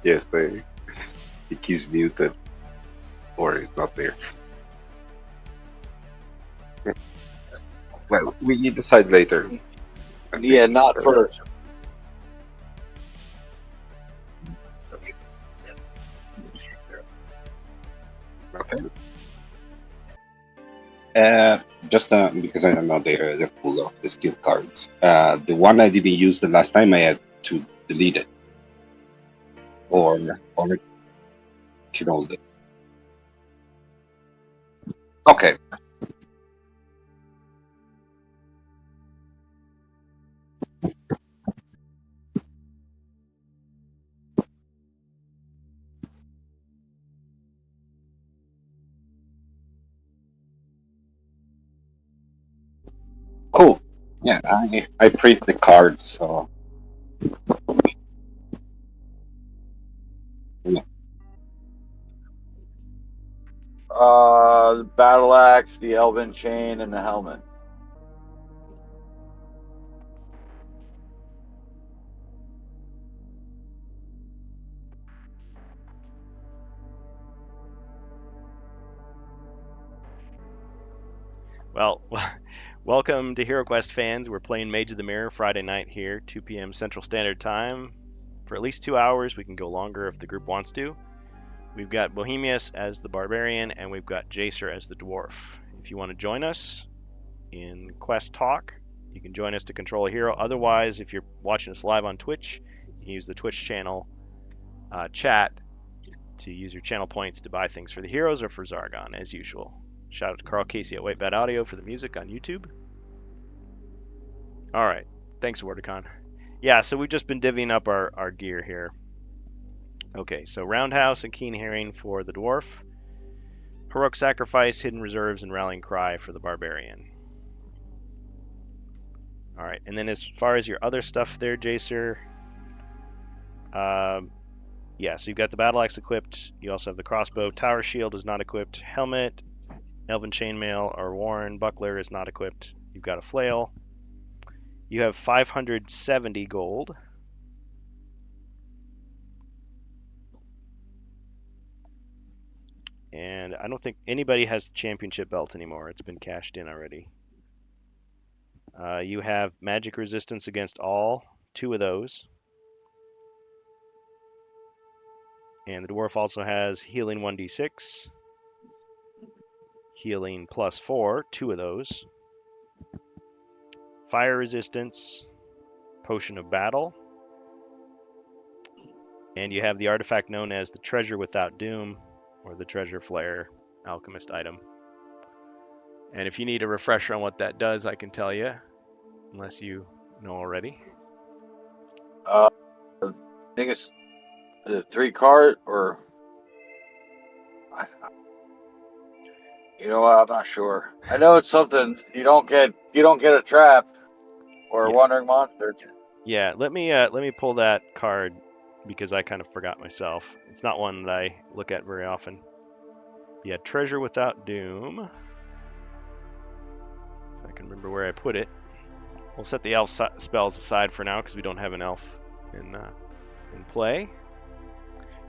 Yes, he keeps muted or it's not there. Well, we decide later. I think. Yeah, not first. Okay. Uh, just because I know they're full of the skill cards. The one I didn't use the last time, I had to delete it or can hold it. Okay. Cool. Yeah, I print the cards, so yeah. The battle axe, the elven chain, and the helmet. Well, welcome to Hero Quest fans. We're playing Mage of the Mirror Friday night here, 2 p.m. Central Standard Time. For at least 2 hours, we can go longer if the group wants to. We've got Bohemius as the Barbarian, and we've got Jacer as the Dwarf. If you want to join us in Quest Talk, you can join us to control a hero. Otherwise, if you're watching us live on Twitch, you can use the Twitch channel chat to use your channel points to buy things for the heroes or for Zargon, as usual. Shout out to Carl Casey at White Bat Audio for the music on YouTube. All right. Thanks, Wordicon. Yeah, so we've just been divvying up our gear here. Okay, so Roundhouse and Keen Hearing for the Dwarf. Heroic Sacrifice, Hidden Reserves, and Rallying Cry for the Barbarian. All right, and then as far as your other stuff there, Jacer, yeah, so you've got the Battle Axe equipped. You also have the Crossbow. Tower Shield is not equipped. Helmet, Elven Chainmail, or Warren Buckler is not equipped. You've got a Flail. You have 570 gold. And I don't think anybody has the championship belt anymore. It's been cashed in already. You have magic resistance against all, 2 of those. And the dwarf also has healing 1d6, healing +4, 2 of those. Fire resistance, potion of battle. And you have the artifact known as the Treasure Without Doom, or the Treasure Flare alchemist item. And if you need a refresher on what that does, I can tell you, unless you know already. I think it's the 3 card, or you know what? I'm not sure. I know it's something you don't get a trap or a Yeah. wandering monster. Yeah, let me pull that card because I kind of forgot myself. It's not one that I look at very often. Yeah, Treasure Without Doom. If I can remember where I put it. We'll set the elf spells aside for now because we don't have an elf in play.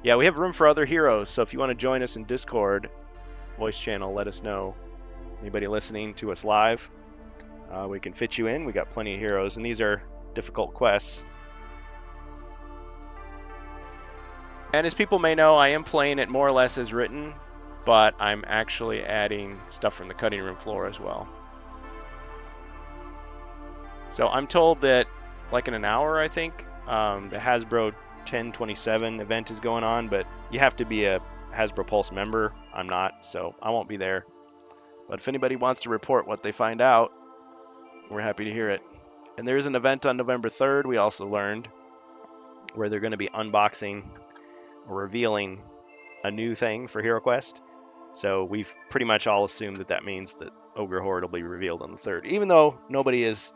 Yeah, we have room for other heroes, so if you want to join us in Discord voice channel, let us know. Anybody listening to us live, we can fit you in. We got plenty of heroes, and these are difficult quests. And as people may know, I am playing it more or less as written, but I'm actually adding stuff from the cutting room floor as well. So I'm told that, like in an hour, I think, the Hasbro 1027 event is going on, but you have to be a Hasbro Pulse member. I'm not, so I won't be there. But if anybody wants to report what they find out, we're happy to hear it. And there is an event on November 3rd, we also learned, where they're going to be unboxing or revealing a new thing for HeroQuest. So we've pretty much all assumed that that means that Ogre Horde will be revealed on the 3rd, even though nobody is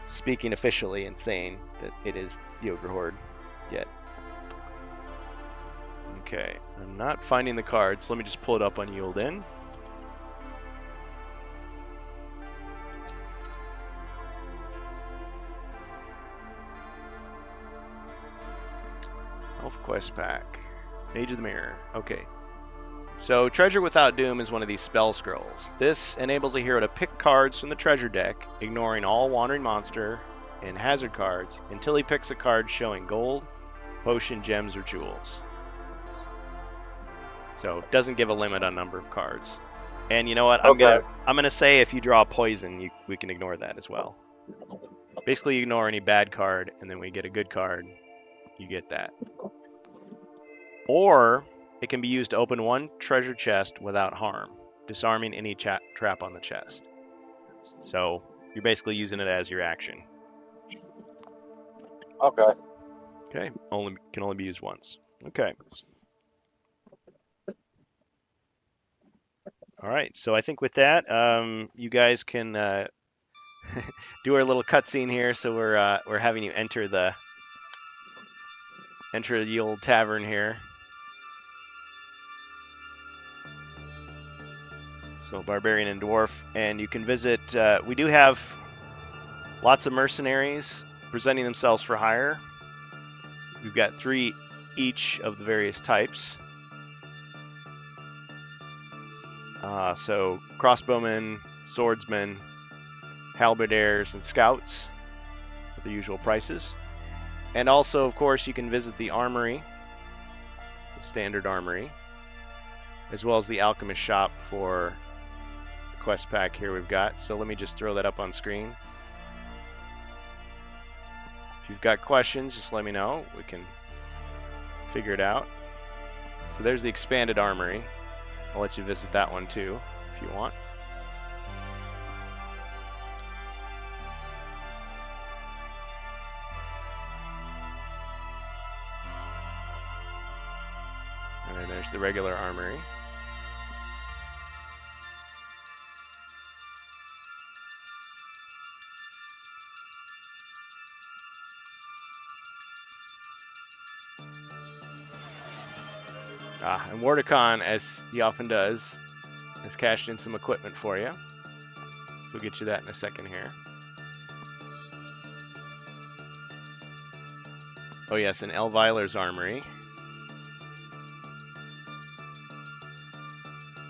speaking officially and saying that it is the Ogre Horde yet. Okay, I'm not finding the cards. Let me just pull it up on Yulden. Elf Quest Pack. Mage of the Mirror. Okay. So, Treasure Without Doom is one of these spell scrolls. This enables a hero to pick cards from the treasure deck, ignoring all Wandering Monster and hazard cards, until he picks a card showing gold, potion, gems, or jewels. So, it doesn't give a limit on number of cards. And you know what? I'm gonna say if you draw poison, we can ignore that as well. Basically, you ignore any bad card, and then we get a good card. You get that. Or it can be used to open one treasure chest without harm, disarming any trap on the chest. So you're basically using it as your action. Okay. Okay. Can only be used once. Okay. All right. So I think with that, you guys can do our little cutscene here. So we're having you enter the old tavern here. So Barbarian and Dwarf, and you can visit. We do have lots of mercenaries presenting themselves for hire. We've got 3 each of the various types. So crossbowmen, swordsmen, halberdiers, and scouts at the usual prices. And also, of course, you can visit the armory, the standard armory, as well as the alchemist shop for the quest pack here we've got. So let me just throw that up on screen. If you've got questions, just let me know. We can figure it out. So there's the expanded armory. I'll let you visit that one too, if you want. And then there's the regular armory. And Wardicon, as he often does, has cashed in some equipment for you. We'll get you that in a second here. Oh yes, and Elviler's armory.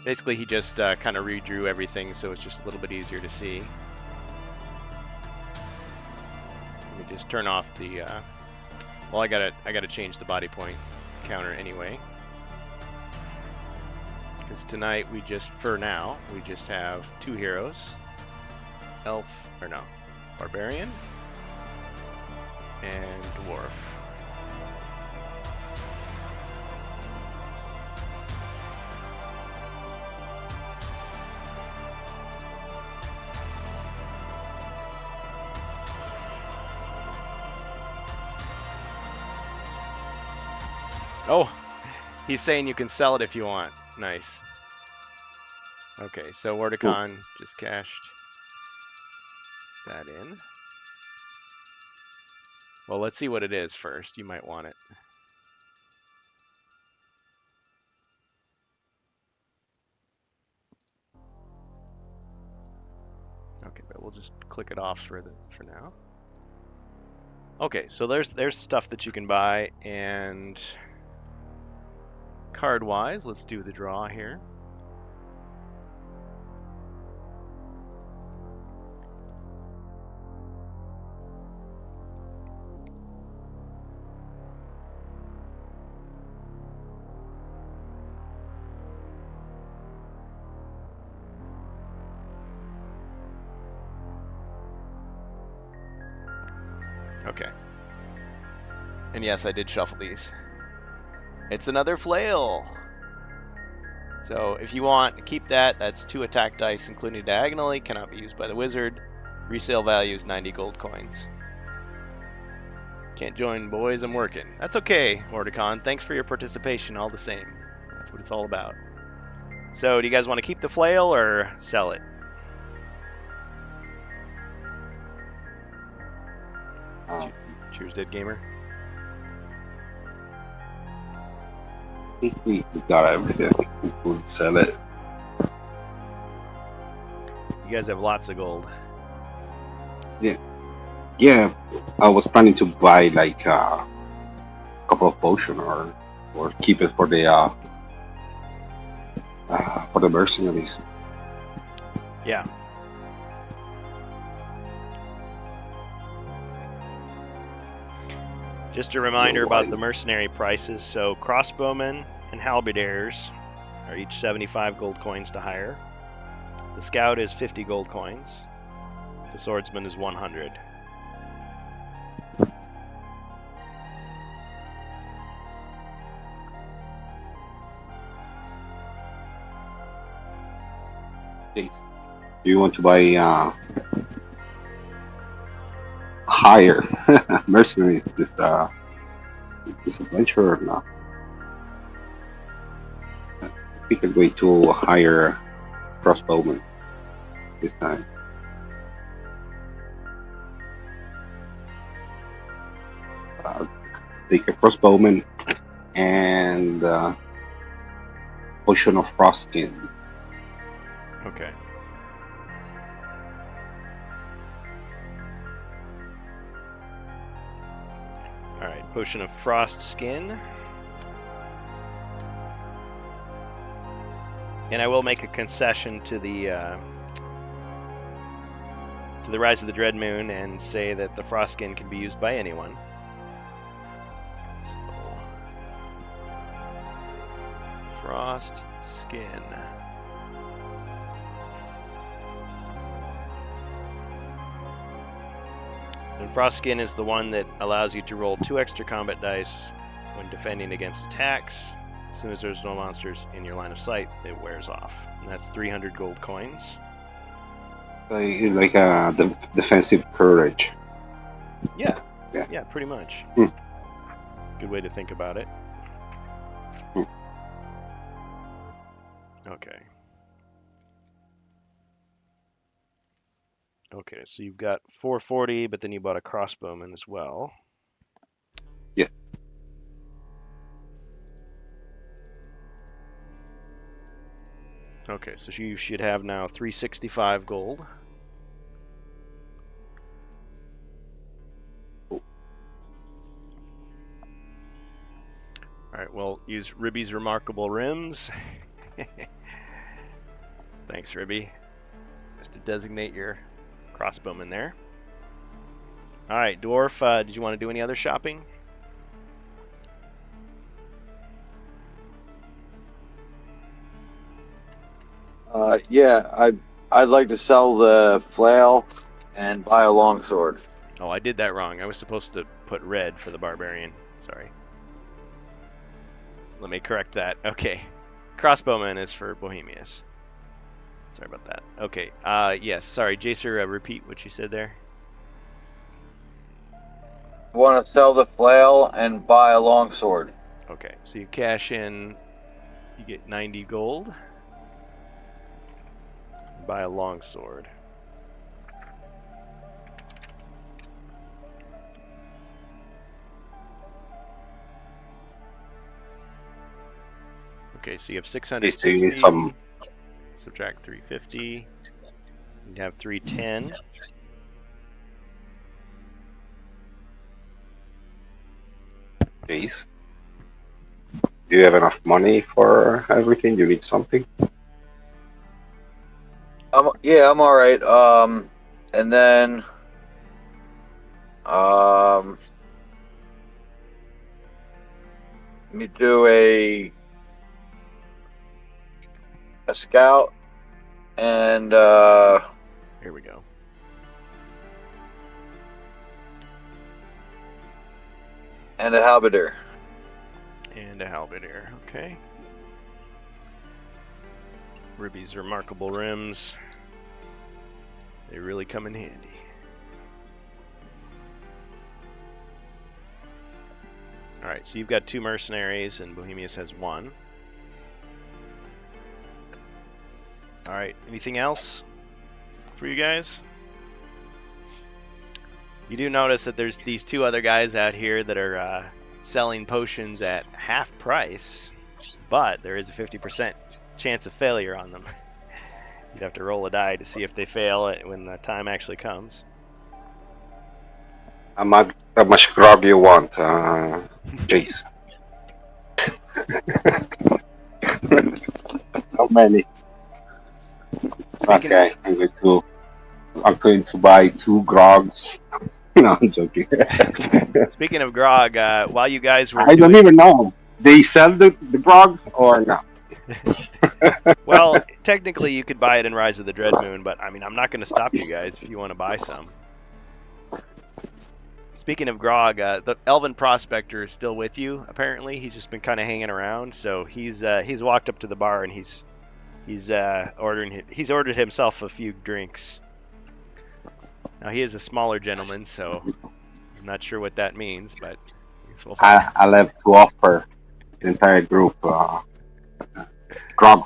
Basically, he just kind of redrew everything, so it's just a little bit easier to see. Let me just turn off the. Well, I gotta change the body point counter anyway. Because tonight for now, we just have 2 heroes. Barbarian and Dwarf. Oh, he's saying you can sell it if you want. Nice. Okay, so Wardicon just cashed that in. Well, let's see what it is first. You might want it. Okay, but we'll just click it off for now. Okay, so there's stuff that you can buy, and card-wise, let's do the draw here. Okay. And yes, I did shuffle these. It's another flail. So if you want, keep that. That's 2 attack dice, including diagonally. Cannot be used by the wizard. Resale value is 90 gold coins. Can't join, boys. I'm working. That's okay, Wardicon. Thanks for your participation all the same. That's what it's all about. So do you guys want to keep the flail or sell it? Cheers, Dead Gamer. I think we got everything. We'll sell it. You guys have lots of gold. Yeah, I was planning to buy like a couple couple of potion or keep it for the mercenaries. Yeah. Just a reminder about the mercenary prices. So crossbowmen and halberdiers are each 75 gold coins to hire. The scout is 50 gold coins. The swordsman is 100. Do you want to buy higher mercenaries this adventure or not? I think I'm going to hire crossbowmen this time. Take a crossbowman and potion of frost skin. Okay. Alright, potion of frost skin. And I will make a concession to the Rise of the Dread Moon and say that the frost skin can be used by anyone. So, frost skin. And frost skin is the one that allows you to roll 2 extra combat dice when defending against attacks. As soon as there's no monsters in your line of sight, it wears off. And that's 300 gold coins. Like a defensive courage. Yeah, Yeah. yeah, pretty much. Good way to think about it. Okay. Okay, so you've got 440, but then you bought a crossbowman as well. Yeah. Okay, so you should have now 365 gold. Alright, well, use Ribby's Remarkable Rims. Thanks, Ribby. Just to designate your crossbowman there. Alright, Dwarf, did you want to do any other shopping? Yeah, I'd like to sell the flail and buy a longsword. Oh, I did that wrong. I was supposed to put red for the barbarian. Sorry. Let me correct that. Okay. Crossbowman is for Bohemius. Sorry about that. Okay. Yes. Sorry, Jacer. Repeat what you said there. I want to sell the flail and buy a longsword. Okay. So you cash in. You get 90 gold. Buy a longsword. Okay, so you have 650. Subtract 350. You have 310. Base. Do you have enough money for everything? Do you need something? Yeah, I'm all right. And then let me do a scout and Here we go. and a halberdier. And a halberdier. Okay. Ribby's Remarkable Rims. They really come in handy. Alright, so you've got 2 mercenaries and Bohemius has 1. Alright, anything else for you guys? You do notice that there's these 2 other guys out here that are selling potions at half price, but there is a 50% chance of failure on them. You'd have to roll a die to see if they fail when the time actually comes. How much grog do you want, Jace? How many? Speaking Okay, I'm going to buy 2 grogs. No, I'm joking. speaking of grog, while you guys were I don't doing even know. They sell the grog or not? well, technically you could buy it in Rise of the Dread Moon, but I mean I'm not going to stop you guys if you want to buy some. Speaking of grog, the Elven Prospector is still with you. Apparently, he's just been kind of hanging around. So he's walked up to the bar and he's ordered himself a few drinks. Now he is a smaller gentleman, so I'm not sure what that means, but I guess we'll find out. I'll have to offer the entire group grog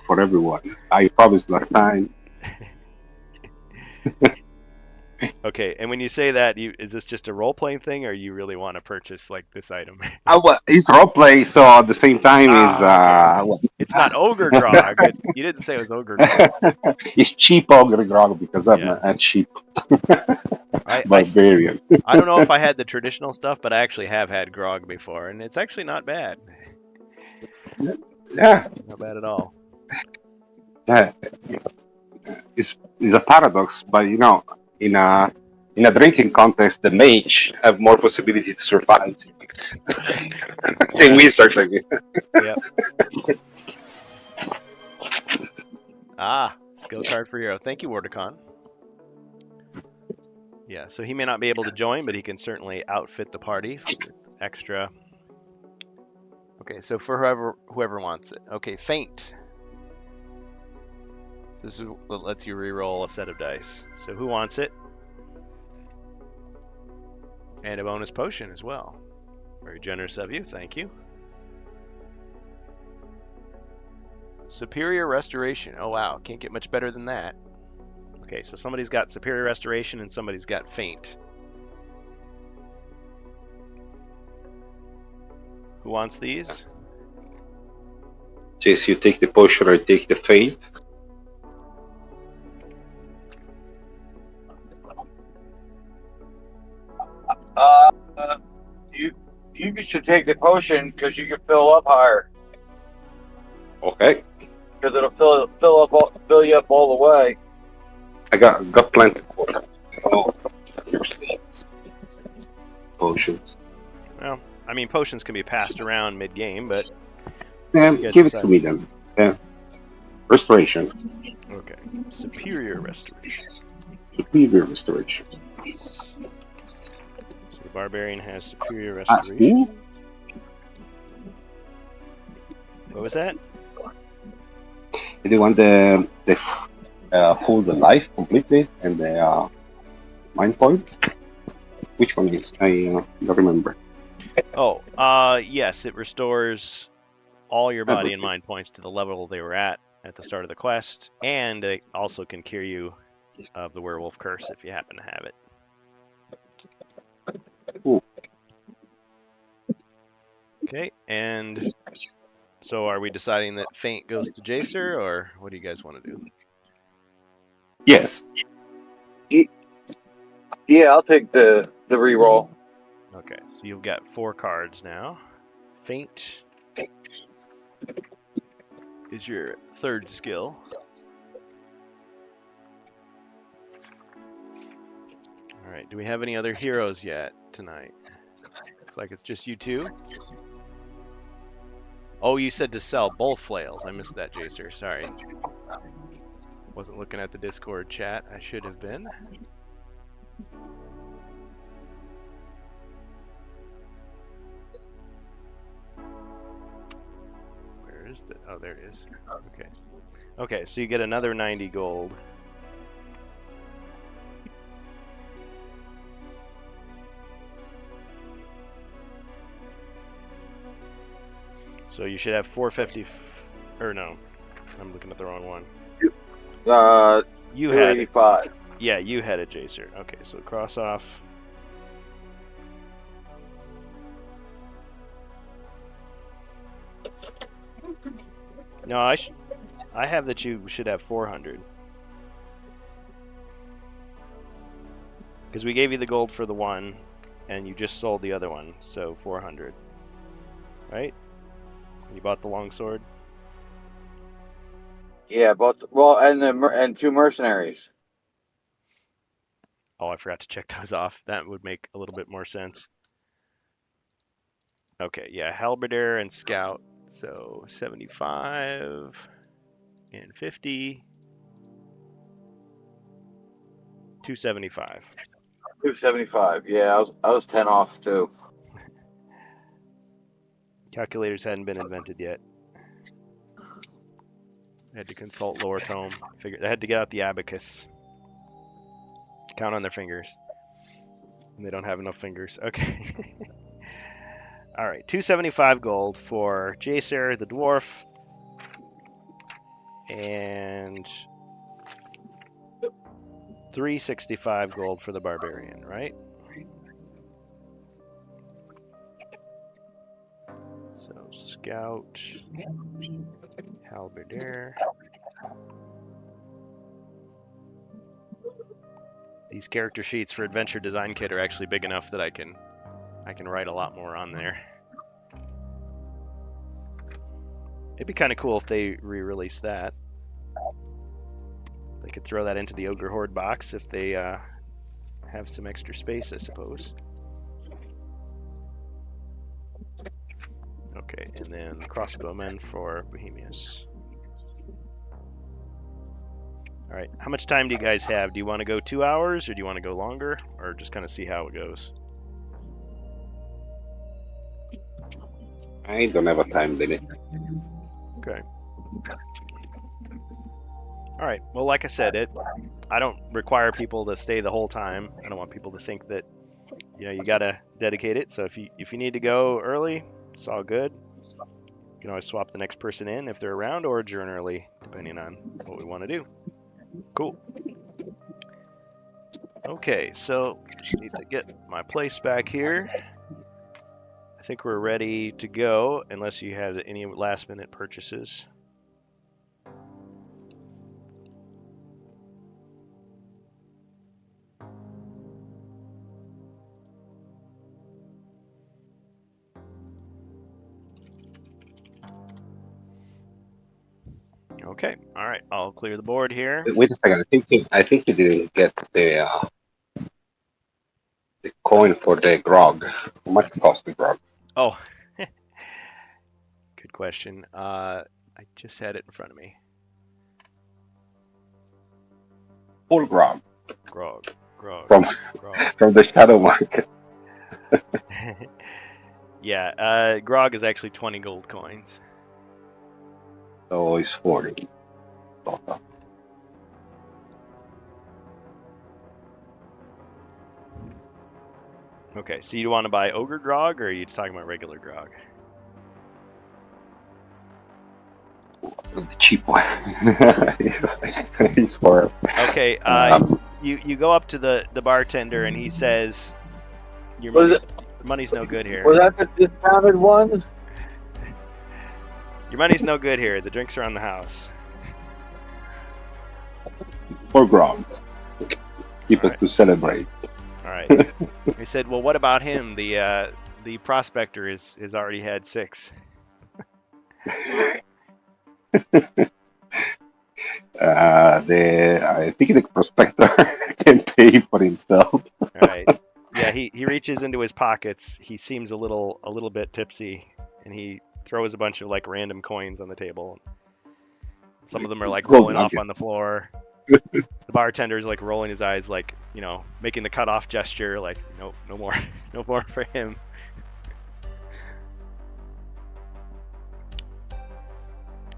for everyone. I promised last time. Okay, and when you say that, is this just a role playing thing, or you really want to purchase like this item? It's roleplay, so at the same time is Okay. It's not ogre grog. You didn't say it was ogre grog. it's cheap ogre grog because I'm Yeah. a cheap I barbarian. I don't know if I had the traditional stuff, but I actually have had grog before, and it's actually not bad. Yeah, Not bad at all. yeah. It's a paradox, but in a drinking contest, the mage have more possibility to survive. Same wizard like it. Yep. Skill card for hero. Thank you, Wardicon. Yeah, so he may not be able to join, but he can certainly outfit the party for extra. Okay, so for whoever wants it. Okay, Feint. This is what lets you re-roll a set of dice. So who wants it? And a bonus potion as well. Very generous of you, thank you. Superior Restoration. Oh wow, can't get much better than that. Okay, so somebody's got Superior Restoration and somebody's got Feint. Who wants these? Chase, you take the potion or take the fate. You should take the potion because you can fill up higher. Okay, Because it'll fill you up all the way. I got plenty of potions. Oh, potions. Well, I mean, potions can be passed around mid-game, but Then give it to me then. Yeah. Restoration. okay. Superior Restoration. Superior restoration. So the barbarian has Superior Who? Restoration. What was that? Do you want the full the life completely and the mind point? Which one is? I don't remember. Oh, yes, it restores all your body and mind points to the level they were at the start of the quest, and it also can cure you of the werewolf curse if you happen to have it. Ooh. Okay, and so are we deciding that Feint goes to Jacer, or what do you guys want to do? Yes. Yeah, I'll take the reroll. Okay, so you've got 4 cards now. Feint is your 3rd skill. Alright, do we have any other heroes yet tonight? Looks like it's just you two. Oh, you said to sell both flails. I missed that, Jacer. Sorry. Wasn't looking at the Discord chat. I should have been. Where is the... Oh, there it is. Okay. Okay, so you get another 90 gold. So you should have 450... Or no. I'm looking at the wrong one. You had it. 285. Yeah, you had it, Jacer. Okay, so cross off. No, I have that you should have 400. Because we gave you the gold for the one, and you just sold the other one, so 400. Right? You bought the longsword? Yeah, both. Well, and 2 mercenaries. Oh, I forgot to check those off. That would make a little bit more sense. Okay, yeah, halberdier and scout. So 75 and 50. 275. 275. Yeah, I was 10 off too. Calculators hadn't been invented yet. I had to consult Lower Tome. I had to get out the abacus. Count on their fingers. And they don't have enough fingers. Okay. All right, 275 gold for Jacer the dwarf, and 365 gold for the barbarian, right? So scout, halberdier. These character sheets for Adventure Design Kit are actually big enough that I can write a lot more on there. It'd be kind of cool if they re-release that. They could throw that into the Ogre Horde box if they have some extra space, I suppose. Okay, and then crossbowmen for Bohemius. All right, how much time do you guys have? Do you want to go 2 hours, or do you want to go longer, or just kind of see how it goes? I don't have a time limit. Okay. All right. Well, like I said, I don't require people to stay the whole time. I don't want people to think that you gotta dedicate it. So if you need to go early, it's all good. You can always swap the next person in if they're around, or adjourn early, depending on what we want to do. Cool. Okay, so need to get my place back here. I think we're ready to go, unless you had any last-minute purchases. Okay, all right, I'll clear the board here. Wait a second. I think you didn't get the coin for the grog. How much cost the grog? Oh, good question. I just had it in front of me. Full grog Grog. from the shadow market. Yeah, grog is actually 20 gold coins. So it's 40. Total. Okay, so you want to buy ogre grog, or are you just talking about regular grog? The cheap one. It's for. Okay, you go up to the bartender and he says, "Your money's no good here. Was that the discounted one? Your money's no good here. The drinks are on the house." 4 grogs. Keep All it right. to celebrate. All right. He said, "Well, what about him? The prospector is already had 6." I think the prospector can pay for himself. All right. Yeah, he reaches into his pockets. He seems a little bit tipsy, and he throws a bunch of like random coins on the table. Some of them are like Gold rolling off nugget. on the floor. The bartender's like rolling his eyes, like, making the cutoff gesture, like, nope, no more, no more for him.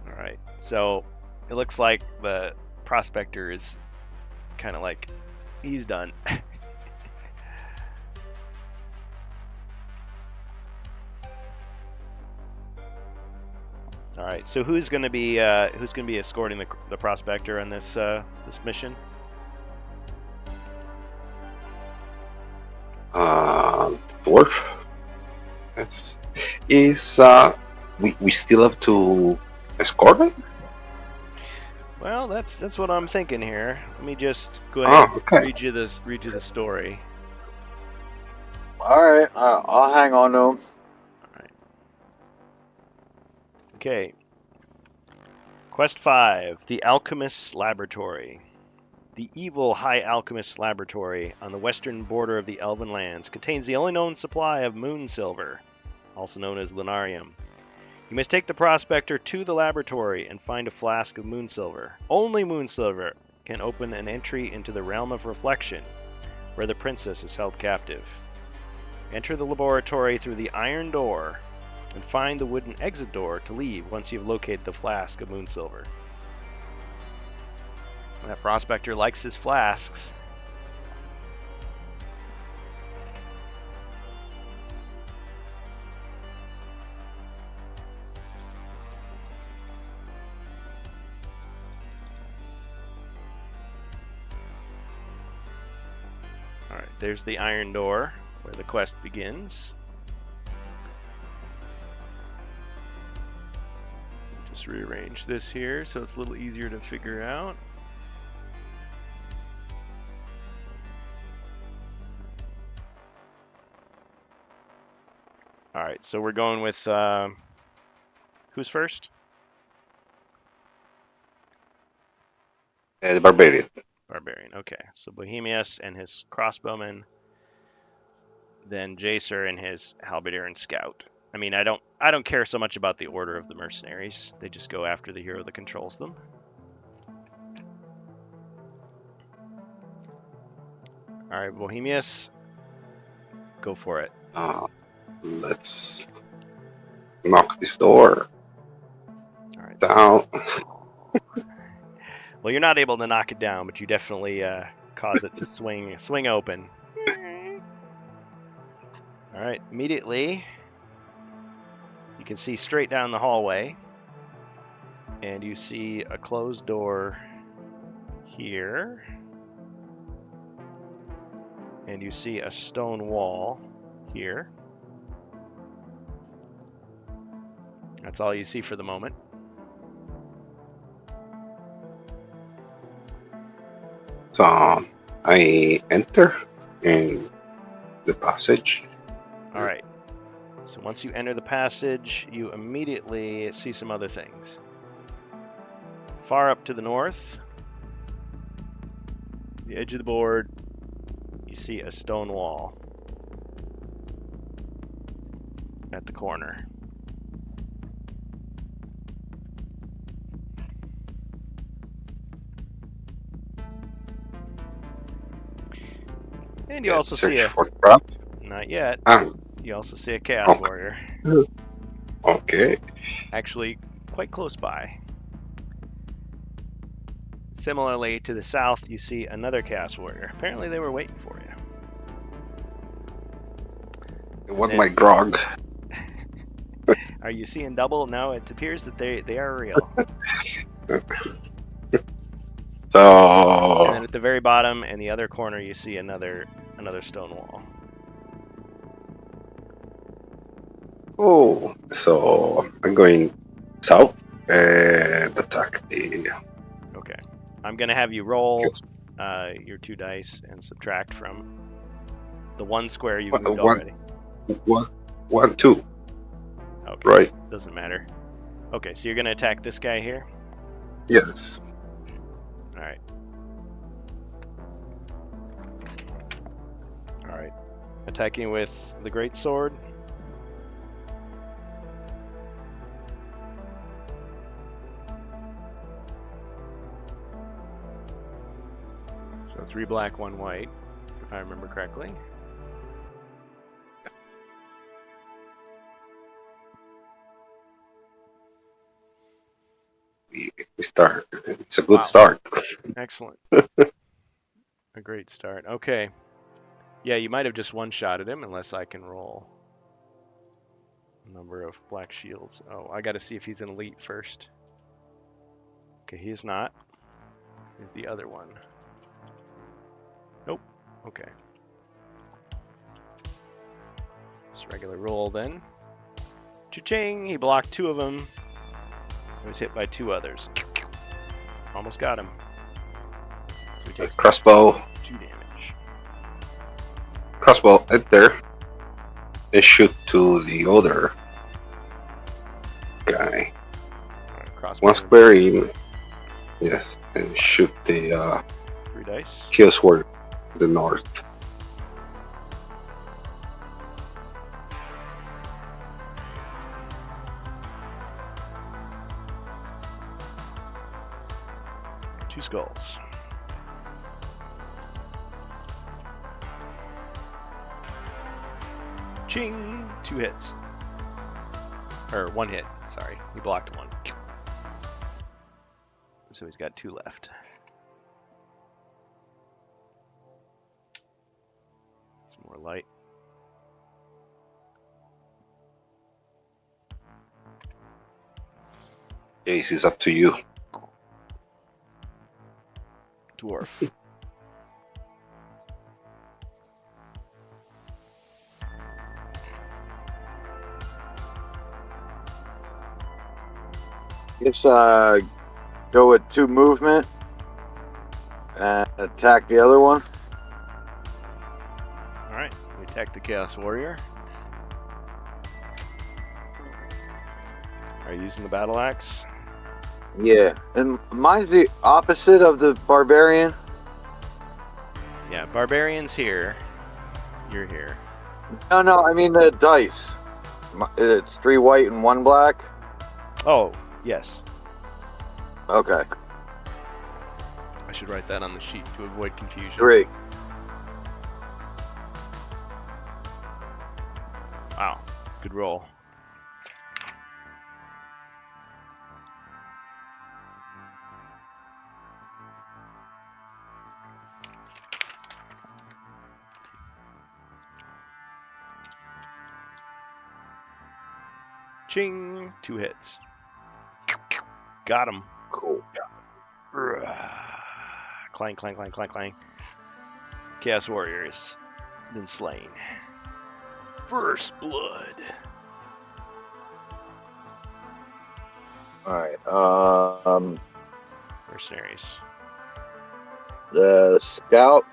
All right, so it looks like the prospector is kind of like he's done. All right, so who's going to be escorting the prospector on this mission? Dwarf. We still have to escort him? Well, that's what I'm thinking here. Let me just go ahead and okay. read you the story. All right, I'll hang on to him. Okay. Quest 5, The Alchemist's Laboratory. The evil High Alchemist's Laboratory on the western border of the Elven Lands contains the only known supply of moon silver, also known as lunarium. You must take the prospector to the laboratory and find a flask of moon silver. Only moon silver can open an entry into the realm of reflection, where the princess is held captive. Enter the laboratory through the iron door and find the wooden exit door to leave once you've located the flask of moon silver. That prospector likes his flasks. Alright, there's the iron door where the quest begins. Just rearrange this here so it's a little easier to figure out. Alright, so we're going with who's first? The barbarian. Barbarian. Okay, so Bohemius and his crossbowman, then Jacer and his halberdier and scout. I mean, I don't care so much about the order of the mercenaries. They just go after the hero that controls them. All right, Bohemius, go for it. Let's knock this door All right. down. Well, you're not able to knock it down, but you definitely cause it to swing open. All right, immediately you can see straight down the hallway, and you see a closed door here, and you see a stone wall here. That's all you see for the moment. So I enter in the passage. All right. So once you enter the passage, you immediately see some other things. Far up to the north, the edge of the board, you see a stone wall at the corner. And you also see a... For trap. Not yet. Ah, You also see a Chaos Oh. Warrior. okay. Actually, quite close by. Similarly, to the south, you see another Chaos Warrior. Apparently, they were waiting for you. It was Yeah. my grog. Are you seeing double? No, it appears that they are real. And then So at the very bottom and the other corner, you see another stone wall. so I'm going south and attack the. Okay. I'm going to have you roll your 2 dice and subtract from the 1 square you've What, moved one- already. 1, 2. Okay. Right. Doesn't matter. Okay, so you're going to attack this guy here? Yes. Alright. Alright. Attacking with the great sword. So 3 black, 1 white, if I remember correctly. We start. It's a good Wow. start. Excellent. A great start. Okay. Yeah, you might have just one-shotted him unless I can roll a number of black shields. Oh, I got to see if he's an elite first. Okay, he's not. Here's the other one. Nope. Okay. Just regular roll then. Cha-ching! He blocked 2 of them. He was hit by 2 others. Almost got him. So we take Crossbow. 2 damage. Crossbow enter. They shoot to the other guy. Crossbow. One square in. Yes, and shoot the 3 dice. Chaos Warrior to the north. Two skulls. Ching! 2 hits. Or 1 hit, sorry. He blocked 1. So he's got 2 left. Some more light. Ace is up to you. Dwarf. Just go with 2 movement and attack the other one. Alright, we attack the Chaos Warrior. Are you using the battle axe? Yeah, and mine's the opposite of the barbarian. Yeah, barbarian's here. You're here. No, I mean the dice. It's 3 white and 1 black. Oh, yes. Okay, I should write that on the sheet to avoid confusion. 3. Wow, good roll. Ching! 2 hits. Got him. Cool. Clang, clang, clang, clang, clang. Chaos Warrior has been slain. First blood. All right. Mercenaries. The scout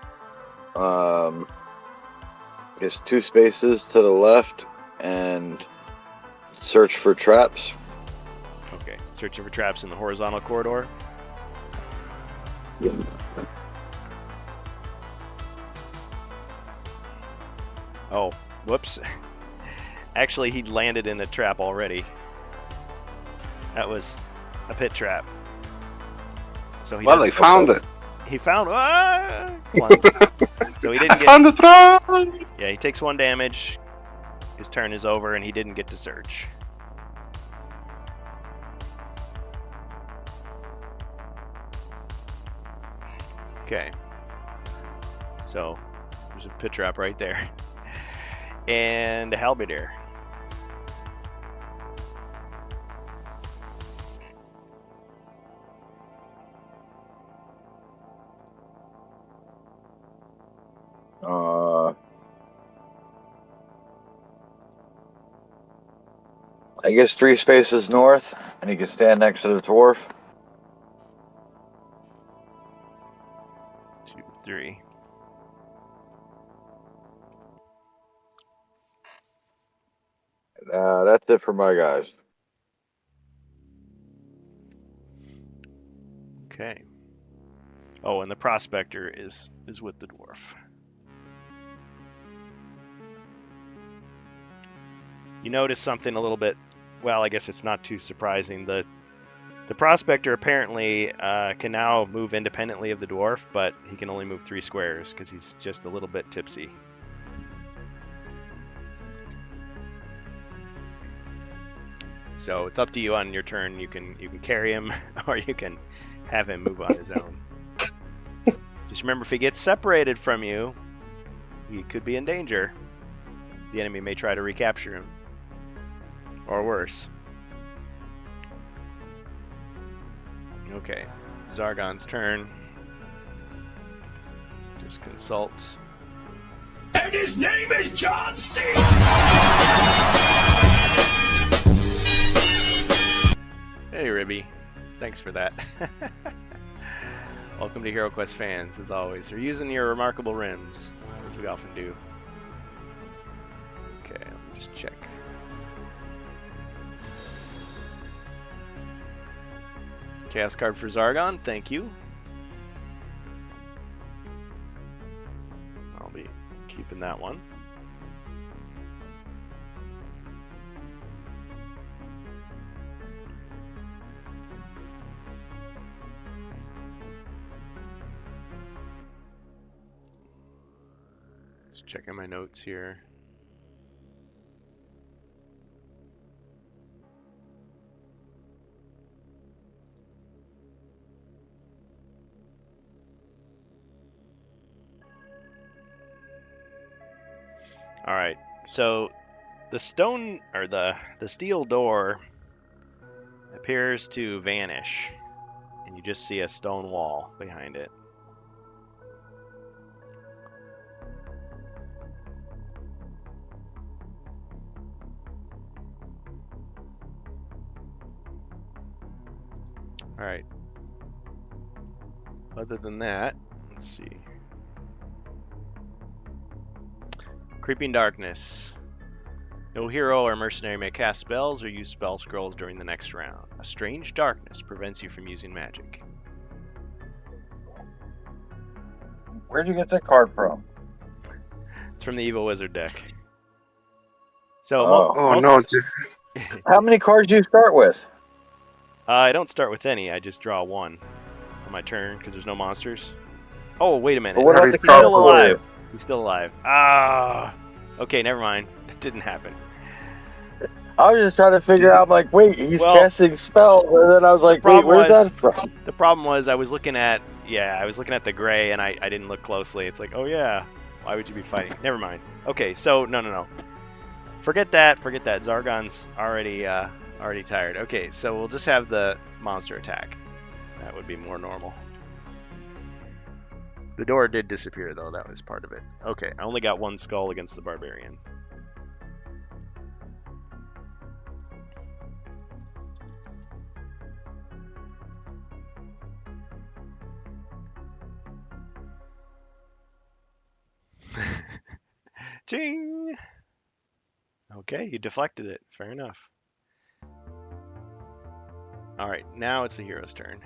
is 2 spaces to the left and search for traps. Okay, searching for traps in the horizontal corridor. Oh, whoops. Actually, he landed in a trap already. That was a pit trap. So he Well, they found it. He found. Come on. So he didn't get. Found the trap! Yeah, he takes 1 damage. His turn is over, and he didn't get to search. Okay. So there's a pit trap right there, and a halberdier. I guess 3 spaces north, and he can stand next to the dwarf. 2, 3. That's it for my guys. Okay. Oh, and the prospector is with the dwarf. You notice something a little bit. Well, I guess it's not too surprising. The prospector apparently can now move independently of the dwarf, but he can only move 3 squares because he's just a little bit tipsy. So it's up to you on your turn. You can carry him, or you can have him move on his own. Just remember, if he gets separated from you, he could be in danger. The enemy may try to recapture him, or worse. Okay, Zargon's turn. Just consult. And his name is John C. Hey, Ribby. Thanks for that. Welcome to HeroQuest fans, as always. You're using your remarkable rims, which we often do. Okay, let me just check. Chaos card for Zargon, thank you. I'll be keeping that one. Just checking my notes here. All right, so the stone or the steel door appears to vanish, and you just see a stone wall behind it. All right. Other than that, let's see. Creeping Darkness. No hero or mercenary may cast spells or use spell scrolls during the next round. A strange darkness prevents you from using magic. Where'd you get that card from? It's from the Evil Wizard deck. So, Oh no! How many cards do you start with? I don't start with any. I just draw one on my turn because there's no monsters. Oh, wait a minute. But what about the He's still card alive. He's still alive. Ah. Okay, never mind. That didn't happen. I was just trying to figure out, like, wait, he's Well, casting spells, and then I was like, wait, problem where's that from? The problem was I was looking at the gray and I didn't look closely. It's like, oh yeah, why would you be fighting? Never mind. Okay, so no. Forget that. Zargon's already tired. Okay, so we'll just have the monster attack. That would be more normal. The door did disappear though. That was part of it. Okay, I only got one skull against the barbarian. Ching! Okay, you deflected it. Fair enough. Alright, now it's the hero's turn.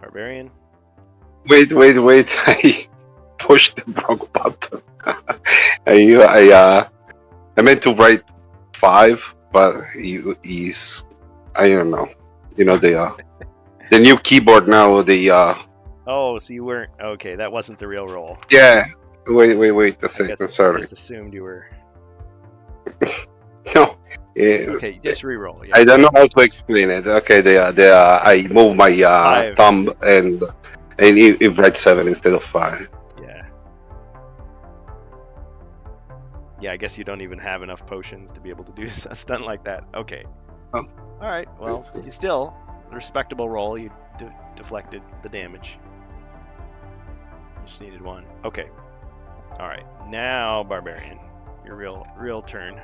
Barbarian. Wait! I pushed the wrong button. I meant to write 5, but he's I don't know. You know the new keyboard now. Oh, so you weren't... Okay, that wasn't the real roll. Yeah. Wait a second. Sorry. I just assumed you were... No. Yeah. Okay, just re-roll. Yeah. I don't know how to explain it. Okay, I move my 5. thumb and it writes 7 instead of 5. Yeah. Yeah, I guess you don't even have enough potions to be able to do a stunt like that. Okay. Oh. Alright, well, you still... Respectable roll. You deflected the damage. You just needed 1. Okay. Alright, now Barbarian. Your real turn.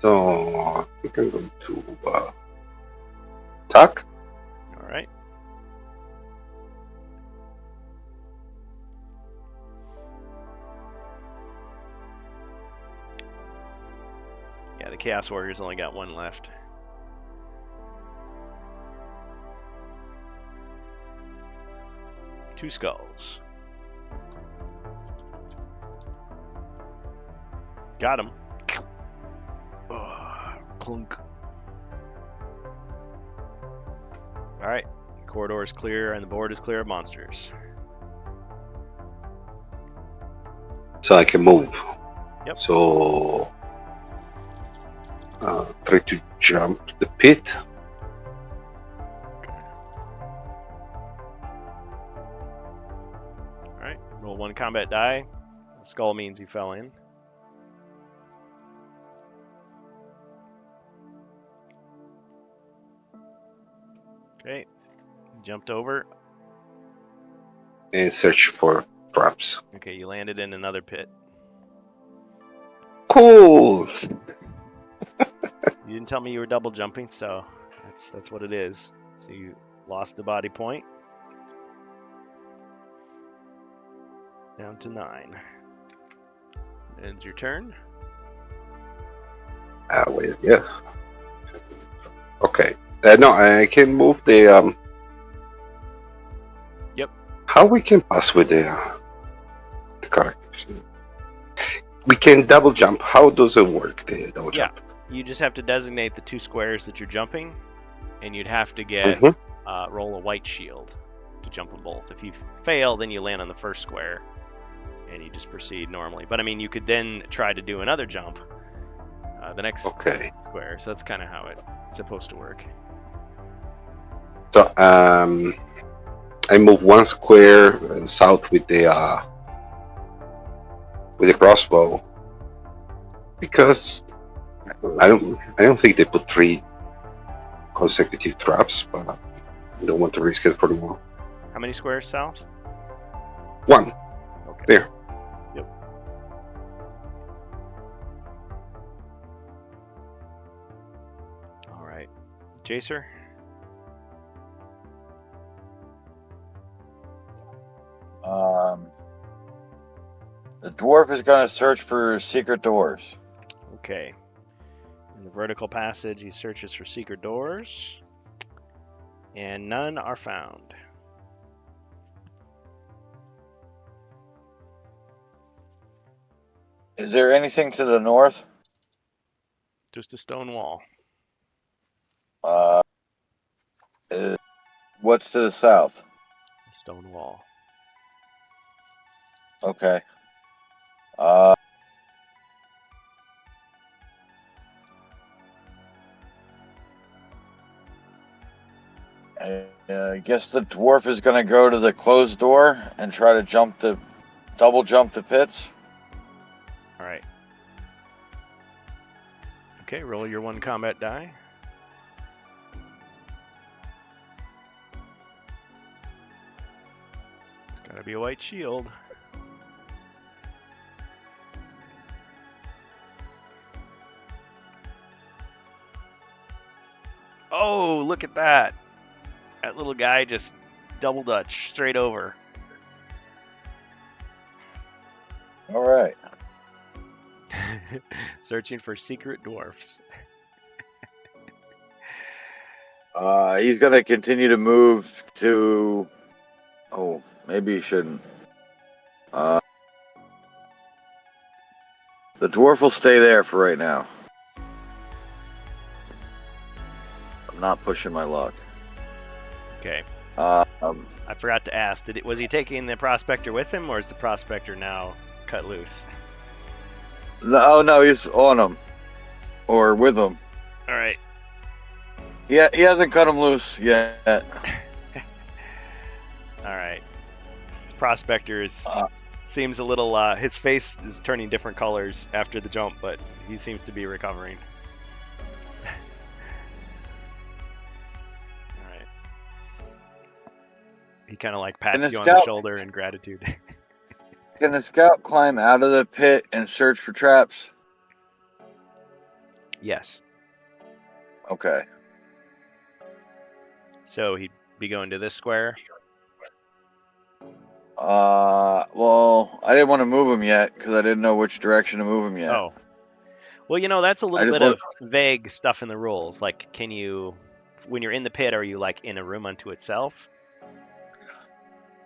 So I think I'm going to attack. Alright. Yeah, the Chaos Warriors only got 1 left. Two skulls. Got him. Clunk. Alright. The corridor is clear and the board is clear of monsters. So I can move. Yep. So try to jump the pit. Alright. Roll 1 combat die. The skull means he fell in. Okay. Jumped over. And search for traps. Okay, you landed in another pit. Cool. You didn't tell me you were double jumping, so that's what it is. So you lost a body point. Down to 9. Ends your turn. Wait, yes. Okay. No, I can move the. Yep. How we can pass with the characters? We can double jump. How does it work? The double Yeah. jump. You just have to designate the 2 squares that you're jumping, and you'd have to get roll a white shield to jump them both. If you fail, then you land on the first square, and you just proceed normally. But I mean, you could then try to do another jump, the next square. So that's kind of how it's supposed to work. So I move 1 square south with the crossbow because I don't think they put 3 consecutive traps, but I don't want to risk it for more. How many squares south? 1. Okay. There. Yep. All right. Jacer? The dwarf is going to search for secret doors. Okay. In the vertical passage, he searches for secret doors, and none are found. Is there anything to the north? Just a stone wall. What's to the south? A stone wall. Okay. I guess the dwarf is going to go to the closed door and try to double jump the pits. All right. Okay, roll your 1 combat die. It's gotta be a white shield. Oh, look at that. That little guy just double dutch straight over. All right. Searching for secret dwarfs. He's going to continue to move to... Oh, maybe he shouldn't. The dwarf will stay there for right now. I'm not pushing my luck. Okay. I forgot to ask. Was he taking the prospector with him, or is the prospector now cut loose? No, he's on him. Or with him. All right. Yeah, he hasn't cut him loose yet. All right. This prospector seems a little. His face is turning different colors after the jump, but he seems to be recovering. All right. He kind of like pats you on the shoulder in gratitude. Can the scout climb out of the pit and search for traps? Yes. Okay. So he'd be going to this square? Well, I didn't want to move him yet because I didn't know which direction to move him yet. Oh. Well, that's a little bit of vague stuff in the rules. Like, can you, when you're in the pit, are you like in a room unto itself?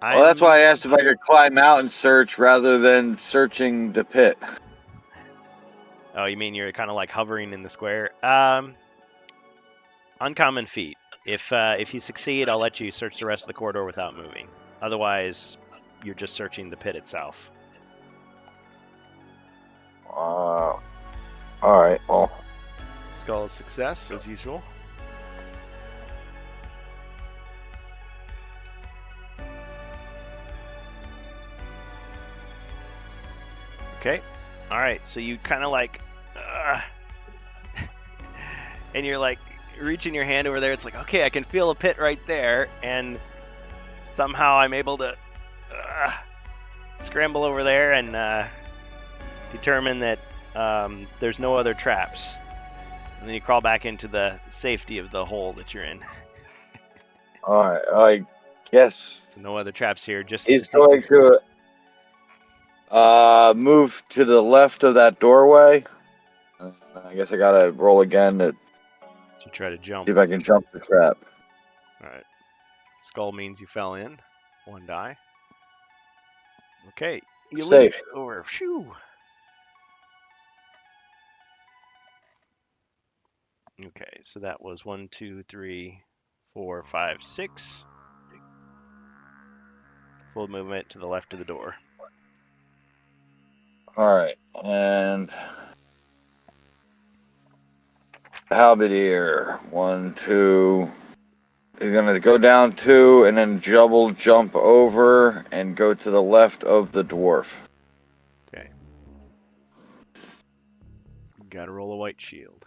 Well, that's why I asked if I could climb out and search rather than searching the pit. Oh, you mean you're kind of like hovering in the square? Uncommon feat. If you succeed, I'll let you search the rest of the corridor without moving. Otherwise, you're just searching the pit itself. All right. Well, Skull of success as usual. Okay. All right. So you kind of like, and you're like reaching your hand over there. It's like, okay, I can feel a pit right there, and somehow I'm able to scramble over there and determine that there's no other traps. And then you crawl back into the safety of the hole that you're in. All right. I guess So no other traps here. Just he's going to Move to the left of that doorway. I guess I gotta roll again to try to jump. see if I can jump the trap. All right. Skull means you fell in. 1 die. Okay. You leap Safe. over. Phew. Okay, so that was 1, 2, 3, 4, 5, 6. Full movement to the left of the door. All right, and halberdier. 1, 2. He's gonna go down 2 and then double jump over and go to the left of the dwarf. Okay. Gotta roll a white shield.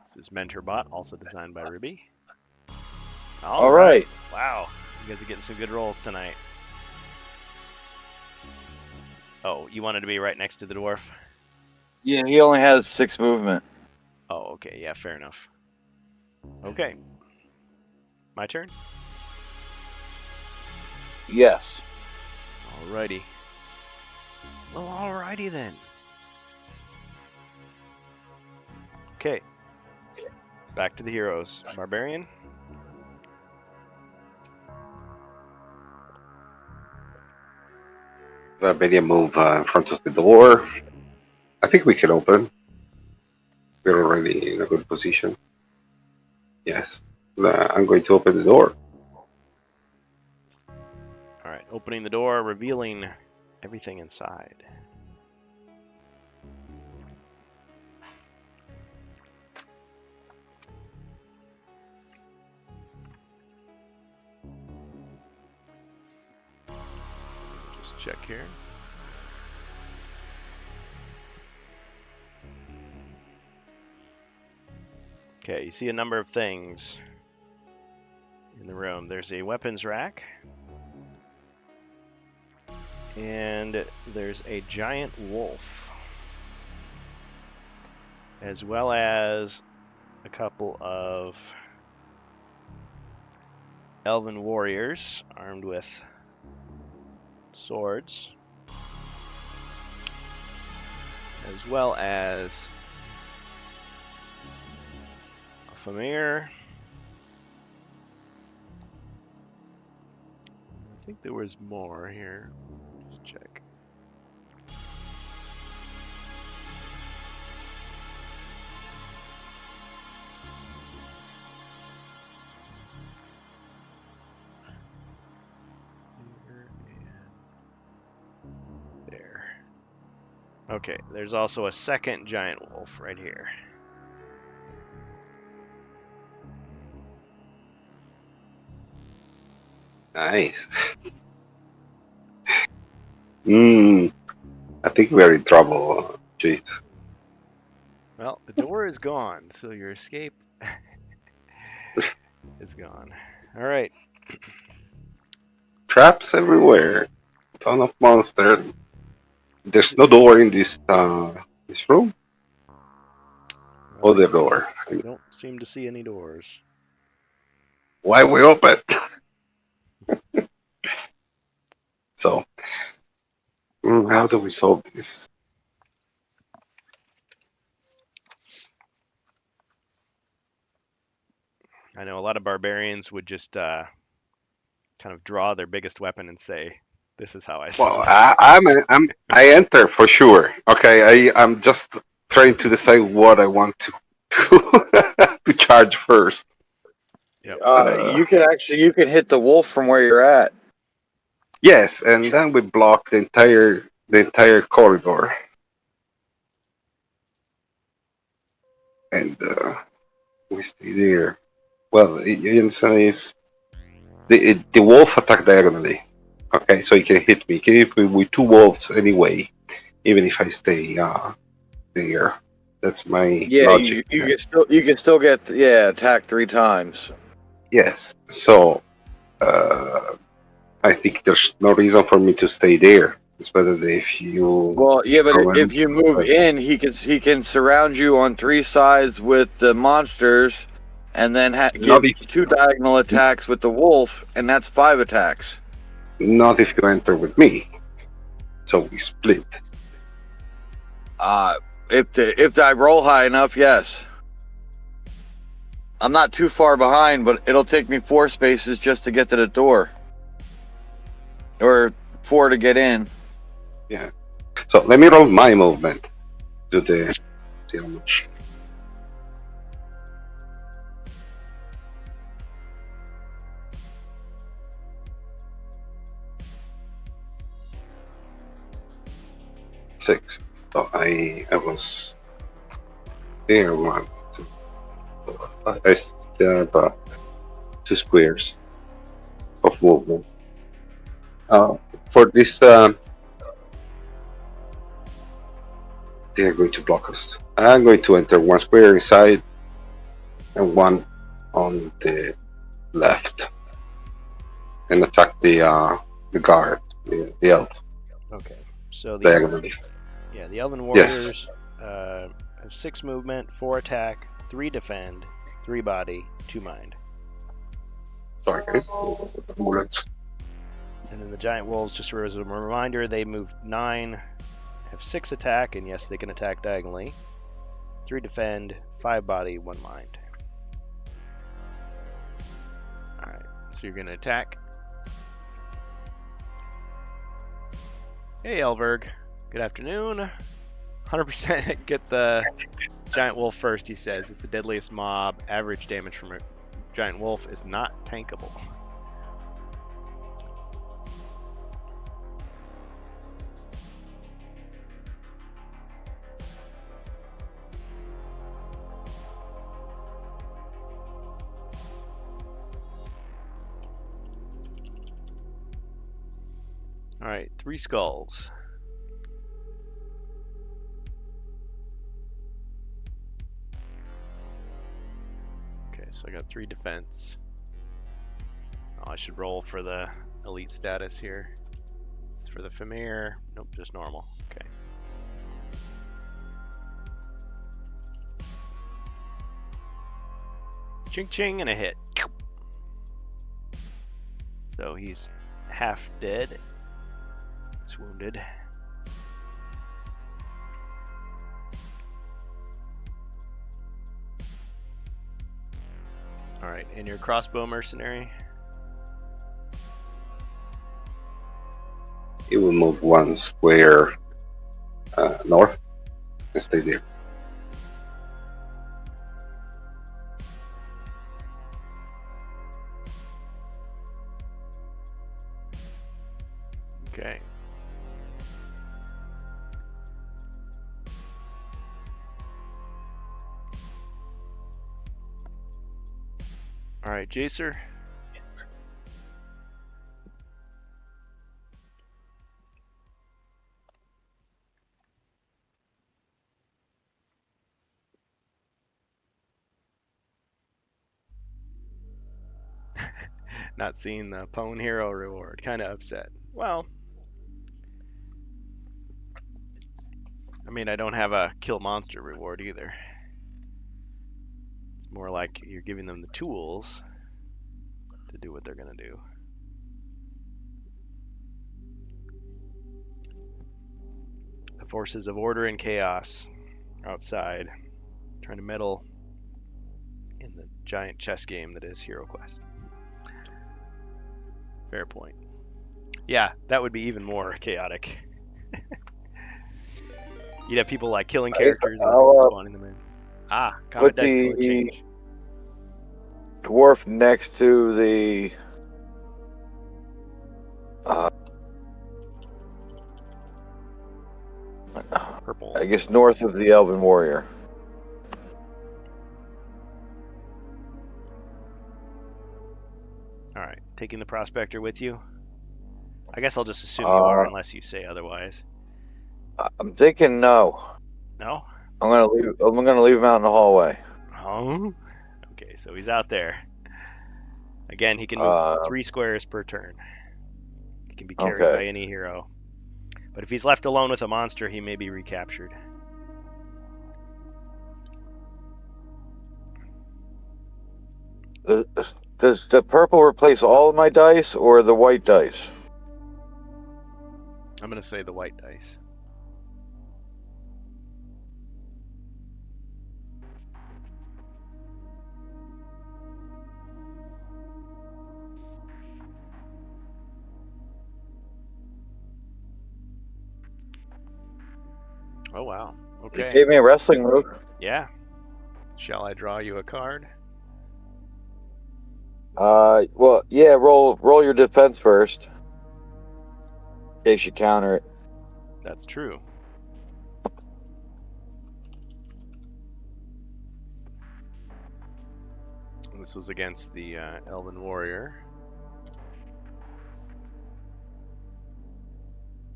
This is Mentor Bot, also designed by Ruby. All right. Wow, you guys are getting some good rolls tonight. Oh, you wanted to be right next to the dwarf? Yeah, he only has 6 movement. Oh, okay, yeah, fair enough. Okay. My turn? Yes. Alrighty. Well, alrighty then. Okay. Back to the heroes. Barbarian? Maybe move in front of the door. I think we can open. We're already in a good position. Yes. I'm going to open the door. Alright, opening the door, revealing everything inside. Just check here. Okay, you see a number of things in the room. There's a weapons rack. And there's a giant wolf. As well as a couple of elven warriors armed with swords. As well as a Famir. I think there was more here. Just check. Here and there. Okay, there's also a second giant wolf right here. Nice. I think we're in trouble, Jeez. Well, the door is gone, so your escape is gone. All right. Traps everywhere. Ton of monsters. There's no door in this room. Oh, the door. I don't seem to see any doors. Why we open? So, how do we solve this? I know a lot of barbarians would just kind of draw their biggest weapon and say, "This is how I solve Well, I enter for sure. Okay, I'm just trying to decide what I want to to charge first. Yep. You can hit the wolf from where you're at. Yes, and then we block the entire corridor. And we stay there. Well, Jensen is the wolf attack diagonally. Okay, so he can hit me. He can hit me with 2 wolves anyway, even if I stay there. That's my logic. You can still get attacked 3 times. Yes. So I think there's no reason for me to stay there. It's better if you. Well, yeah, but if you move in, he can surround you on 3 sides with the monsters, and then give 2 diagonal attacks with the wolf, and that's 5 attacks. Not if you enter with me. So we split. If I roll high enough, yes. I'm not too far behind, but it'll take me 4 spaces just to get to the door. Or 4 to get in. Yeah. So let me roll my movement. Do the see how much. Six. So I was there 1, 2, 4, 5. I still have 2 squares of movement. For this, they are going to block us. I'm going to enter 1 square inside and 1 on the left, and attack the guard, the elf, Okay. So the diagonally. the Elven Yes. Warriors have 6 movement, 4 attack, 3 defend, 3 body, 2 mind. Sorry, guys. Bullets. And then the Giant Wolves, just as a reminder, they move 9, have 6 attack, and yes, they can attack diagonally. 3 defend, 5 body, 1 mind. Alright, so you're going to attack. Hey, Elberg. Good afternoon. 100% get the Giant Wolf first, he says. It's the deadliest mob. Average damage from a Giant Wolf is not tankable. Alright, 3 skulls. Okay, so I got 3 defense. Oh, I should roll for the elite status here. It's for the Famir. Nope, just normal. Okay. Ching ching and a hit. So he's half dead. He's wounded. Alright, and your crossbow mercenary? It will move 1 square north and stay there. Okay. Alright, Jacer. Not seeing the Pwn Hero reward. Kind of upset. Well, I mean, I don't have a kill monster reward either. It's more like you're giving them the tools to do what they're gonna do. The forces of order and chaos outside, trying to meddle in the giant chess game that is Hero Quest. Fair point. Yeah, that would be even more chaotic. You'd have people like killing characters and spawning them in. Combat Put deck the will change. dwarf next to the Purple. I guess north of the Elven Warrior. Alright, taking the Prospector with you? I guess I'll just assume you are unless you say otherwise. I'm thinking no. No? I'm gonna leave him out in the hallway. Oh? Okay, so he's out there. Again, he can move 3 squares per turn. He can be carried by any hero. But if he's left alone with a monster, he may be recaptured. Does the purple replace all of my dice or the white dice? I'm gonna say the white dice. Oh wow. He Okay. gave me a wrestling move. Yeah. Shall I draw you a card? Well, yeah. Roll your defense first, in case you counter it. That's true. This was against the Elven Warrior.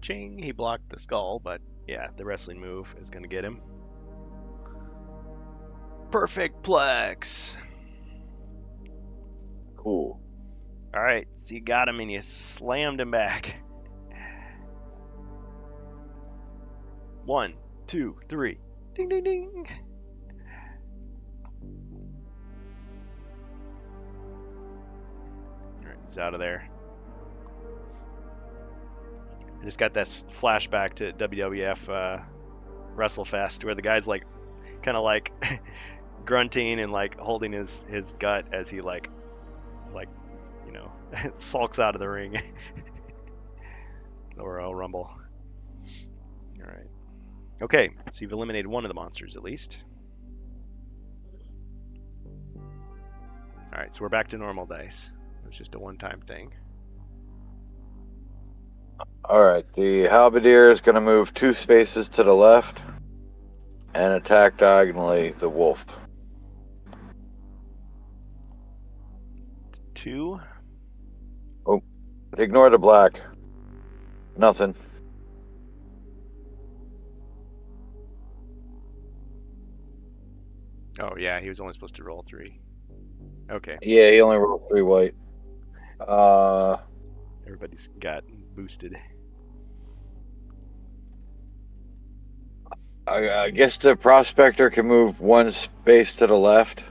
Ching, he blocked the skull, but yeah, the wrestling move is going to get him. Perfect Plex. Cool. All right, so you got him and you slammed him back. 1, 2, 3. Ding, ding, ding. All right, he's out of there. I just got this flashback to WWF WrestleFest where the guy's like, kind of like grunting and like holding his gut as he like you know sulks out of the ring. Or Royal Rumble. All right. Okay, so you've eliminated one of the monsters at least. All right, so we're back to normal dice. It was just a one-time thing. All right. The halberdier is going to move 2 spaces to the left and attack diagonally the wolf. 2. Ignore the black. Nothing. Oh yeah, he was only supposed to roll 3. Okay, Yeah, he only rolled 3 white. everybody's got boosted. I guess the prospector can move 1 space to the left.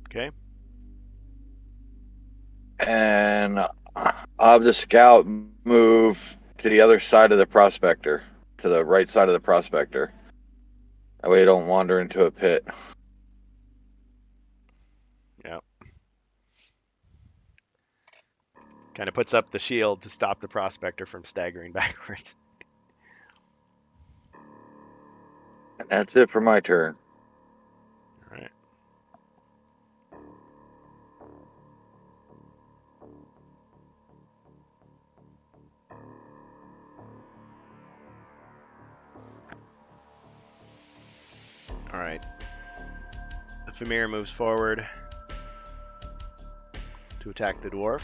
Okay. And I'll have the scout move to the other side of the prospector, to the right side of the prospector. That way you don't wander into a pit. Yeah. Kind of puts up the shield to stop the prospector from staggering backwards. And that's it for my turn. All right. All right. The Famir moves forward to attack the dwarf.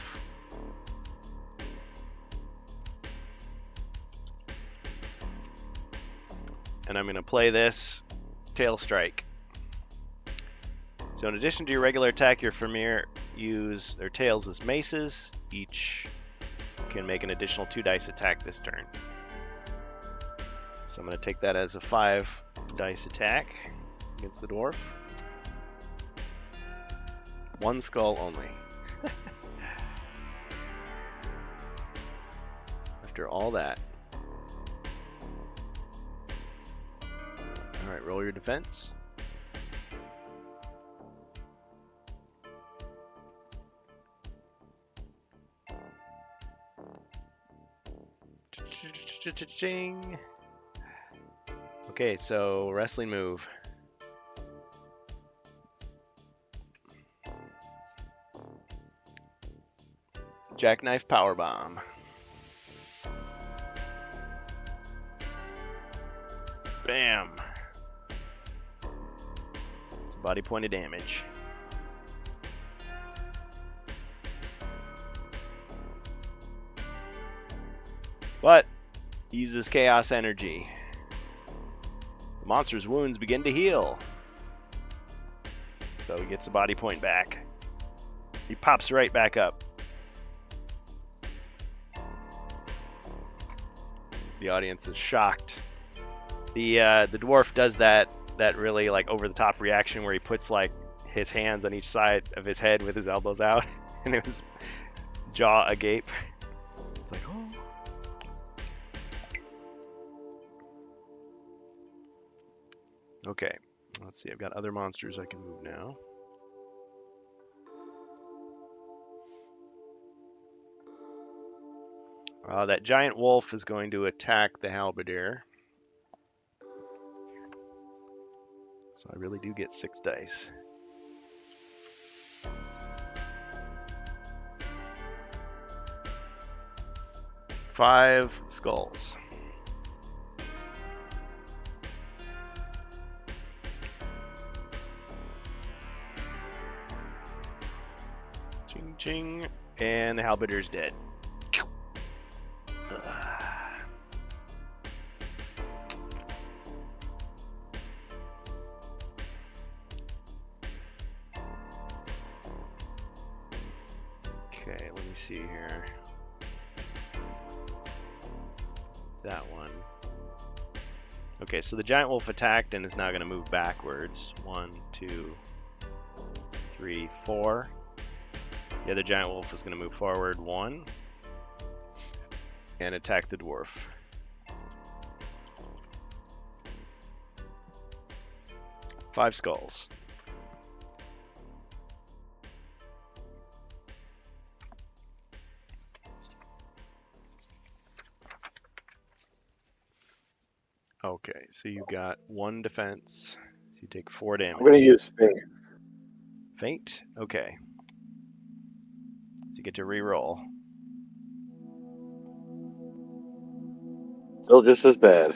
And I'm going to play this Tail Strike. So in addition to your regular attack, your Famir use their tails as maces. Each can make an additional 2 dice attack this turn. So I'm going to take that as a 5 dice attack against the dwarf. 1 skull only. After all that. Alright, roll your defense. Ching. Okay, so wrestling move. Jackknife powerbomb. Bam. It's a body point of damage. But he uses chaos energy. The monster's wounds begin to heal. So he gets a body point back. He pops right back up. The audience is shocked. The dwarf does that really like over the top reaction where he puts like his hands on each side of his head with his elbows out, and it was jaw agape. Like, oh. Okay, let's see. I've got other monsters I can move now. That giant wolf is going to attack the halberdier. So I really do get 6 dice. Five skulls. Ching ching. And the halberdier's dead. Okay, let me see here. That one. Okay, so the giant wolf attacked and is now going to move backwards. 1, 2, 3, 4. The other giant wolf is going to move forward 1 and attack the dwarf. Five skulls. Okay, so you got 1 defense. So you take 4 damage. I'm gonna use Faint. Faint? Okay. So you get to re-roll. Still just as bad.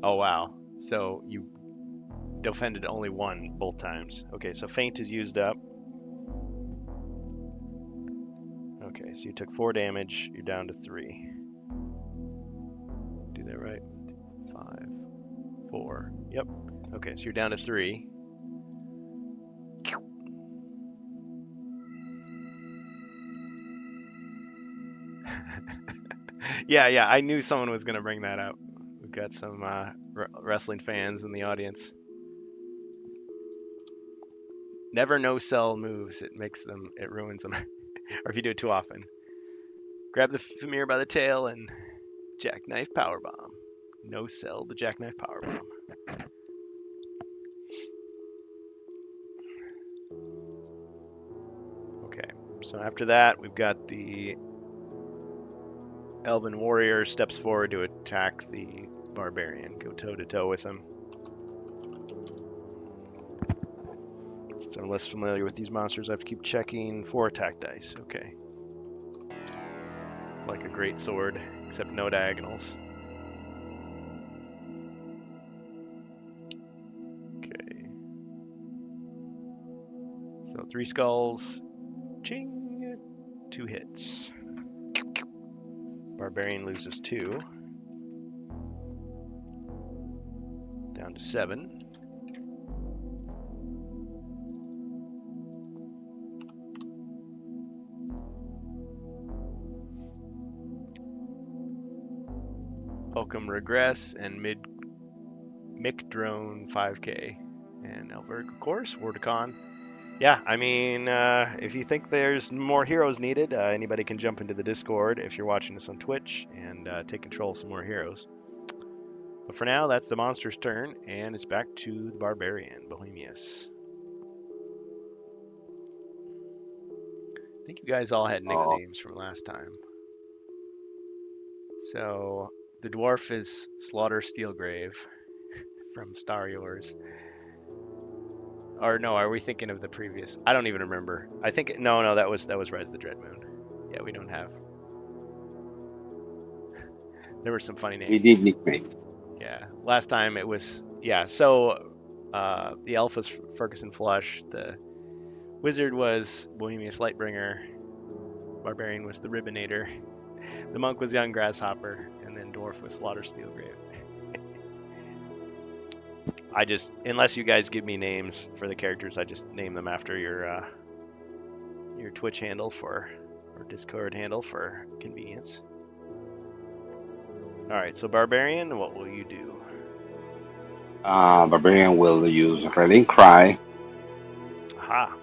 Oh wow. So you defended only 1 both times. Okay, so faint is used up. Okay, so you took 4 damage. You're down to 3. Do that right? 5, 4. Yep. Okay, so you're down to 3. Yeah, I knew someone was going to bring that up. We've got some wrestling fans in the audience. Never no-sell moves. It ruins them. Or if you do it too often. Grab the Famir by the tail and jackknife powerbomb. No-sell the jackknife powerbomb. Okay, so after that, we've got the Elven warrior steps forward to attack the barbarian. Go toe-to-toe with him. Since I'm less familiar with these monsters, I have to keep checking 4 attack dice. Okay. It's like a great sword, except no diagonals. Okay. So 3 skulls. Ching! 2 hits. Barbarian loses 2. Down to 7. Welcome Regress and Mick Drone 5K. And Elberg, of course, Wordicon. Yeah, I mean, if you think there's more heroes needed, anybody can jump into the Discord if you're watching this on Twitch and take control of some more heroes. But for now, that's the monster's turn, and it's back to the Barbarian, Bohemius. I think you guys all had nicknames from last time. So, the dwarf is Slaughter Steelgrave from Star Yours. Or no, are we thinking of the previous? I don't even remember. I think no, that was Rise of the Dreadmoon. Yeah, we don't have. There were some funny names. We did nicknames. Yeah, last time it was So the elf was Ferguson Flush. The wizard was Bohemius Lightbringer. Barbarian was the Ribbinator. The monk was Young Grasshopper, and then dwarf was Slaughter Steelgrave. Unless you guys give me names for the characters, I just name them after your Twitch handle or Discord handle for convenience. All right, so Barbarian, what will you do? Barbarian will use Rallying Cry. Aha.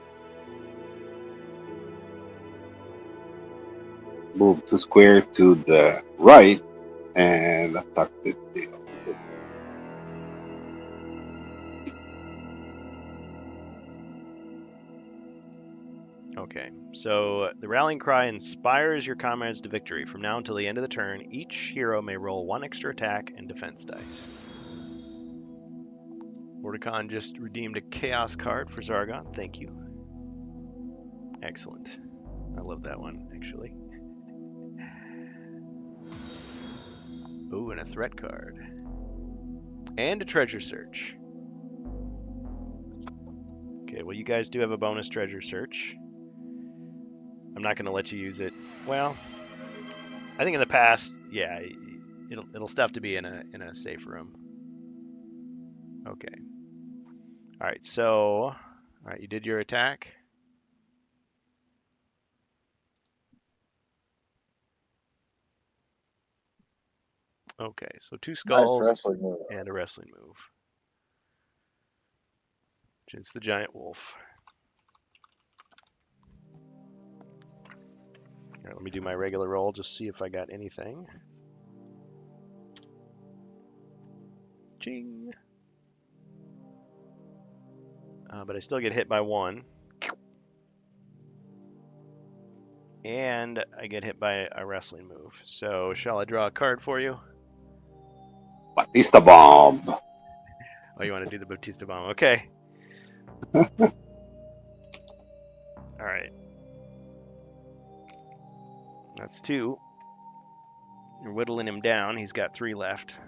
Move 2 square to the right and attack the tail. Okay, so the rallying cry inspires your comrades to victory. From now until the end of the turn, each hero may roll 1 extra attack and defense dice. Mordecon just redeemed a chaos card for Zargon. Thank you. Excellent. I love that one, actually. Ooh, and a threat card. And a treasure search. Okay, well, you guys do have a bonus treasure search. I'm not going to let you use it. Well, I think in the past, yeah, it'll still have to be in a safe room. Okay. All right, so, all right, you did your attack. Okay, so 2 Nice skulls wrestling move. and a wrestling move. Which is the giant wolf. All right, let me do my regular roll, just see if I got anything. Ching. But I still get hit by 1. And I get hit by a wrestling move. So shall I draw a card for you? Batista Bomb. Oh, you want to do the Batista Bomb? Okay. All right. That's 2. You're whittling him down. He's got 3 left.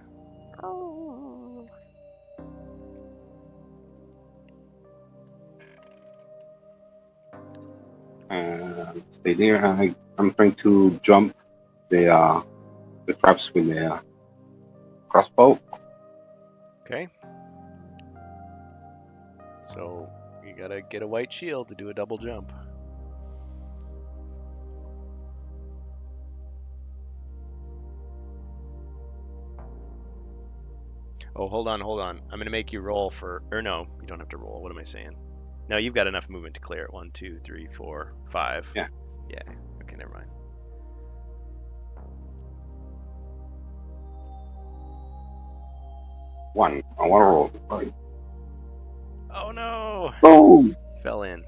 Stay there. I'm trying to jump the traps with the crossbow. Okay. So you gotta get a white shield to do a double jump. Oh, hold on. I'm gonna make you roll for, or no, you don't have to roll. What am I saying? No, you've got enough movement to clear it. 1, 2, 3, 4, 5. Yeah. Yeah. Okay, never mind. One. I want to roll. Sorry. Oh no! Boom! Fell in.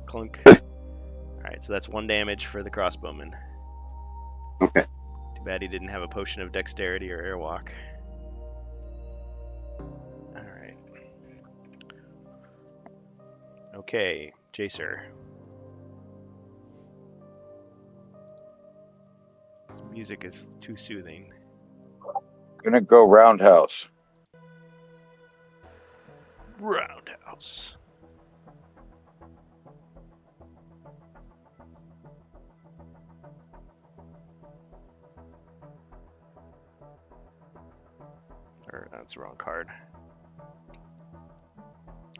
Clunk. Alright, so that's 1 damage for the crossbowman. Okay. Too bad he didn't have a potion of dexterity or airwalk. Alright. Okay, Jacer. This music is too soothing. Gonna go roundhouse. Roundhouse. Or that's the wrong card.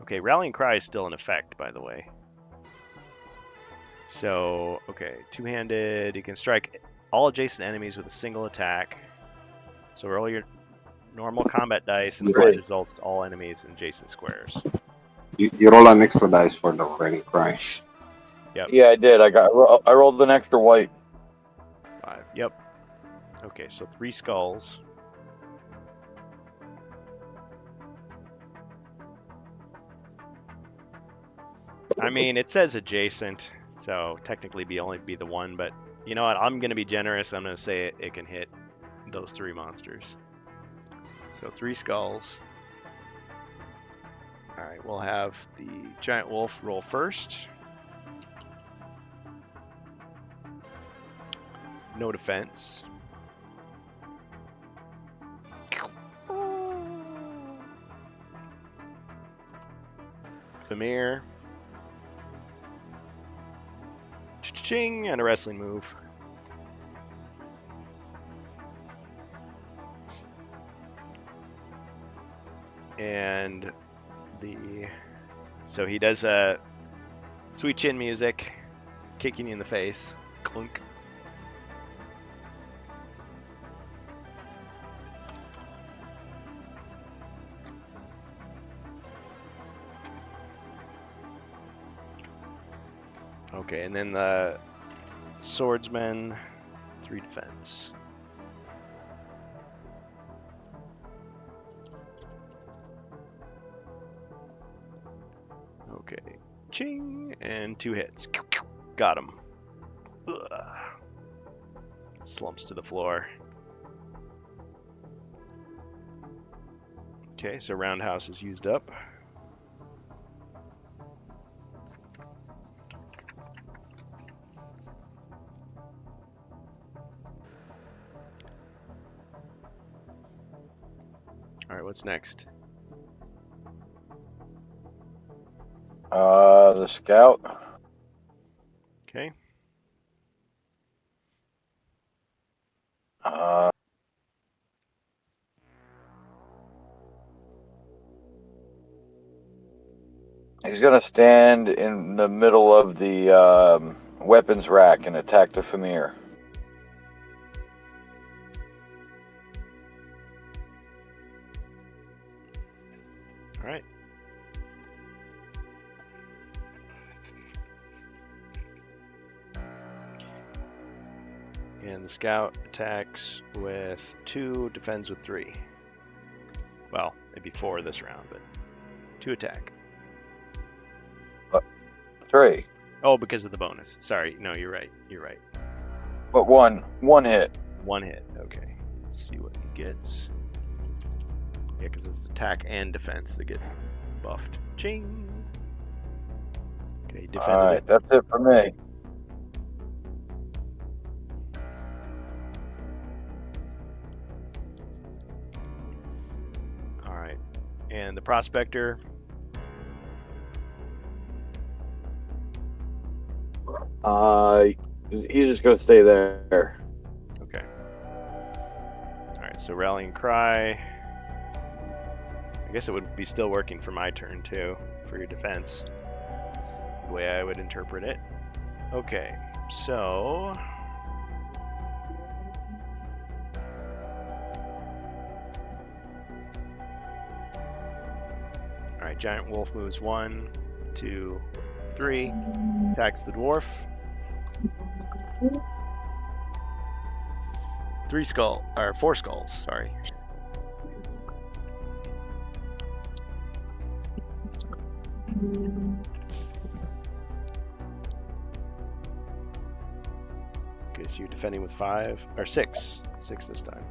Okay, Rallying Cry is still in effect, by the way. So, okay, two-handed, you can strike all adjacent enemies with a single attack. So roll your normal combat dice and apply the results to all enemies in adjacent squares. You roll an extra dice for the Rallying Cry. Yep. Yeah, I did. I rolled an extra white. 5. Yep. Okay, so 3 skulls. I mean, it says adjacent, so technically only be the 1, but you know what? I'm going to be generous. I'm going to say it can hit those 3 monsters. So 3 skulls. Alright, we'll have the giant wolf roll first. No defense. Thamir. Ching, and a wrestling move. And so he does sweet chin music, kicking you in the face. Clunk. Okay, and then the swordsman, 3 defense. Okay, ching, and 2 hits. Got him. Ugh. Slumps to the floor. Okay, so roundhouse is used up. All right, what's next? The scout. Okay. He's gonna stand in the middle of the weapons rack and attack the Famir. All right. And the scout attacks with 2, defends with 3. Well, maybe 4 this round, but 2 attack. 3, Oh, because of the bonus. Sorry. No, you're right. You're right. but one hit. 1 hit. Okay. Let's see what he gets. Yeah, because it's attack and defense that get buffed. Ching. Okay, defended All right, it. that's it for me. All right. And the prospector. He's just gonna stay there. Okay. All right, so rallying cry. I guess it would be still working for my turn too, for your defense. The way I would interpret it. Okay, so all right, giant wolf moves 1, 2, 3, attacks the dwarf. 4 skulls, sorry. Okay, so you're defending with 5 or 6 this time.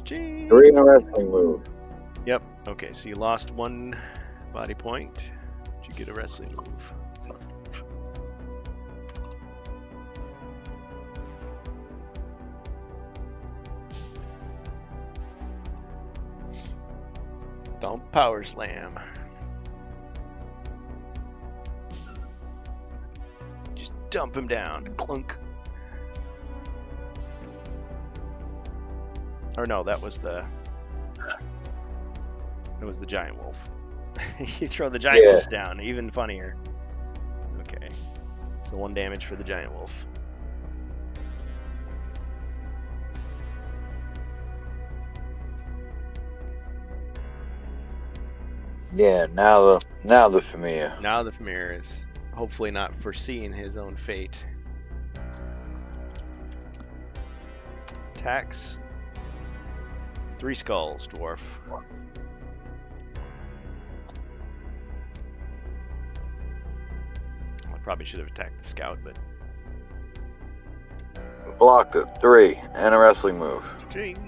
Three in a wrestling move. Yep. Okay, so you lost 1 body point. Did you get a wrestling move? Don't power slam. Just dump him down. Clunk. Or no, that was the giant wolf. You throw the giant wolf down, even funnier. Okay. So 1 damage for the giant wolf. Yeah, now the Famir. Now the Famir is hopefully not foreseeing his own fate. Attacks. 3 skulls, dwarf. I probably should have attacked the scout, but Blocked it. 3 and a wrestling move. Ching.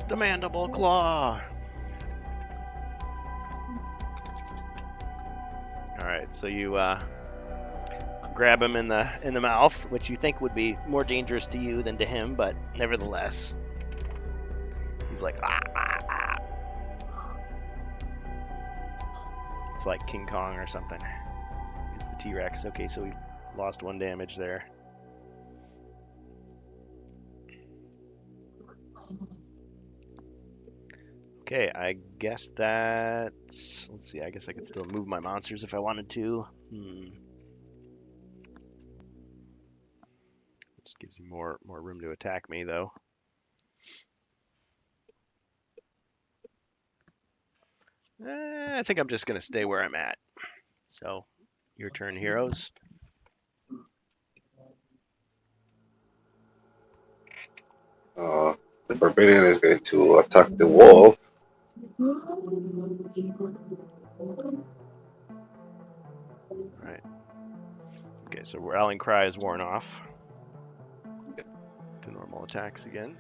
The mandible claw. All right, so you grab him in the mouth, which you think would be more dangerous to you than to him, but nevertheless, he's like ah, ah, ah. It's like King Kong or something. It's the T-Rex. Okay, so we lost 1 damage there. Okay, I guess that's... Let's see, I guess I could still move my monsters if I wanted to. Just gives you more room to attack me, though. I think I'm just gonna stay where I'm at. So, your turn, heroes. The barbarian is going to attack the wolf. Right. Okay, so Rallying Cry is worn off. To normal attacks again.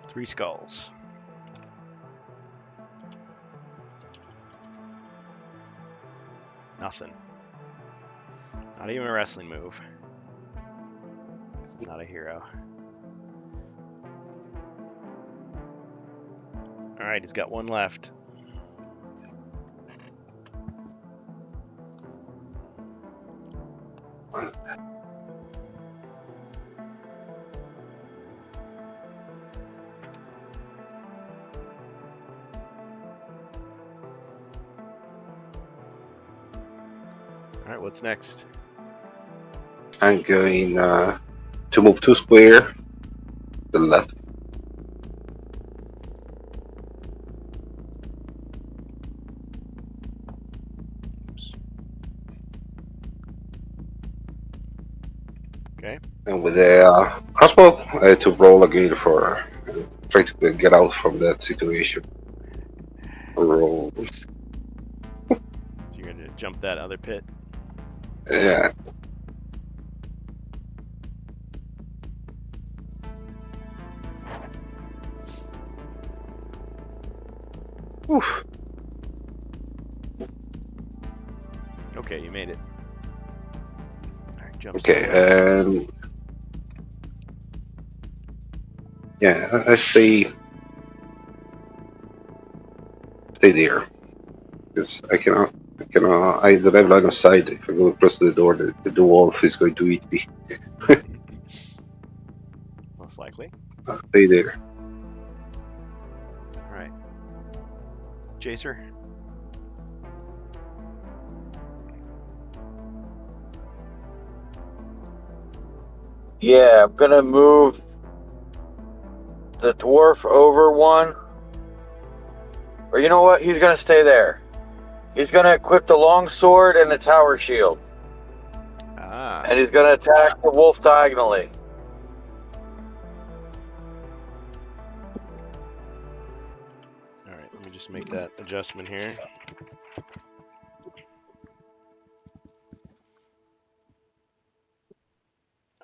Three skulls. Nothing. Not even a wrestling move. Not a hero. Alright, he's got one left. Alright, what's next? I'm going to move 2 square to the left. Oops. Okay. And with a crossbow, I had to roll again for try to get out from that situation. Roll. So you're gonna jump that other pit. Yeah. Oof. Okay, you made it. Alright, jump. Okay, and yeah, I stay there because I don't have line of sight. If I go across the door, the wolf is going to eat me. Most likely. I'll stay there. Alright. Jacer. Yeah, I'm gonna move the dwarf over one. Or you know what? He's gonna stay there. He's gonna equip the long sword and the tower shield. Ah. And he's gonna attack the wolf diagonally. Alright, let me just make that adjustment here.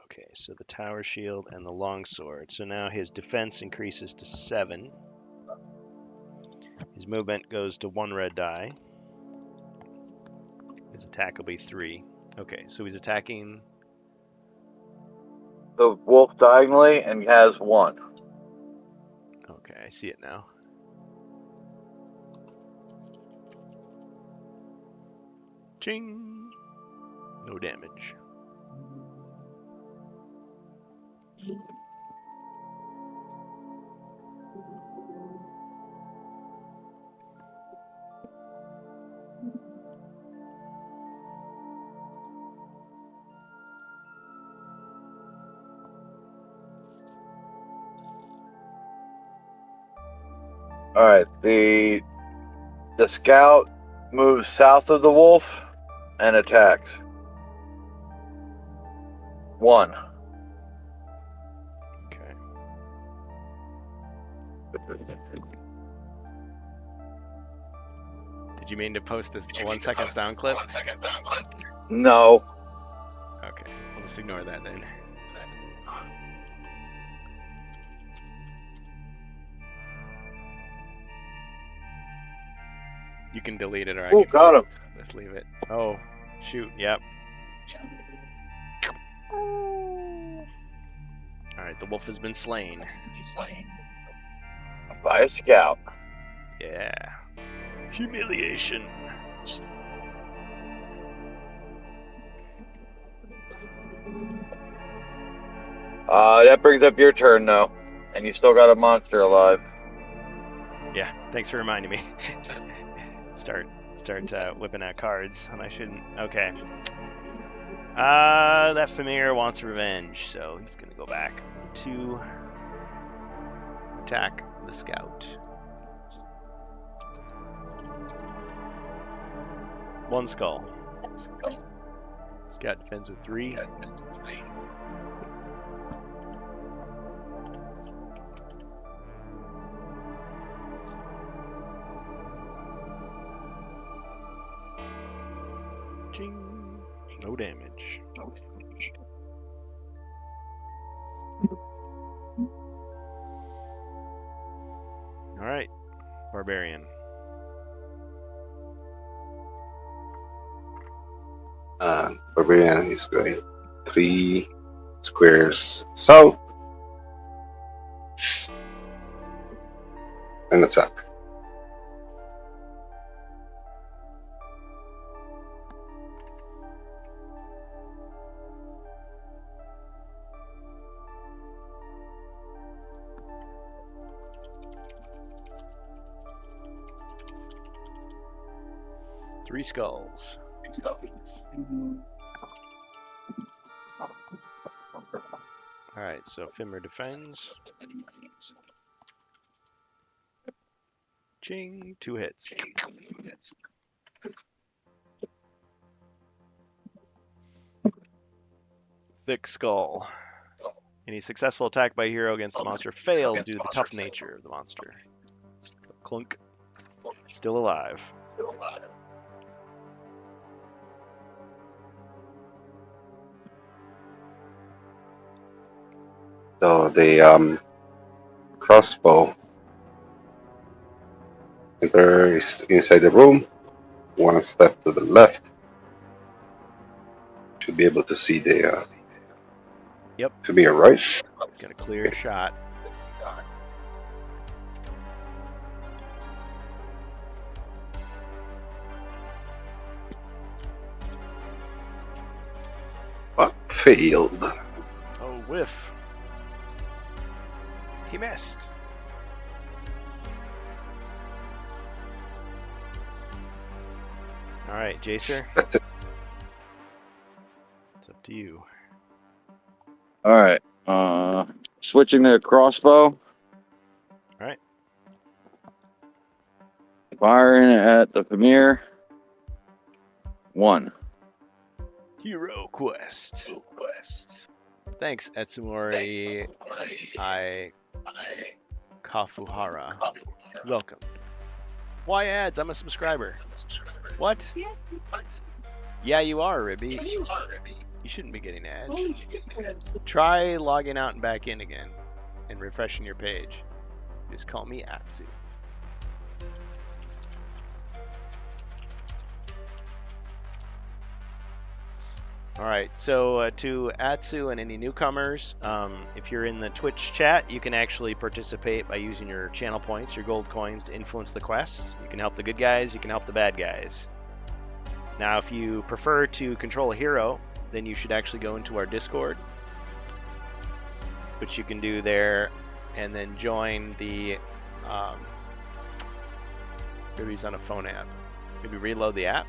Okay, so the tower shield and the longsword. So now his defense increases to 7. His movement goes to 1 red die. His attack will be 3. Okay, so he's attacking. The wolf diagonally and has 1. Okay, I see it now. Ching! No damage. Alright, the scout moves south of the wolf and attacks. 1. Okay. Did you mean to post a 1-second sound clip? No. Okay, we'll just ignore that then. You can delete it or I Oh, can got him. just leave it. Oh, shoot, yep. Alright, the wolf has been slain. By a scout. Yeah. Humiliation. That brings up your turn, though. And you still got a monster alive. Yeah, thanks for reminding me. start whipping out cards, and I shouldn't. Okay. That Famir wants revenge, so he's gonna go back to attack the scout. One skull. Scout defends with 3. Ching. No damage. Alright, Barbarian. Barbarian is going 3 squares south and attack. Three skulls. Alright, so Fimmer defends. Ching, 2 hits. Thick skull. Any successful attack by a hero against the monster failed due to the tough nature of the monster. So Clunk, still alive. So the crossbow enters inside the room. 1 step to the left. Should be able to see the. Yep. To be a right. Got a clear shot. But failed. Oh, whiff. He missed. Alright, Jacer. That's it. It's up to you. Alright. Switching to crossbow. Alright. Firing at the Famir. 1. Hero Quest. Thanks, Etsumori I Kafuhara. Welcome. Why ads? I'm a subscriber. What? Yeah, you are, Ribby. You shouldn't be getting ads. Try logging out and back in again and refreshing your page. Just call me Atsu. Alright, so to Atsu and any newcomers, if you're in the Twitch chat, you can actually participate by using your channel points, your gold coins, to influence the quest. You can help the good guys, you can help the bad guys. Now, if you prefer to control a hero, then you should actually go into our Discord, which you can do there, and then join the... maybe he's on a phone app. Maybe reload the app.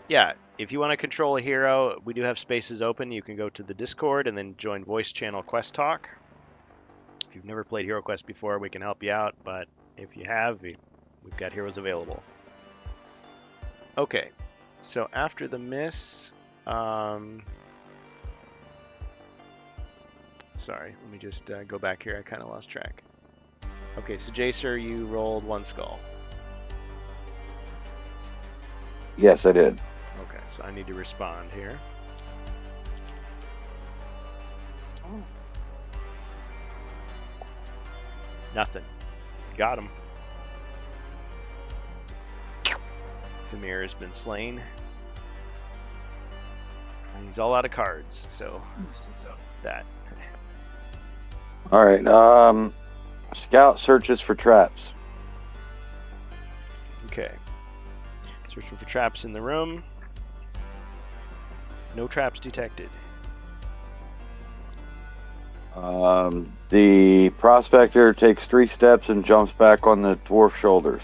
Yeah, if you want to control a hero, we do have spaces open. You can go to the Discord and then join voice channel Quest Talk. If you've never played Hero Quest before, we can help you out, but if you have, we've got heroes available. Okay, so after the miss, sorry, let me just go back here. I kind of lost track. Okay, so Jacer, you rolled 1 skull. Yes, I did. Okay, so I need to respond here. Nothing. Got him. Famir has been slain. And he's all out of cards, so it's that. Alright, Scout searches for traps. Okay. Searching for traps in the room. No traps detected. The prospector takes 3 steps and jumps back on the dwarf's shoulders.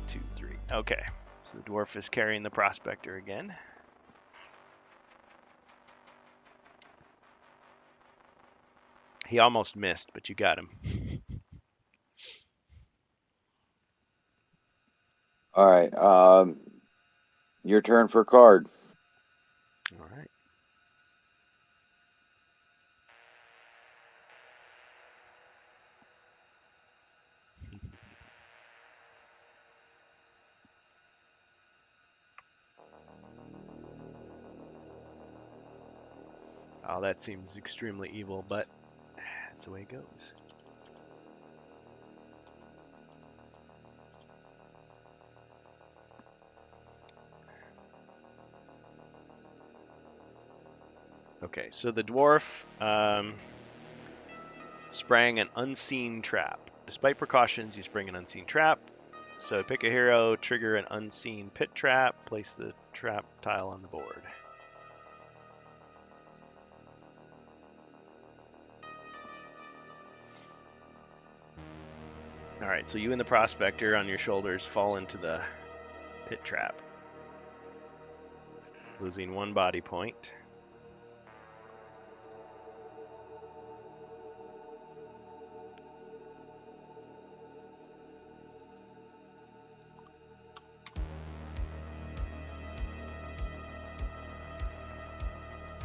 2, 3. Okay. So the dwarf is carrying the prospector again. He almost missed, but you got him. All right. Your turn for card. All right. Oh, that seems extremely evil, but that's the way it goes. Okay, so the dwarf sprang an unseen trap. Despite precautions, you spring an unseen trap. So pick a hero, trigger an unseen pit trap, place the trap tile on the board. Alright, so you and the prospector on your shoulders fall into the pit trap, losing 1 body point.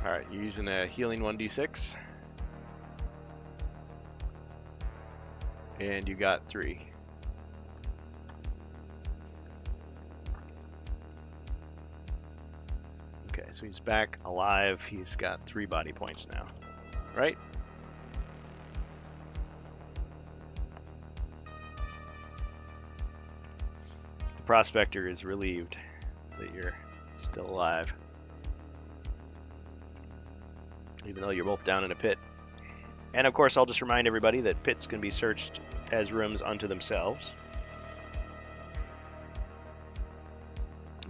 Alright, you're using a healing 1d6. And you got 3. Okay, so he's back alive. He's got 3 body points now. Right? The prospector is relieved that you're still alive, even though you're both down in a pit. And of course, I'll just remind everybody that pits can be searched as rooms unto themselves.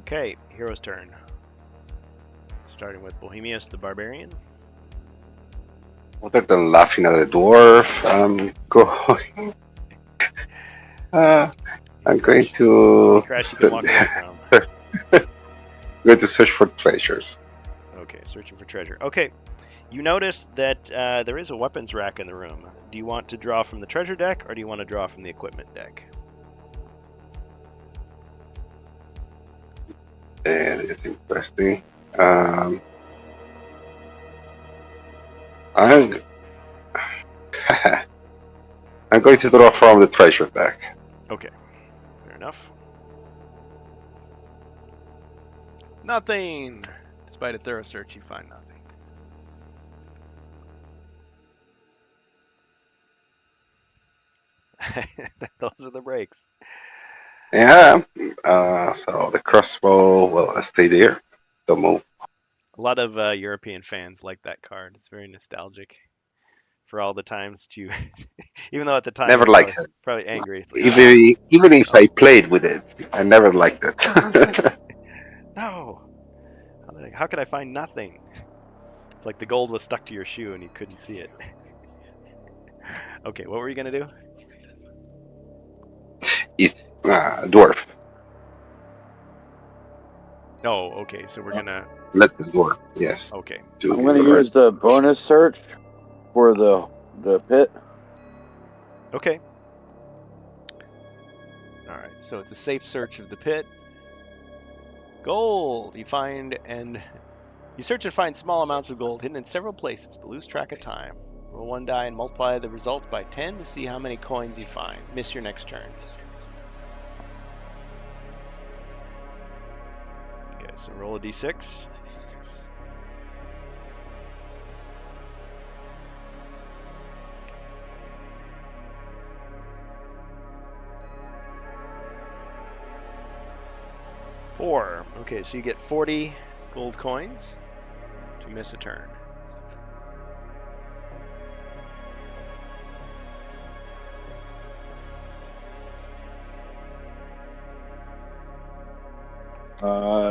Okay, hero's turn. Starting with Bohemius the Barbarian. Other than laughing at the dwarf, I'm going. I'm going to. Crash, you can walk away from. Going to search for treasures. Okay, searching for treasure. Okay, you notice that there is a weapons rack in the room. Do you want to draw from the treasure deck, or do you want to draw from the equipment deck? That is interesting. I'm I'm going to draw from the treasure deck. Okay, fair enough. Nothing! Despite a thorough search, you find nothing. Those are the breaks. Yeah. So the crossbow will stay there. Don't move. A lot of European fans like that card. It's very nostalgic for all the times to, even though at the time Never you're liked probably angry. It's like, Even if I played with it, I never liked it. no! How could I find nothing? It's like the gold was stuck to your shoe and you couldn't see it. Okay, what were you going to do? Dwarf. Oh, okay, so we're going to... Let the dwarf. Yes. Okay. I'm going to use the bonus search for the pit. Okay. Alright, so it's a safe search of the pit. Gold! You find and... You search and find small amounts of gold hidden in several places, but lose track of time. Roll 1 die and multiply the result by 10 to see how many coins you find. Miss your next turn. Okay, so roll a d6. Four. Okay, so you get 40 gold coins to miss a turn.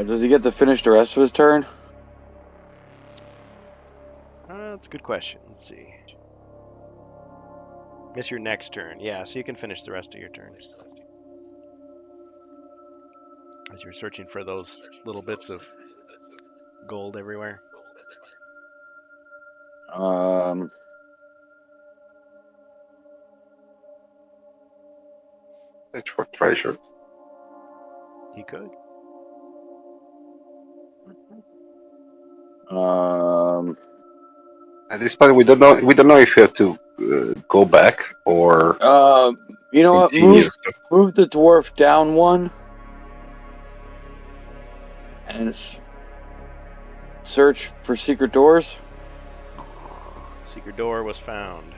Does he get to finish the rest of his turn? That's a good question. Let's see. Miss your next turn. Yeah, so you can finish the rest of your turn. As you're searching for those little bits of gold everywhere. Search for treasure. He could. At this point, we don't know. We don't know if you have to go back or You know what? continue. Move the dwarf down one. And search for secret doors. Secret door was found.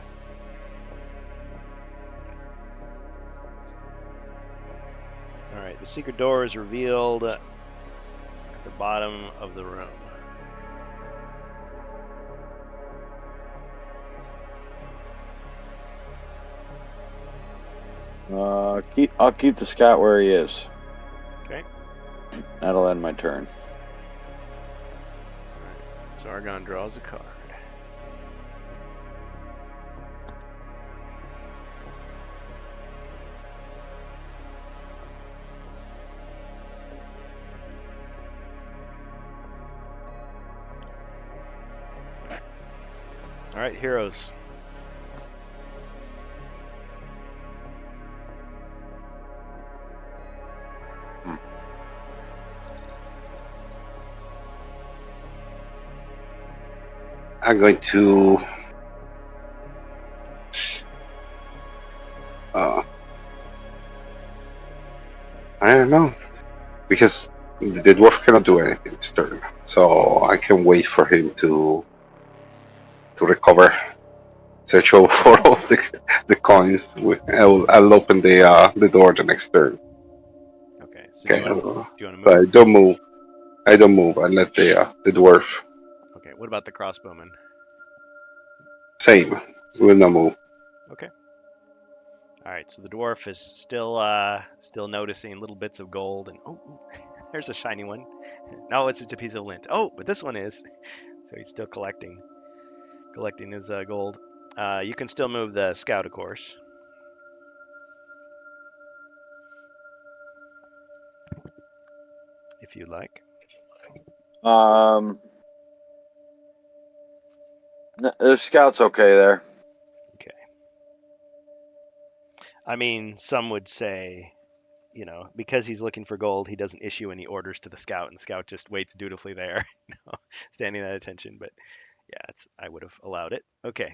Alright, the secret door is revealed at the bottom of the room. I'll keep the scout where he is. Okay. That'll end my turn. So Argon draws a card. Alright, heroes. I'm going to. I don't know, because the dwarf cannot do anything this turn, so I can wait for him to recover. Search over for all the coins. I'll open the door the next turn. Okay, so Okay, do you want to move? but I don't move. I don't move. I let the dwarf. Okay, what about the crossbowman? Same. Will not move. Okay. Alright, so the dwarf is still noticing little bits of gold and there's a shiny one. No, it's just a piece of lint. Oh, but this one is. So he's still collecting his gold. You can still move the scout, of course. If you'd like. The scout's okay there. Okay. I mean, some would say, because he's looking for gold, he doesn't issue any orders to the scout, and the scout just waits dutifully there, standing at attention. But yeah, I would have allowed it. Okay.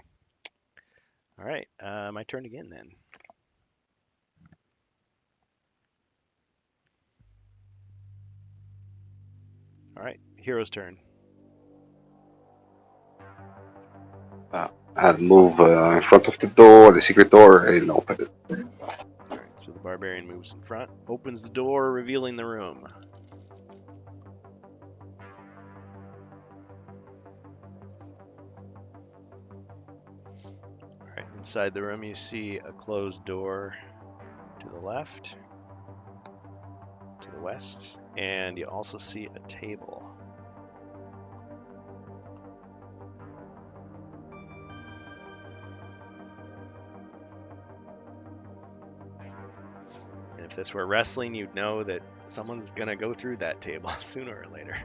All right, my turn again then. All right, hero's turn. I'll move in front of the door, the secret door, and open it. All right, so the barbarian moves in front, opens the door, revealing the room. All right, inside the room you see a closed door to the left, to the west, and you also see a table. And if this were wrestling, you'd know that someone's gonna go through that table sooner or later.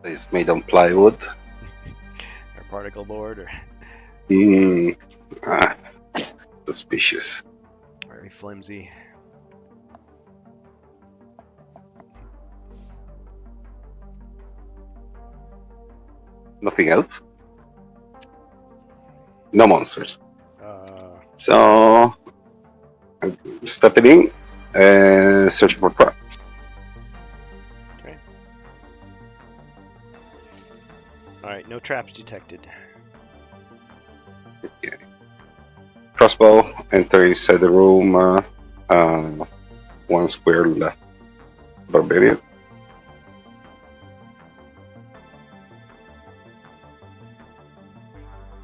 It's made on plywood. Or particle board, or Suspicious. very flimsy. Nothing else. No monsters. Uh, So I'm stepping in and searching for traps. okay. All right, no traps detected. Okay. Crossbow, enter inside the room. 1 square left. Barbarian.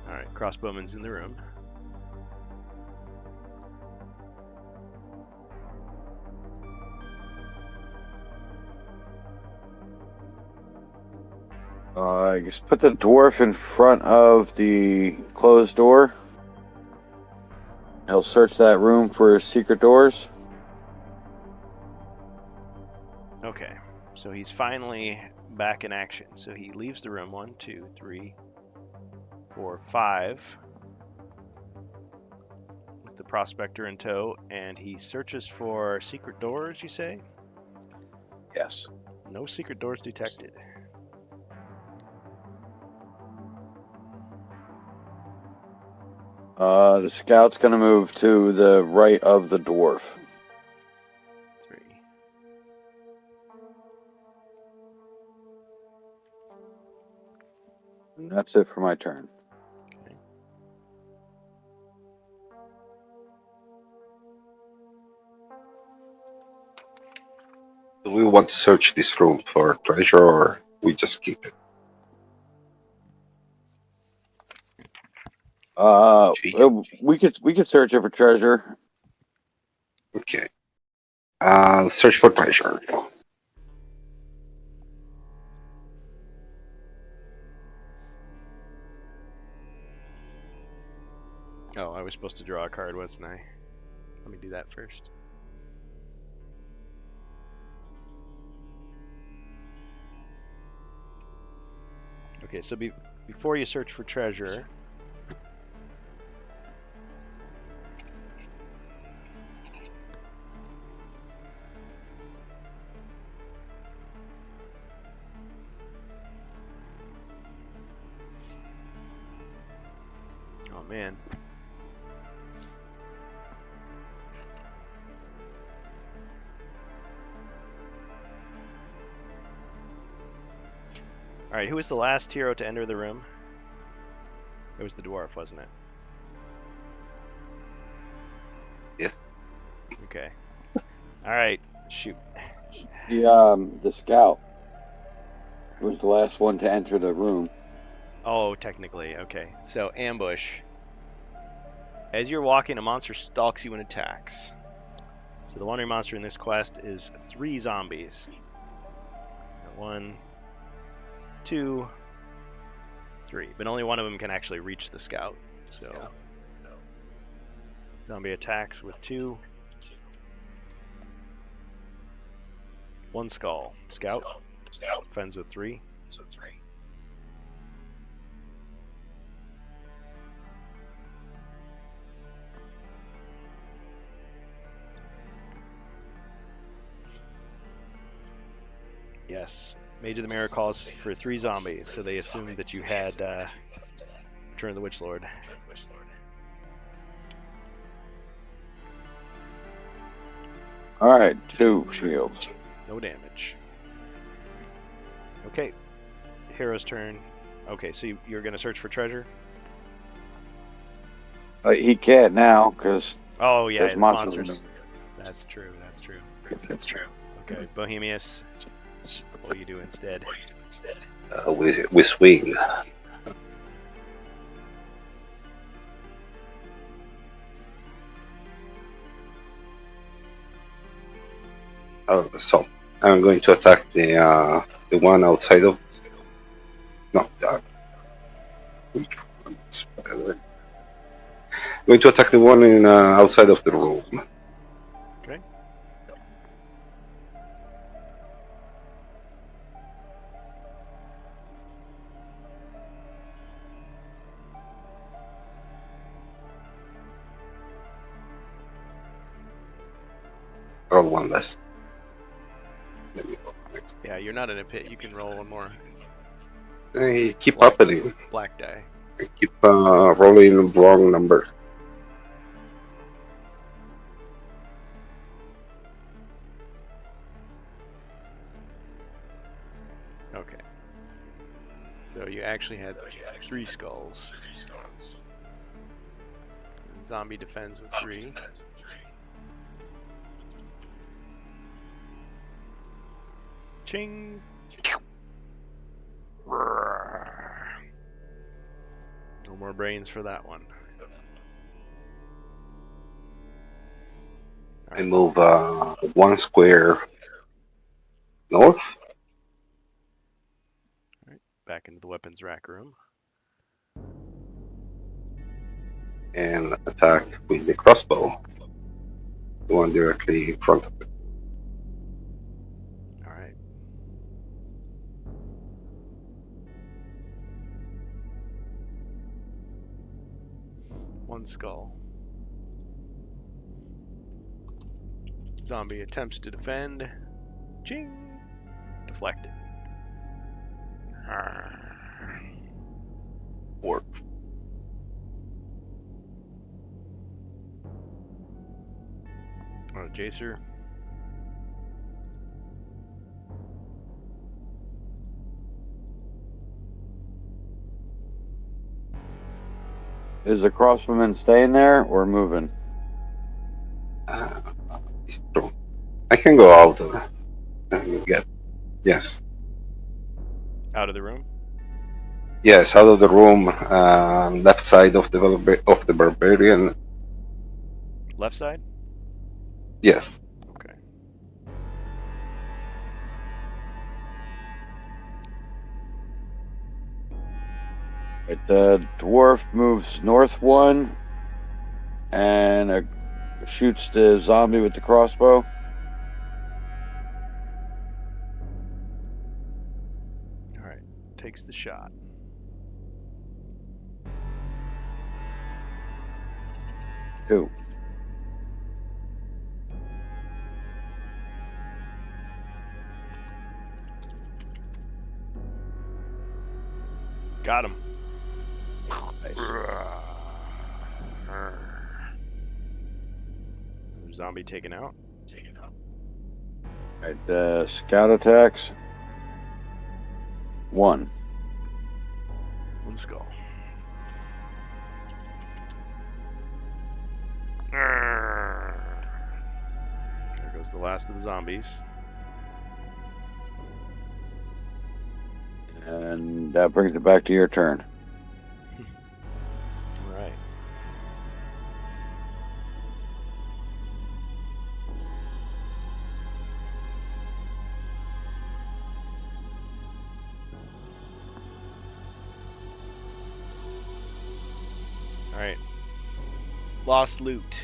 All right, crossbowman's in the room. Just put the dwarf in front of the closed door. He'll search that room for secret doors. Okay, so he's finally back in action. So he leaves the room. 1, 2, 3, 4, 5. With the prospector in tow, and he searches for secret doors, you say? Yes. No secret doors detected. The scout's gonna move to the right of the dwarf. 3. And that's it for my turn. Okay. Do we want to search this room for treasure, or we just keep it? We could search it for treasure. Okay. Search for treasure. Oh, I was supposed to draw a card, wasn't I? Let me do that first. Okay, so before you search for treasure, oh man. Alright, who was the last hero to enter the room? It was the dwarf, wasn't it? Yes. Okay. Alright, shoot. The scout was the last one to enter the room. Oh, technically, okay. So, ambush. As you're walking, a monster stalks you and attacks. So the wandering monster in this quest is 3 zombies. 1, 2, 3. But only one of them can actually reach the scout. So zombie attacks with 2. 1 skull. Scout defends with 3. Yes. Mage of the Mirror calls for 3 zombies, so they assumed that you had Return of the Witch Lord. Alright, 2 shields. No damage. Okay. Hero's turn. Okay, so you're going to search for treasure? He can't now, because Oh, yeah, there's the monsters. That's true, that's true. Okay, Bohemius, what will you do instead? We swing. So I'm going to attack the one outside of. No, which one's better? I'm going to attack the one in outside of the room. Okay. Roll one less. Let me go next. Yeah, you're not in a pit. You can roll one more I keep happening. black die. I keep rolling the wrong number. Okay. So you actually had 3 skulls. And zombie defends with 3. Ching! No more brains for that one. I move 1 square north. Back back into the weapons rack room. And attack with the crossbow. The one directly in front of it. All right. One skull. Zombie attempts to defend. Ching! Deflected. Or Oh, Jacer. Is the crossbowman staying there or moving? he's strong. I can go out and get. Yes. Out of the room. Yes, out of the room, left side of the barbarian. Left side? Yes. Okay. The dwarf moves north one and shoots the zombie with the crossbow. Alright. Takes the shot. Two. Got him. Nice. Zombie taken out. Alright, the scout attacks. One. One skull. There goes the last of the zombies. And that brings it back to your turn. Right. Alright. Lost loot.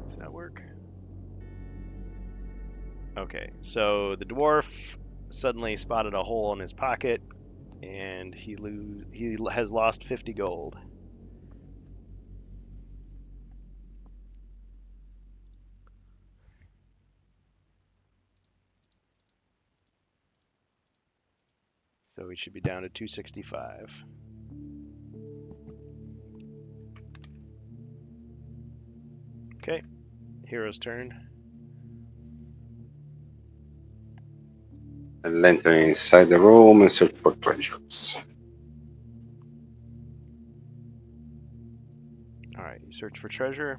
Does that work? Okay, so the dwarf suddenly spotted a hole in his pocket, and he has lost 50 gold. So we should be down to 265. Okay, hero's turn. And enter inside the room and search for treasures. Alright, you search for treasure.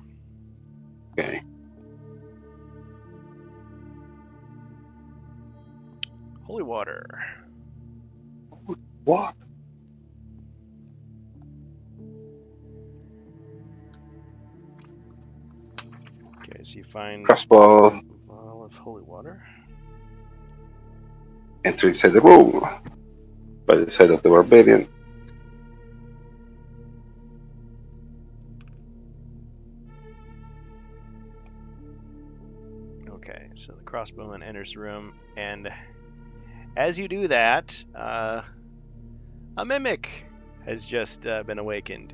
Okay. Holy water. What? Okay, so you find Crossbow. a vial of holy water. Enter inside the room. By the side of the barbarian. Okay, so the crossbowman enters the room, and as you do that, a mimic has just been awakened.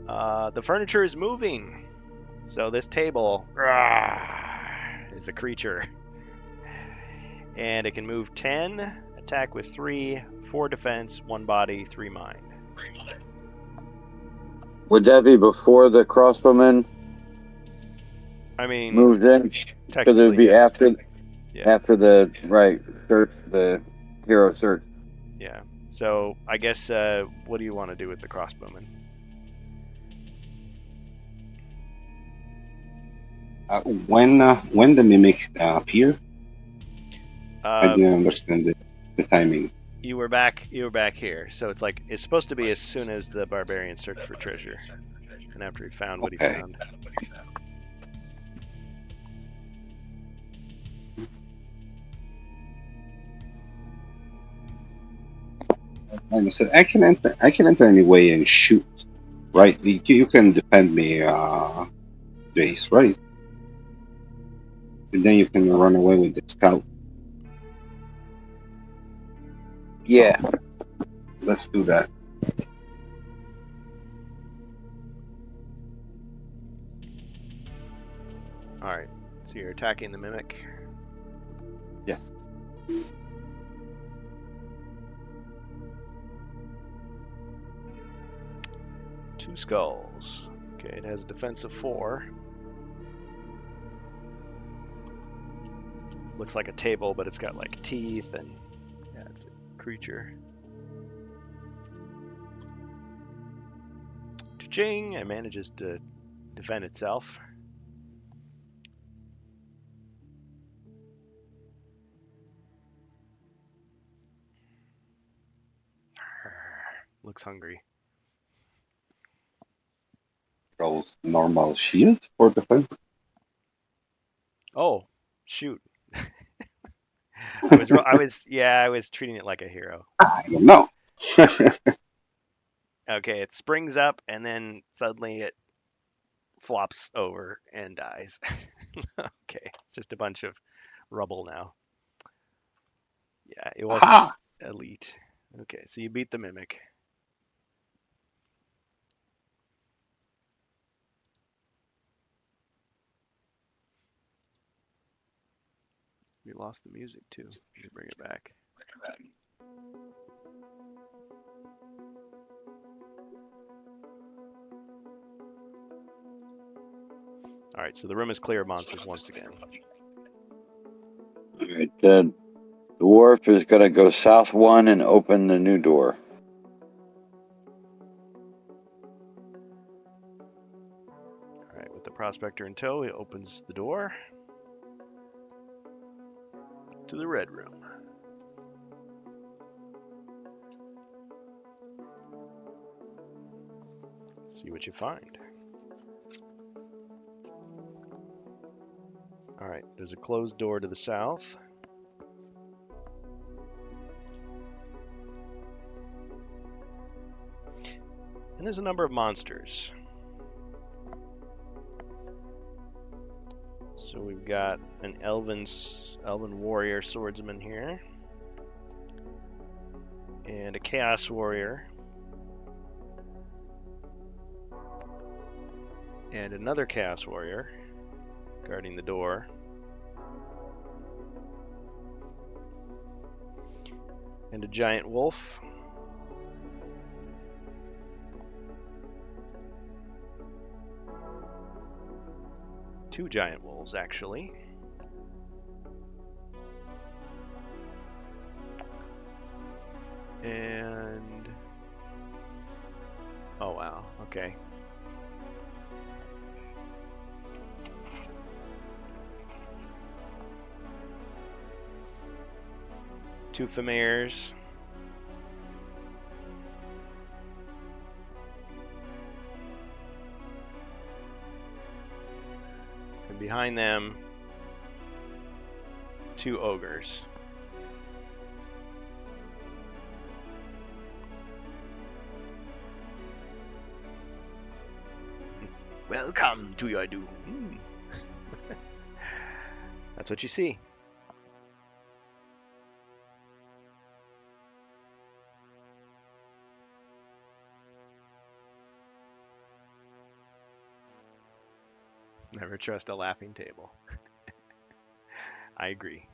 The furniture is moving, so this table is a creature, and it can move 10, attack with 3, 4 defense, 1 body, 3 mind. Would that be before the crossbowman I mean, moves in? Because it would be yes. after the search, the hero search. Yeah. So I guess what do you want to do with the crossbowman? When the mimic appear, I Uh, didn't understand the timing. You were back here. So it's like it's supposed to be as soon as the barbarian searched for treasure, and after he found what he Okay. found. Like I said, I can enter anyway and shoot. Right? You can defend me, Jace, right? And then you can run away with the scout. Yeah. So, let's do that. All right. So you're attacking the mimic. Yes. Two skulls. Okay, it has a defense of 4. Looks like a table, but it's got like teeth and yeah, it's a creature. Cha-ching! It manages to defend itself. Looks hungry. Throws normal shield for defense. Oh, shoot. I was treating it like a hero. I don't know. Okay, it springs up and then suddenly it flops over and dies. Okay, it's just a bunch of rubble now. Yeah, it wasn't Aha! elite. Okay, so you beat the mimic. We lost the music too. Let me bring it back. All right, so the room is clear of monsters once again. All right. The dwarf is going to go south 1 and open the new door. All right, with the prospector in tow, he opens the door to the red room. See what you find. All right, there's a closed door to the south. And there's a number of monsters. So we've got an elven warrior swordsman here. And a chaos warrior. And another chaos warrior guarding the door. And a giant wolf. Two giant wolves, actually. And... oh, wow. Okay. Two familiars. And behind them, two ogres. Welcome to your doom. That's what you see. Never trust a laughing table. I agree.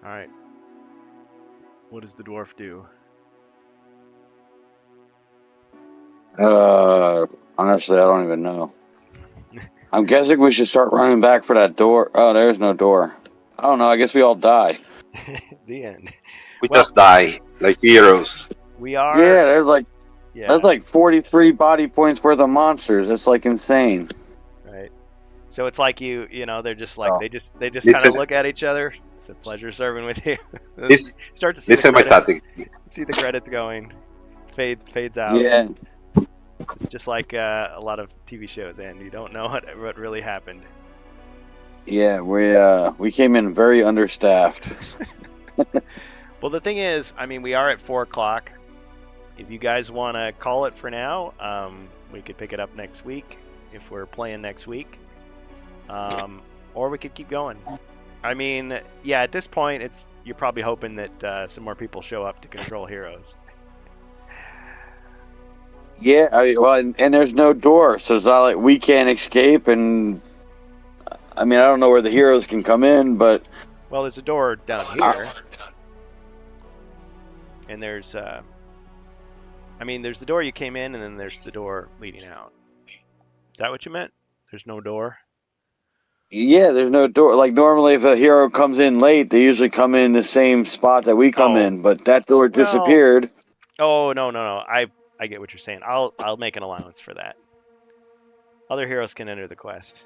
All right. What does the dwarf do? Honestly, I don't even know. I'm guessing we should start running back for that door. Oh, there's no door. I don't know. I guess we all die. The end. We Well- just die like heroes. We are. Yeah, there's like Yeah. That's like 43 body points worth of monsters. That's like insane. Right. So it's like you know, they're just like Oh. they just kind Listen, of look at each other. It's a pleasure serving with you. this, Start to see the listen my credits, tactic. see the credits going, fades out. Yeah. It's just like a lot of TV shows, and you don't know what really happened. Yeah, we came in very understaffed. Well, the thing is, I mean, we are at 4 o'clock. If you guys want to call it for now, we could pick it up next week if we're playing next week, or we could keep going. I mean, yeah, at this point, you're probably hoping that some more people show up to control heroes. Yeah, and there's no door, so it's not like we can't escape. And I mean, I don't know where the heroes can come in, but Well, there's a door down here, and there's there's the door you came in, and then there's the door leading out. Is that what you meant? There's no door? yeah, there's no door. Like normally, if a hero comes in late, they usually come in the same spot that we come Oh. in. But that door disappeared. Oh, no. I get what you're saying. I'll make an allowance for that. Other heroes can enter the quest.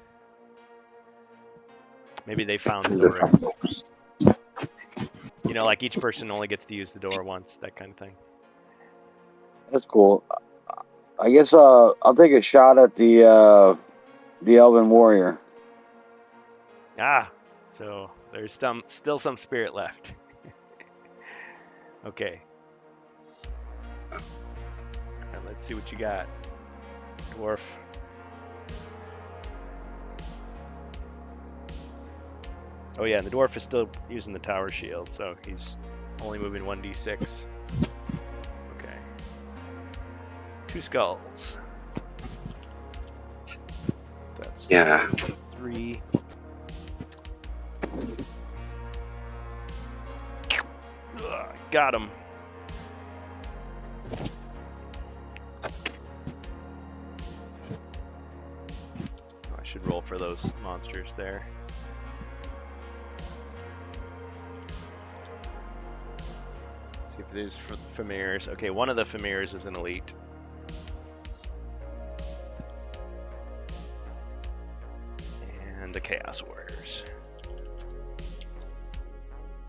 Maybe they found the door. You know, like each person only gets to use the door once, that kind of thing. That's cool. I guess I'll take a shot at the Elven Warrior. Ah, so there's still some spirit left. Okay. Alright, let's see what you got, dwarf. Oh yeah, and the dwarf is still using the tower shield, so he's only moving 1d6. Okay. 2 skulls. That's Yeah. 3. Ugh, got him. I should roll for those monsters there. See if there's familiars. Okay, one of the familiars is an elite. And the Chaos Warriors.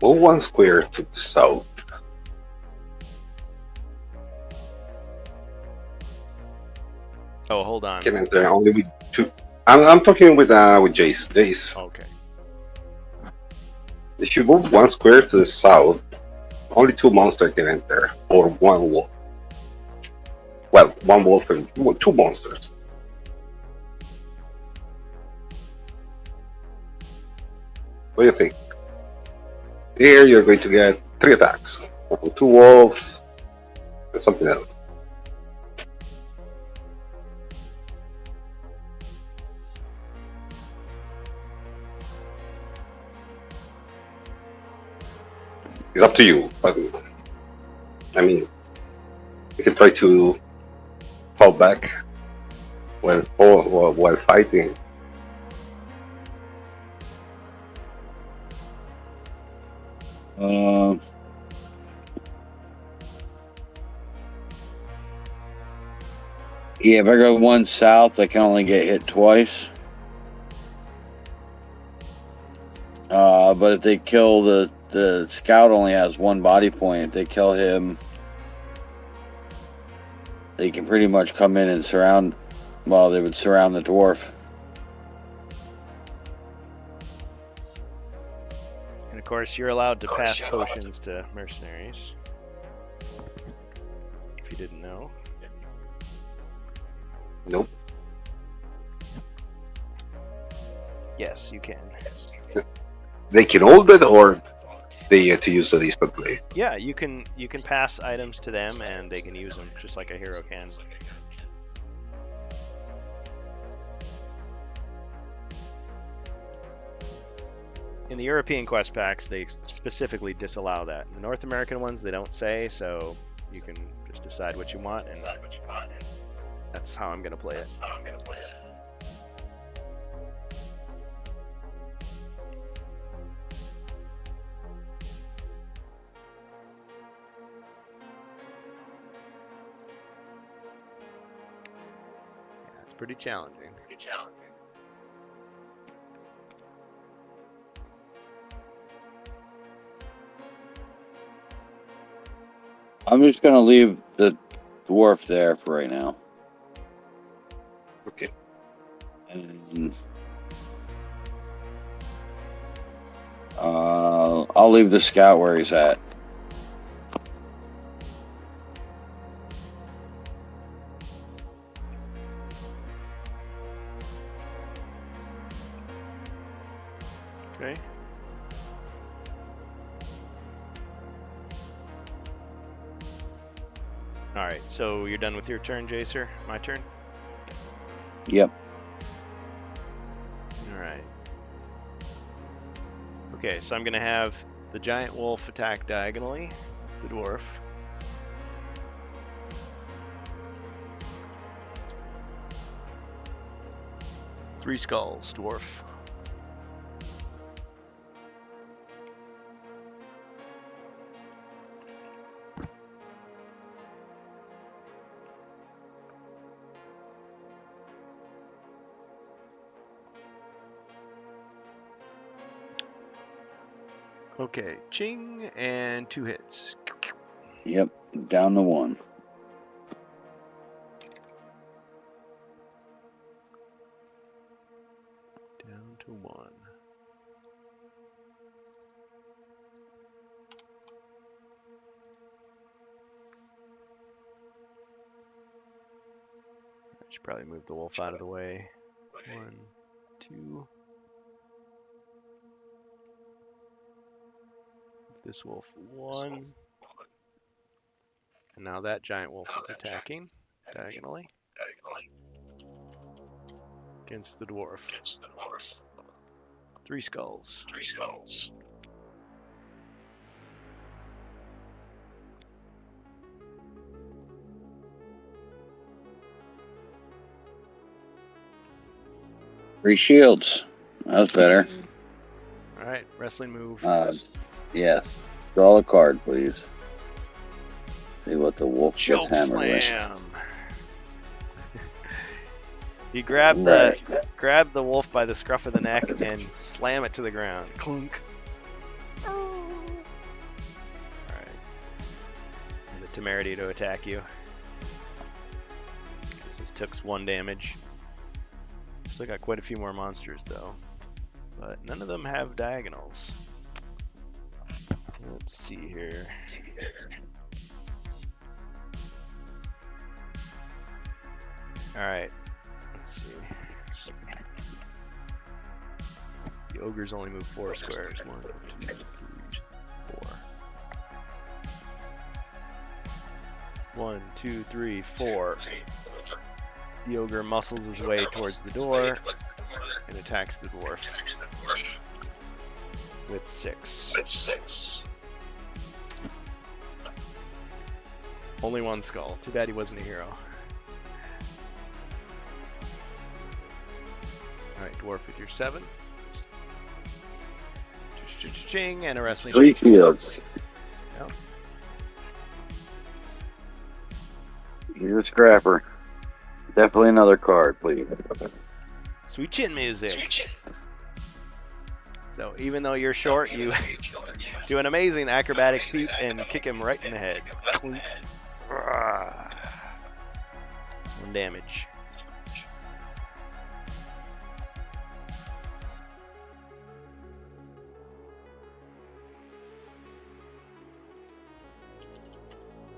Move 1 square to the south. Oh, hold on. Can enter only with 2. I'm talking with Jace. Jace. Okay. If you move 1 square to the south, only 2 monsters can enter, or 1 wolf. Well, 1 wolf and 2 monsters. What do you think? Here you're going to get 3 attacks. 2 wolves and something else. It's up to you, but I mean, you can try to fall back while fighting. Yeah, if I go 1 south, I can only get hit twice. But if they kill the scout, only has 1 body point. If they kill him, they can pretty much come in and surround. Well, they would surround the dwarf. And of course, you're allowed to pass potions to mercenaries. If you didn't know. Nope. Yes, you can. They can hold it, or they get to use it instantly. Yeah, you can pass items to them, and they can use them just like a hero can. In the European quest packs, they specifically disallow that. In the North American ones, they don't say, so you can just decide what you want, and that's how I'm going to play it. pretty challenging. I'm just gonna leave the dwarf there for right now, Okay. and I'll leave the scout where he's at. Okay. All right. So you're done with your turn, Jacer. My turn. Yep. All right. Okay, so I'm gonna have the giant wolf attack diagonally. It's the dwarf. Three skulls, dwarf. Okay, ching, and 2 hits. Yep. Down to 1. Down to 1. I should probably move the wolf out of the way. 1, 2. This wolf 1. And now that giant wolf is attacking diagonally against the dwarf. 3 skulls. Three shields. That was better. Alright, wrestling move. Yes. Draw a card, please. See what the wolf gets Choke hammered with. slam. You grab Right. the wolf by the scruff of the neck and slam it to the ground. Clunk. Alright. And the temerity to attack you. This took 1 damage. Still got quite a few more monsters though. But none of them have diagonals. Let's see here. Alright. Let's see. The ogres only move 4 squares. 1, 2, 3, 4. 1, 2, 3, 4. The ogre muscles his way towards the door and attacks the dwarf with 6. Only 1 skull. Too bad he wasn't a hero. Alright, dwarf with your 7. Ching, and a wrestling. 3 shields. Yep. He's a scrapper. Definitely another card, please. Sweet chin music. So even though you're short, you do an amazing acrobatic feat and kick him right in the head. 1 damage.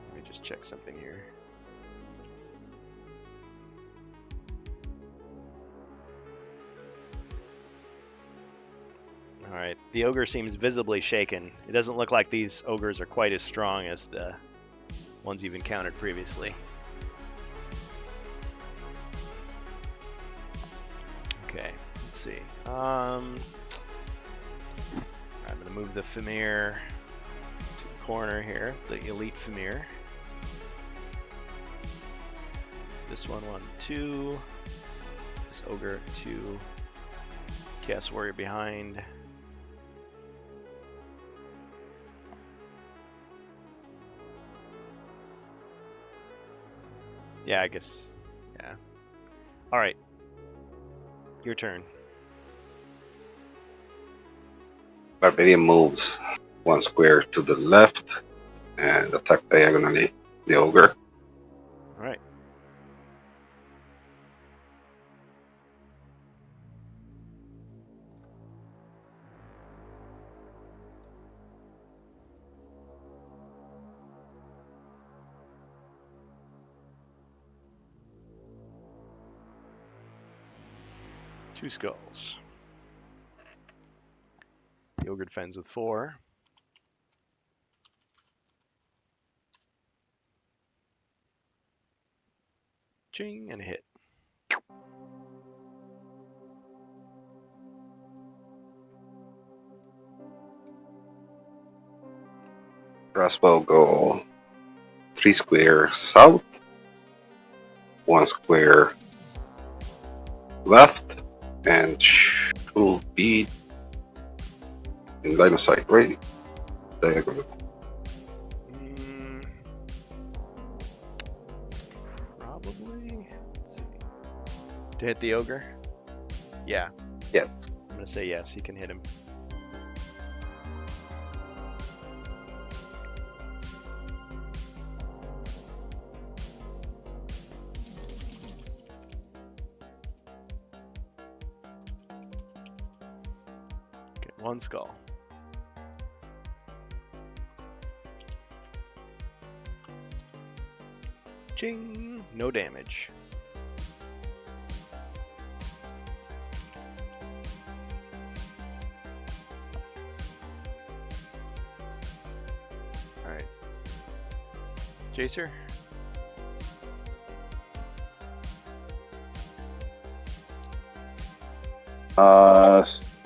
Let me just check something here. Alright, the ogre seems visibly shaken. It doesn't look like these ogres are quite as strong as the ones you've encountered previously. Okay, let's see. I'm going to move the Fimir to the corner here, the elite Fimir. This one, 1, 2. This ogre, 2. Chaos Warrior behind. Yeah, I guess, yeah. All right. Your turn. Barbarian moves 1 square to the left and attack diagonally the ogre. All right. Two skulls. The ogre defends with 4. Ching, and a hit. Crossbow go 3 square south, 1 square left, and should be in line of sight, right? Diagonal. Probably. Let's see. To hit the ogre? Yeah. Yes. I'm gonna say yes. You can hit him. Okay, 1 skull. Ching! No damage. Alright. Jacer?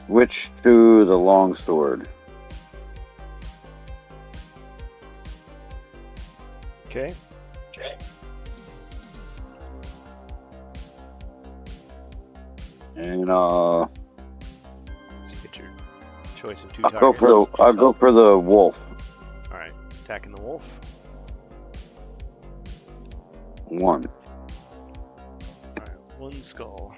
Switch to the longsword. Okay. And Let's get your choice of 2 I'll targets. go for the wolf. Alright. Attacking the wolf. 1. Alright. 1 skull.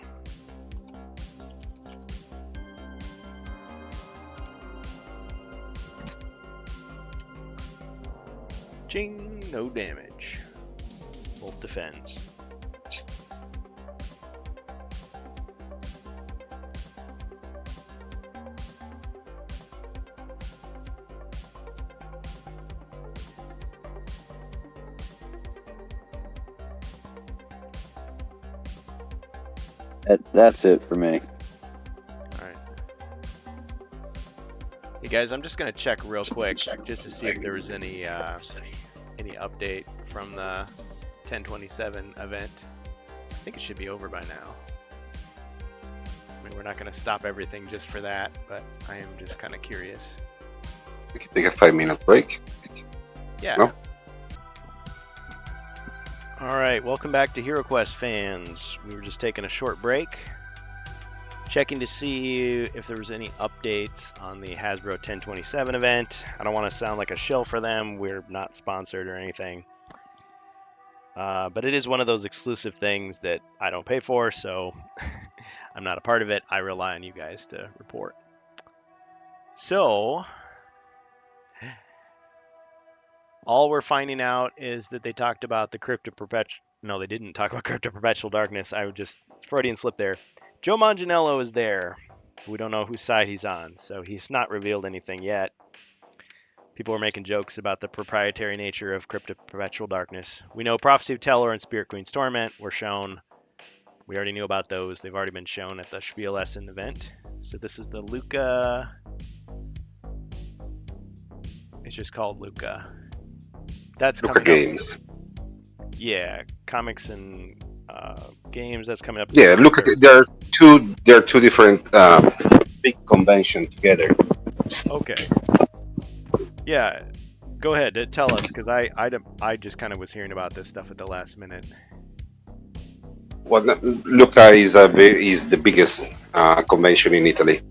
Ching! No damage. Wolf defends. That's it for me. Alright. Hey guys, I'm just gonna check real quick just to see if there was any update from the 1027 event. I think it should be over by now. I mean, we're not gonna stop everything just for that, but I am just kind of curious. We can take a 5-minute break. Yeah. No? Alright, welcome back to HeroQuest fans. We were just taking a short break, checking to see if there was any updates on the Hasbro 1027 event. I don't want to sound like a shill for them. We're not sponsored or anything. But it is one of those exclusive things that I don't pay for, so I'm not a part of it. I rely on you guys to report. So, all we're finding out is that they talked about the Crypto-Perpetual... No, they didn't talk about Crypto-Perpetual Darkness. I would just... Freudian slip there. Joe Manganiello is there. We don't know whose side he's on, so he's not revealed anything yet. People were making jokes about the proprietary nature of Crypto-Perpetual Darkness. We know Prophecy of Telor and Spirit Queen's Torment were shown. We already knew about those. They've already been shown at the Spiel Essen event. So this is the Luca... It's just called Luca. That's Luca coming Games. up. Yeah, comics and games. That's coming up. Yeah, look, there are two different big conventions together. Okay. Yeah, go ahead. Tell us, because I just kind of was hearing about this stuff at the last minute. Well, Luca is the biggest convention in Italy.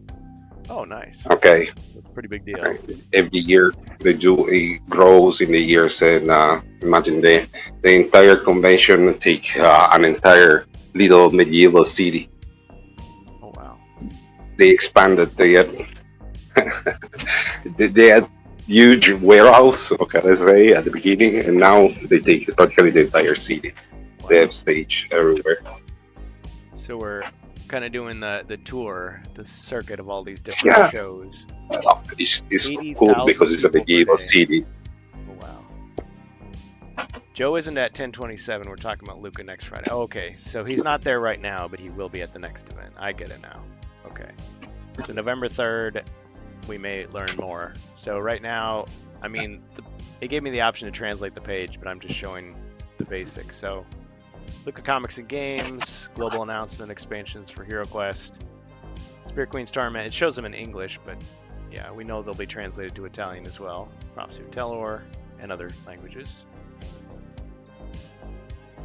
Oh, nice. Okay. That's a pretty big deal. Every year they do, it grows in the years, and imagine the entire convention take an entire little medieval city. Oh wow. They expanded. They had they had huge warehouse, what can I say, at the beginning, and now they take practically the entire city. They Wow. have stage everywhere. So we're kind of doing the tour, the circuit of all these different Yeah. shows. It's 80,000 cool because it's a people per medieval day. city. Oh wow. Joe isn't at 1027. We're talking about Luca next Friday. Oh, okay. So he's not there right now, but he will be at the next event. I get it now. Okay. So November 3rd, we may learn more. So right now, I mean, it gave me the option to translate the page, but I'm just showing the basics. So Luca Comics and Games, global announcement, expansions for HeroQuest, Spirit Queen's Tournament. It shows them in English, but yeah, we know they'll be translated to Italian as well. Prophecy of Telor and other languages.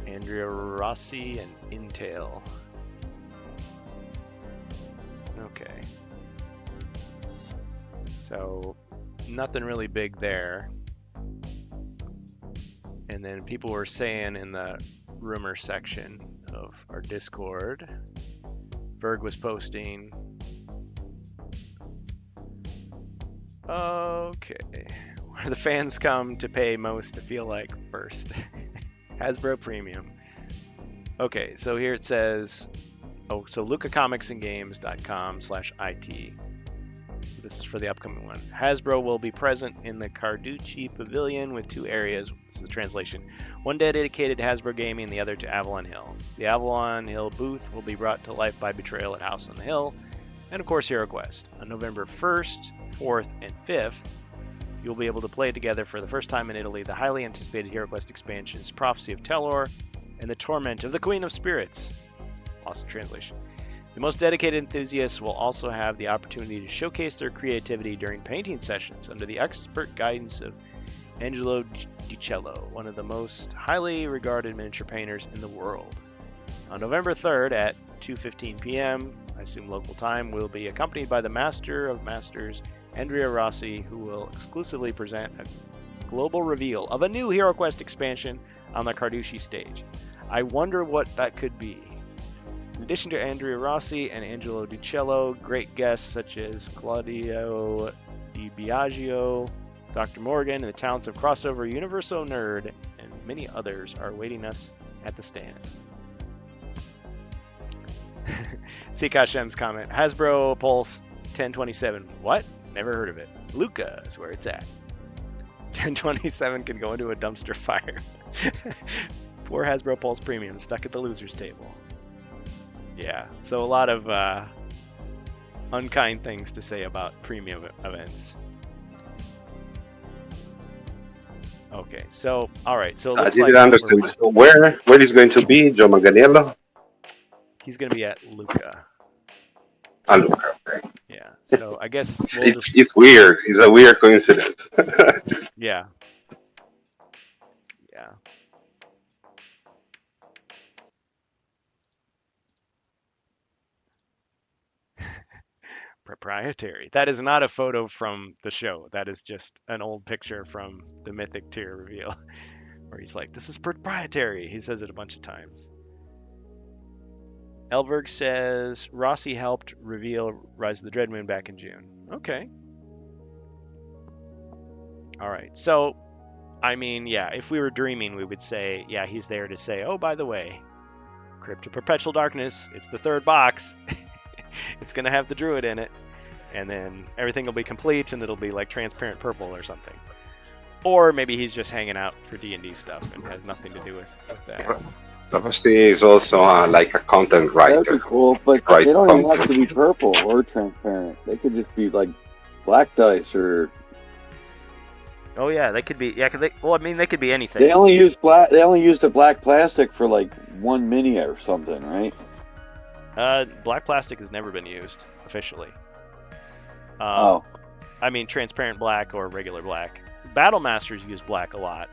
Andrea Rossi and Intel. Okay. So nothing really big there. And then people were saying in the rumor section of our Discord, Berg was posting, okay, where the fans come to pay most to feel like first. Hasbro Premium. Okay, so here it says, oh, so lucacomicsandgames.com/IT. This is for the upcoming one. Hasbro will be present in the Carducci Pavilion with two areas. This is the translation. One dedicated to Hasbro Gaming, the other to Avalon Hill. The Avalon Hill booth will be brought to life by Betrayal at House on the Hill, and of course HeroQuest. On November 1st, 4th, and 5th, you'll be able to play together for the first time in Italy the highly anticipated HeroQuest expansions, Prophecy of Telor and the Torment of the Queen of Spirits. Lost in translation. The most dedicated enthusiasts will also have the opportunity to showcase their creativity during painting sessions under the expert guidance of Angelo DiCello, one of the most highly regarded miniature painters in the world. On November 3rd at 2:15 p.m., I assume local time, we'll be accompanied by the Master of Masters, Andrea Rossi, who will exclusively present a global reveal of a new HeroQuest expansion on the Carducci stage. I wonder what that could be. In addition to Andrea Rossi and Angelo DiCello, great guests such as Claudio Di Biagio, Dr. Morgan, and the talents of Crossover Universo Nerd, and many others are awaiting us at the stand. Sikashem's comment, Hasbro Pulse 1027. What? Never heard of it. Luca is where it's at. 1027 can go into a dumpster fire. Poor Hasbro Pulse Premium stuck at the loser's table. Yeah, so a lot of unkind things to say about premium events. Okay, so all right, so it I looks didn't like understand. So where is going to be Joe Manganiello? he's going to be at Luca. Ah, Luca. Okay. Yeah, so I guess we'll just It's weird. It's a weird coincidence. yeah. Yeah. Proprietary. That is not a photo from the show. That is just an old picture from the Mythic Tier reveal where he's like, this is proprietary. He says it a bunch of times. Elberg says Rossi helped reveal Rise of the Dreadmoon back in June. Okay. All right. So, I mean, yeah, if we were dreaming, we would say, yeah, he's there to say, oh, by the way, Crypt of Perpetual Darkness, it's the third box. It's going to have the Druid in it. And then everything will be complete and it'll be like transparent purple or something. Or maybe he's just hanging out for D&D stuff and has nothing to do with that. Obviously, is also like a content That'd be writer. cool, but Right, they don't even have to pumpkin. be purple or transparent. They could just be like black dice or. Oh yeah, they could be. Yeah, they could be anything. They only use black. They only use the black plastic for like one mini or something, right? Black plastic has never been used officially. Oh, I mean, transparent black or regular black. Battle Masters use black a lot.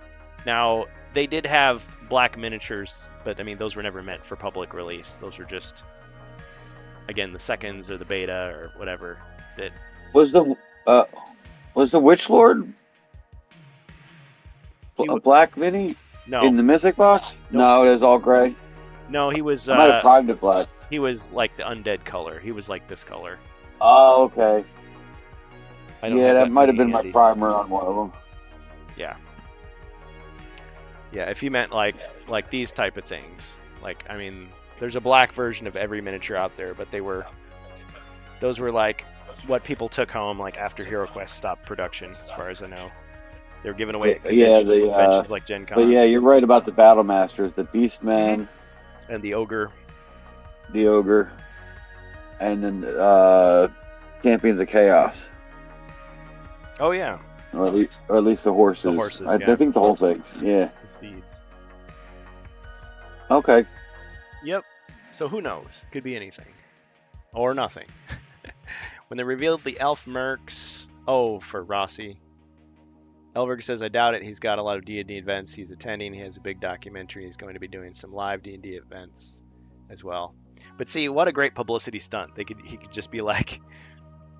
Now, they did have black miniatures, but I mean, those were never meant for public release. Those were just, again, the seconds or the beta or whatever. That was the Witch Lord He a black mini no, in the Mythic box? Nope. No, it is all gray. No, he was I might have primed it black. he was like the undead color. He was like this color. Oh, okay. I don't Yeah, have that might have been my handy. primer on one of them. Yeah. Yeah, if you meant like these type of things. Like, I mean, there's a black version of every miniature out there, but those were like what people took home like after HeroQuest stopped production, as far as I know. They were giving away at Yeah, conventions like Gen Con. But yeah, you're right about the Battle Masters, the Beastman, And the Ogre. the Ogre, and then Champions of Chaos, Oh yeah, or at least the horses. The horses, I yeah. think the whole thing. Yeah. Steeds. Okay. Yep. So who knows? Could be anything. Or nothing. When they revealed the elf mercs, for Rossi. Elberg says, I doubt it. He's got a lot of D&D events he's attending. He has a big documentary. He's going to be doing some live D&D events as well. But see, what a great publicity stunt. He could just be like,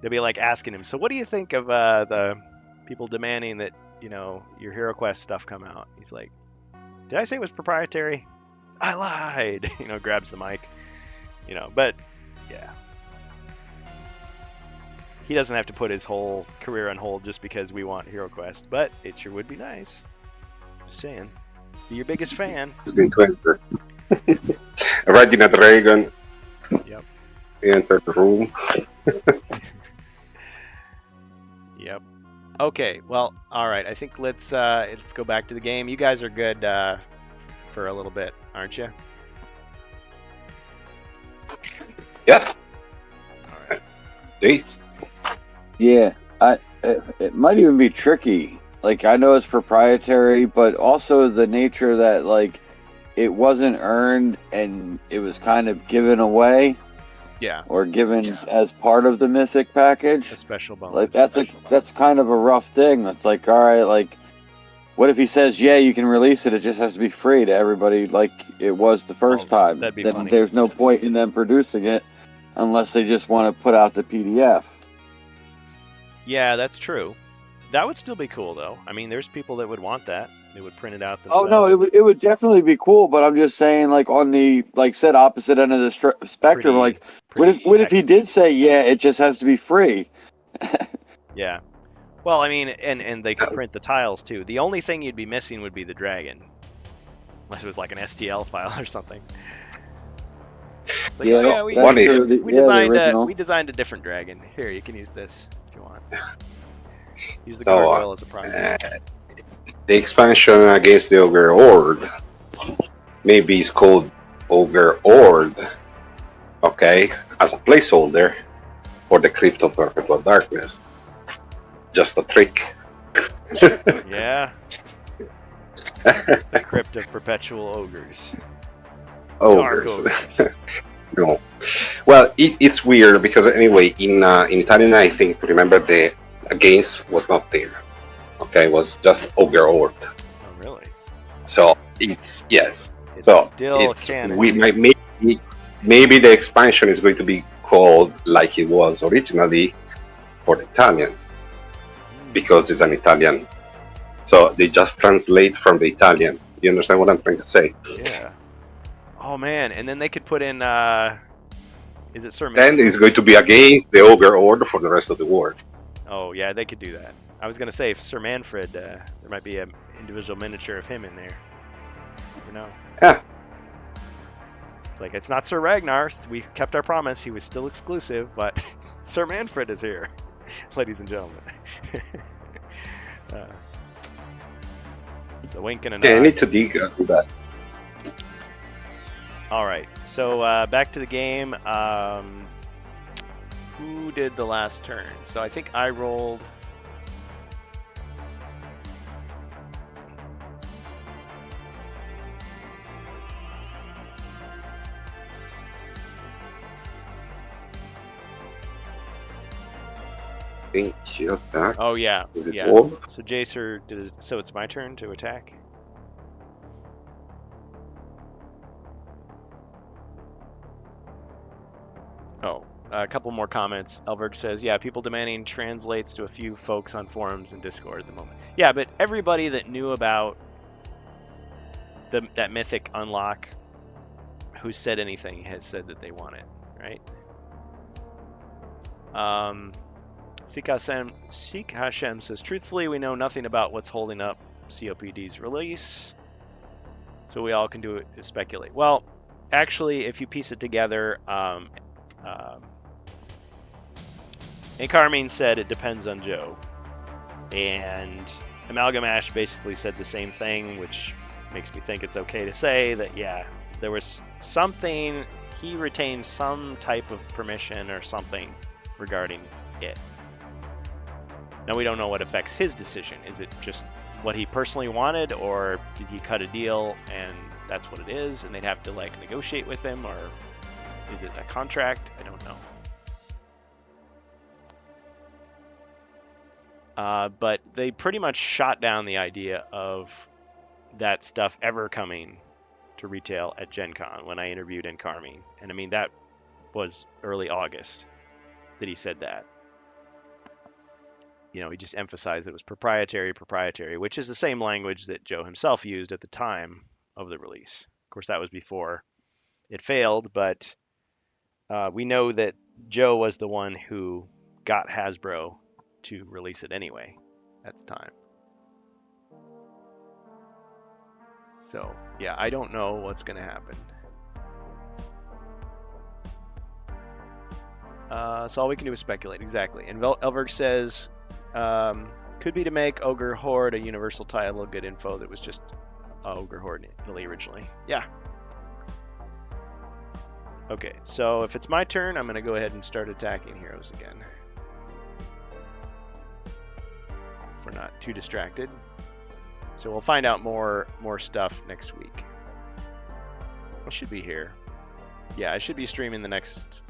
they'd be like asking him, so what do you think of the people demanding that, your HeroQuest stuff come out? He's like, did I say it was proprietary? I lied. Grabs the mic. But yeah. He doesn't have to put his whole career on hold just because we want HeroQuest, but it sure would be nice. Just saying. Be your biggest fan. It's going to enter. Riding a dragon. Yep. He entered the room. Yep. Okay, well, alright. I think let's go back to the game. You guys are good for a little bit, aren't you? Yes. Alright. Dates. Yeah, it might even be tricky. Like, I know it's proprietary, but also the nature that, like, it wasn't earned and it was kind of given away Yeah. or given as part of the Mythic package. A special bonus. Like, that's kind of a rough thing. It's like, all right, like, what if he says, yeah, you can release it, it just has to be free to everybody like it was the first time? that'd be Then funny. there's no point in them producing it unless they just want to put out the PDF. Yeah, that's true. That would still be cool, though. I mean, there's people that would want that. They would print it out Oh themselves. no, it would definitely be cool, but I'm just saying, like, on the said opposite end of the spectrum, Pretty- like, what if pretty he did say, yeah, it just has to be free? Yeah. Well, I mean, and they could print the tiles, too. The only thing you'd be missing would be the dragon. Unless it was like an STL file or something. But Yeah, we that's true. we The designed original. we designed a different dragon. Here, you can use this if you want. Use the So, gargoyle as a prime. The expansion against the Ogre Horde. Maybe it's called Ogre Horde. Okay, as a placeholder for the Crypt of Perpetual Darkness. Just a trick. Yeah. The Crypt of Perpetual Ogres. Dark Ogres. ogres. No. Well, it's weird because anyway, in Italian, I think, remember the against was not there. Okay, it was just Ogre Horde. Oh, really? So it's yes. It's So still it's canon. we might maybe the expansion is going to be called like it was originally for the Italians because it's an Italian. So they just translate from the Italian. You understand what I'm trying to say? Yeah. Oh man, and then they could put in is it Sir Then Manfred? it's going to be against the Ogre Horde for the rest of the world. Oh yeah, they could do that. I was gonna say if Sir Manfred, there might be an individual miniature of him in there. You never know. Yeah. Like it's not Sir Ragnar. We kept our promise. He was still exclusive, but Sir Manfred is here, ladies and gentlemen. The wink and a nod. Yeah, I need to dig into that. All right, so back to the game. Who did the last turn? So I think I rolled. Think you attack. Oh yeah, Is it yeah. wolf? So Jacer did. So it's my turn to attack. Oh, a couple more comments. Elberg says, yeah, people demanding translates to a few folks on forums and Discord at the moment. Yeah, but everybody that knew about that Mythic unlock who said anything has said that they want it, right? Seek Hashem says, truthfully, we know nothing about what's holding up COPD's release, so we all can do is speculate. Well, actually, if you piece it together, and Carmine said it depends on Joe, and Amalgamash basically said the same thing, which makes me think it's okay to say that, yeah, there was something, he retained some type of permission or something regarding it. Now, we don't know what affects his decision. Is it just what he personally wanted, or did he cut a deal and that's what it is, and they'd have to, like, negotiate with him, or is it a contract? I don't know. But they pretty much shot down the idea of that stuff ever coming to retail at Gen Con when I interviewed Encarmine. And I mean, that was early August that he said that. You know, he just emphasized it was proprietary, which is the same language that Joe himself used at the time of the release. Of course, that was before it failed, but we know that Joe was the one who got Hasbro to release it anyway at the time. So, yeah, I don't know what's going to happen. So all we can do is speculate, exactly. And Elberg says, could be to make Ogre Horde a universal title. Good info. That was just Ogre Horde in Italy originally. Yeah. Okay, so if it's my turn, I'm going to go ahead and start attacking heroes again. If we're not too distracted. So we'll find out more stuff next week. I should be here. Yeah, I should be streaming the next...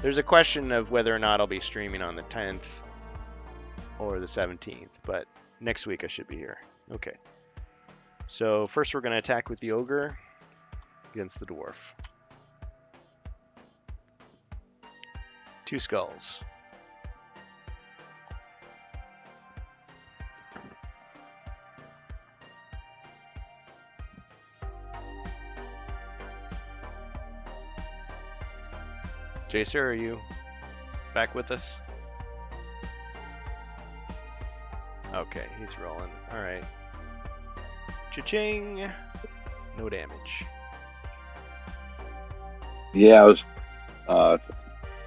There's a question of whether or not I'll be streaming on the 10th or the 17th, but next week I should be here. Okay. So first we're going to attack with the Ogre against the Dwarf. 2 skulls. Jacer, are you back with us? Okay, he's rolling. Alright. Cha-ching! No damage. Yeah, I was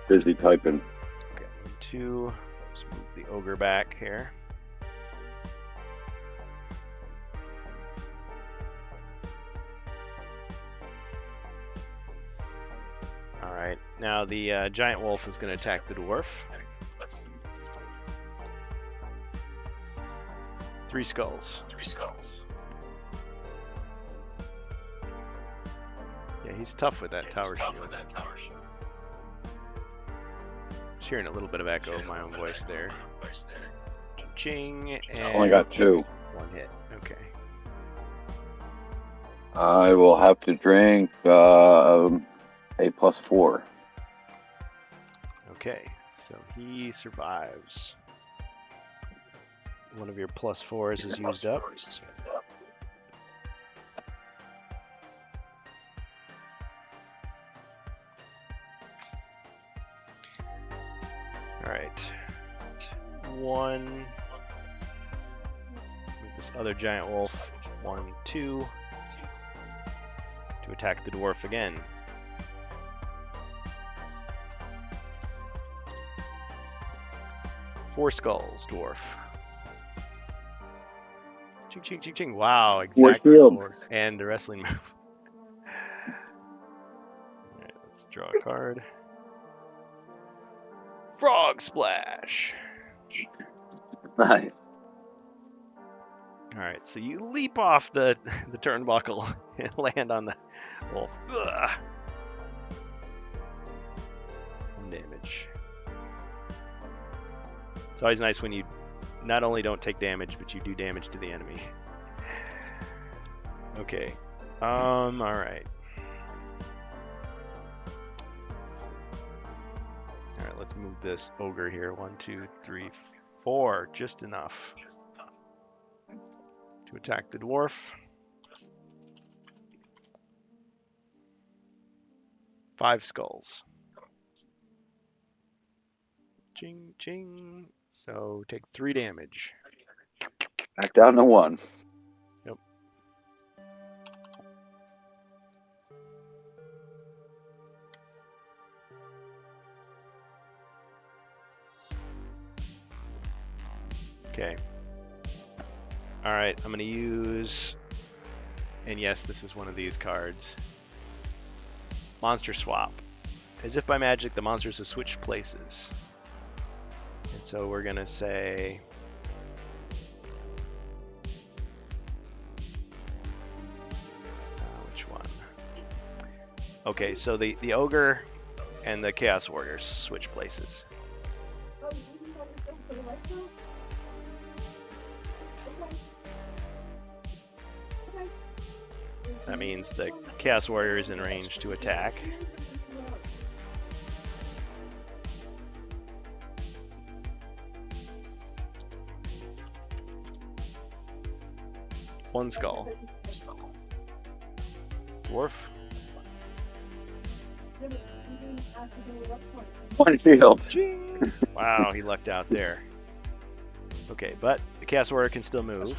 busy typing. Okay, 2. Let's move the Ogre back here. Alright, now the Giant Wolf is going to attack the Dwarf. 3 skulls. Yeah, he's tough with that tower shield. Just hearing a little bit of echo of my own voice there. Ching, and Only got 2. 1 hit. Okay. I will have to drink a +4. Okay, so he survives. One of your +4s is used up. Alright. 1. Move this other Giant Wolf. 1, 2. To attack the Dwarf again. Four skulls, Dwarf. Ching, ching, ching, ching. Wow, exactly. And the wrestling move. Alright, let's draw a card. Frog Splash. Nice. Alright, so you leap off the turnbuckle and land on the wolf. Ugh. 1 damage. It's always nice when you not only don't take damage, but you do damage to the enemy. Okay. Alright. Alright, let's move this ogre here. 1, 2, 3, 4. Just enough to attack the dwarf. 5 skulls. Ching, ching. So take 3 damage. Back down to 1. Yep. Okay. Alright, I'm going to use... And yes, this is one of these cards. Monster Swap. As if by magic, the monsters have switched places. And so we're going to say... which one? Okay, so the Ogre and the Chaos Warriors switch places. That means the Chaos Warrior is in range to attack. One skull. Dwarf. 1 shield. Wow, he lucked out there. Okay, but the Chaos Warrior can still move.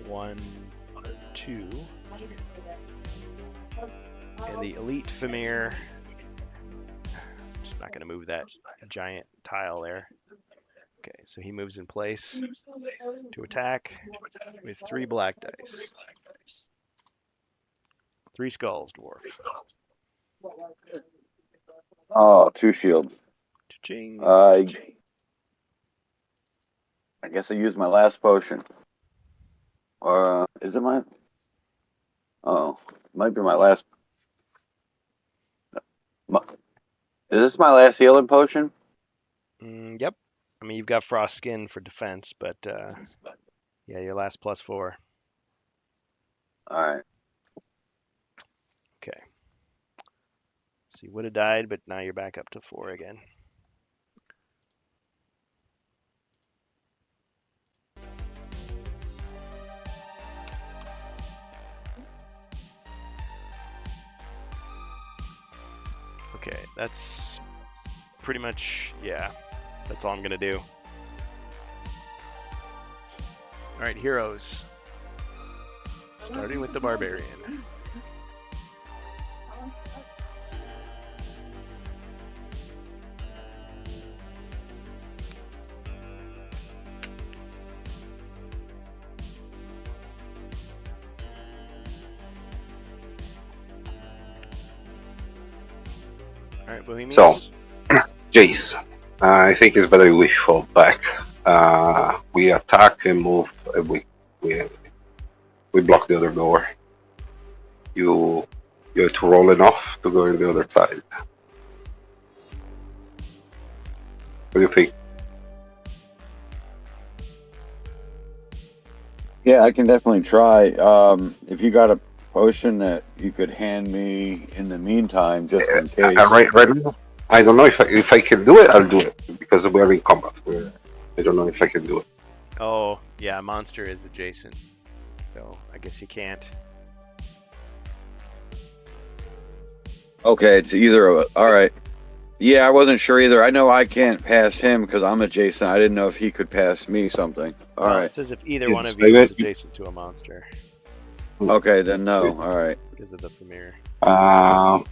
1, 2. And the Elite Famir. Just not going to move that giant tile there. Okay, so he moves in place to attack with 3 black dice. 3 skulls, dwarf. Oh, 2 shield. Cha-ching. I guess I used my last potion. Or is it mine? Oh, might be my last. Is this my last healing potion? Yep. I mean, you've got Frost Skin for defense, but yeah, your last +4. All right. Okay. So you would have died, but now you're back up to 4 again. Okay, that's pretty much, yeah, that's all I'm going to do. All right, heroes. Starting with the Barbarian. All right, Bohemian. So, Jace, I think it's better we fall back. We attack and move. We block the other door. You have to roll enough to go in the other side. What do you think? Yeah, I can definitely try. If you got a potion that you could hand me in the meantime, just in case. Right now, I don't know if I can do it. I'll do it because we're in combat. I don't know if I can do it. Oh, yeah, monster is adjacent. So I guess you can't. Okay, it's either of it. All right. Yeah, I wasn't sure either. I know I can't pass him because I'm adjacent. I didn't know if he could pass me something. All right. It says if either Yes, one of I you is bet- adjacent to a monster Okay, then no. All right. because of the Famir.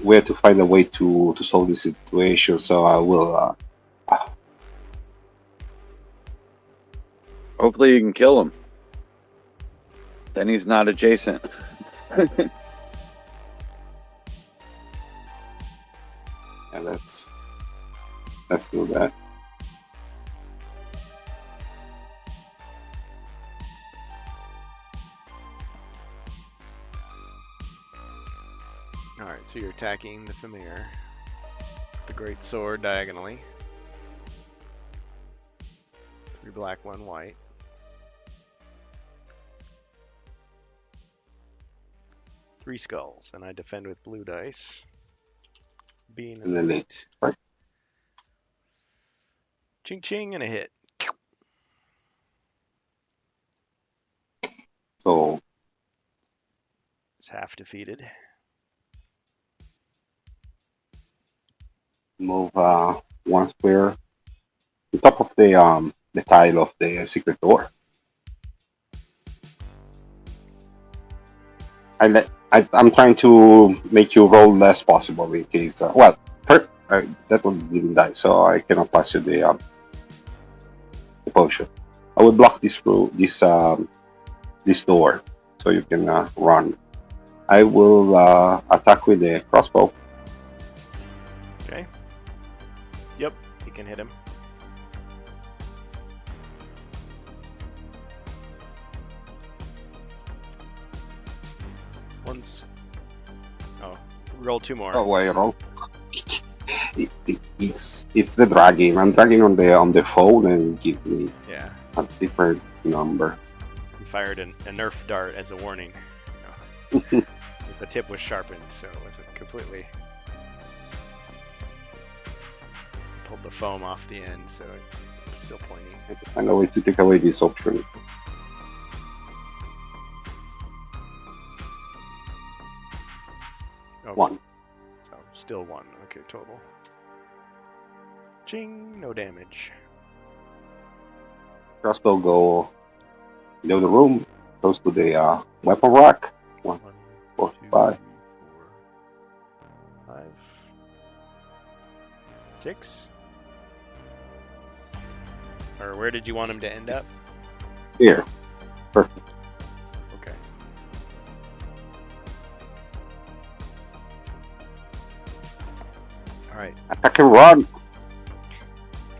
We have to find a way to solve this situation. So I will. Hopefully you can kill him. Then he's not adjacent. Yeah, let's do that. All right, so you're attacking the Famir. The great sword diagonally. 3 black, 1 white. Three skulls, and I defend with blue dice. Being And then an it- 8. right. Ching ching and a hit. So It's half defeated. Move one square on top of the tile of the secret door. I'm trying to make you roll less possible in case. That one didn't die, so I cannot pass you the potion. I will block this door so you can run. I will attack with the crossbow. Okay. Yep, you can hit him. Once. Oh, roll 2 more. Oh, I roll. It's the dragging. I'm dragging on the phone and give me Yeah, a different number. he fired a Nerf dart as a warning. The tip was sharpened, so it wasn't completely. Pulled the foam off the end, so it's still pointy. I have to find a way to take away this option. Okay. 1. So still 1. Okay, total. Ching, no damage. Crossbow go below the room, close to the weapon rack. 1, 1, 4, 2, 5. 4, 5, 6. Or where did you want him to end up? Here. Perfect. Okay. All right, Attack and run.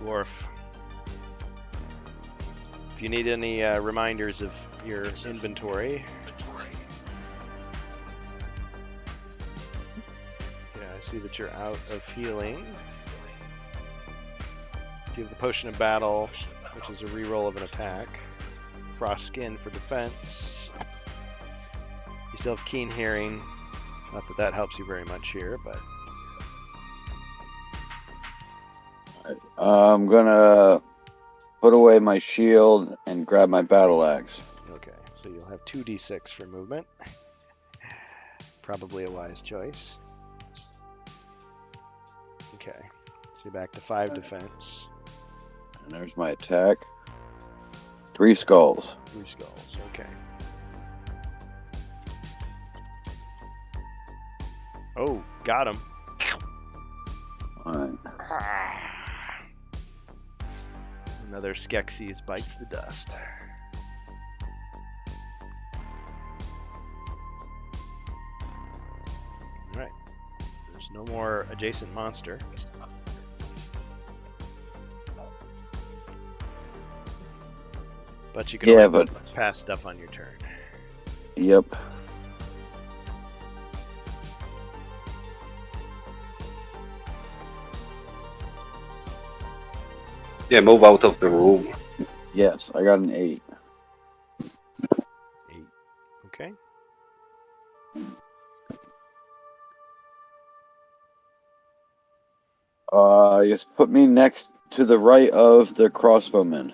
dwarf. If you need any reminders of your inventory. Yeah, I see that you're out of healing. You have the Potion of Battle, which is a reroll of an attack. Frost Skin for defense. You still have Keen Hearing. Not that that helps you very much here, but I'm gonna put away my shield and grab my battle axe. okay. So you'll have 2d6 for movement. Probably a wise choice. Okay. So you're back to 5 defense. And there's my attack. 3 skulls. 3 skulls. Okay. Oh, got him. Alright. Another Skeksis bites the dust. Alright. There's no more adjacent monster. But you can Yeah, only but pass stuff on your turn. yep. Yeah, move out of the room. Yes, I got an 8. 8. Okay. Just put me next to the right of the crossbowman.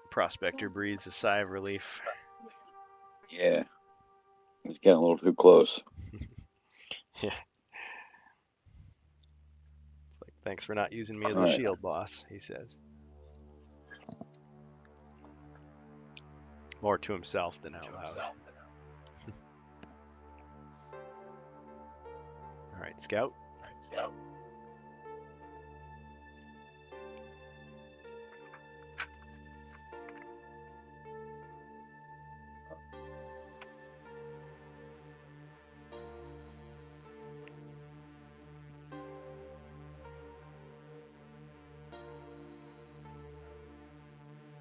Prospector breathes a sigh of relief. Yeah. It's getting a little too close. Yeah. Like, thanks for not using me as a Alright. shield, boss, he says. More to himself than out loud. Alright, Scout.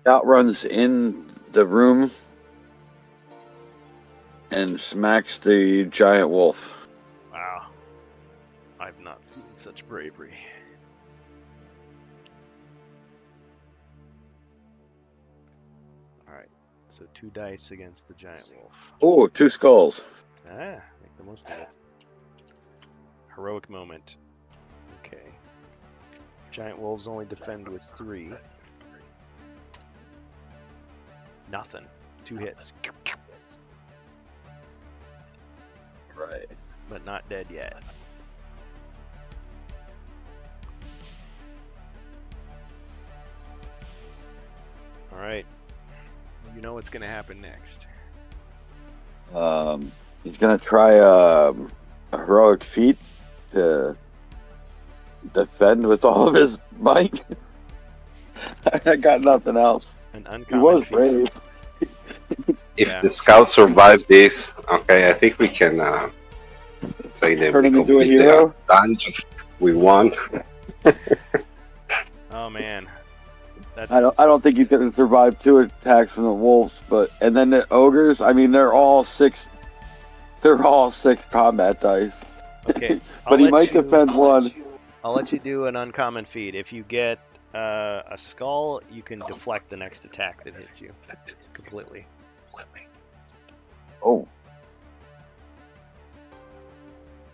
Scout runs in the room and smacks the giant wolf. Wow. I've not seen such bravery. Alright, so 2 dice against the giant wolf. Oh, 2 skulls. Ah, make the most of it. Heroic moment. Okay. Giant wolves only defend with 3. Nothing. 2 hits. Right. but not dead yet. All right. You know what's gonna happen next. He's gonna try a heroic feat to defend with all of his might. I got nothing else. An He uncommon was feat. brave. If Yeah. the scouts survive this, okay, I think we can say that Turn we him into a complete hero? the dungeon. We won. Oh man. That's I don't think he's gonna survive 2 attacks from the wolves, and then the ogres. I mean, they're all 6 combat dice. okay. But he might defend 1. I'll let you do an uncommon feat. If you get a skull, you can deflect the next attack that hits you completely. Oh.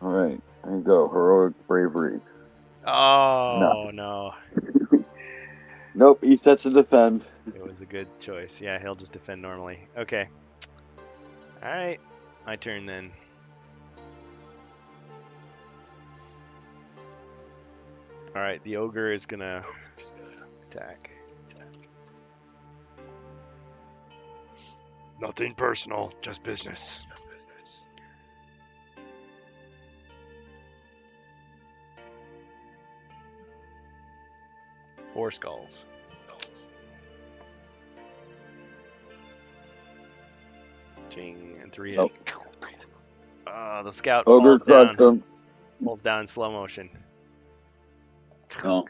All right, there you go. Heroic bravery. Oh no. Nope, he sets to defend. It was a good choice. Yeah, he'll just defend normally. Okay. Alright. My turn then. Alright, the ogre is gonna attack. Nothing personal, just business. Four skulls. Ching, and 3 Nope. hit. The scout Ogre falls down. crushed him. Falls down in slow motion. No.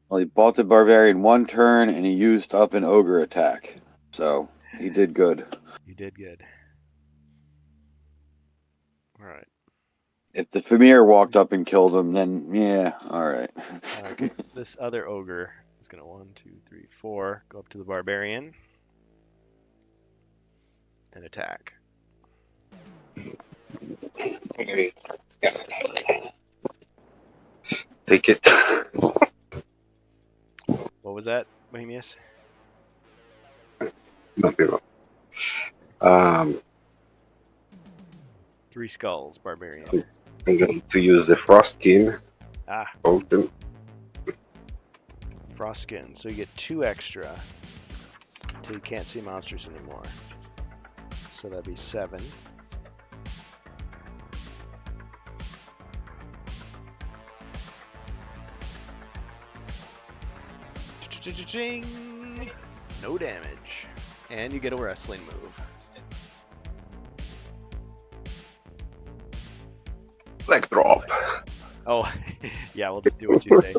Well, he bought the barbarian 1 turn, and he used up an ogre attack. So he did good. You did good. Alright. If the Famir walked up and killed him, then yeah, all right. Okay. This other ogre is gonna 1, 2, 3, 4 go up to the barbarian. And attack. Okay. Take it. What was that, Bohemius? Nothing wrong. 3 skulls, barbarian. I'm going to use the Frostkin Ah, potion. Frostskin. So you get 2 extra. So you can't see monsters anymore. So that'd be 7. Ching! No damage. And you get a wrestling move. Leg drop. Oh, yeah, we'll do what you say.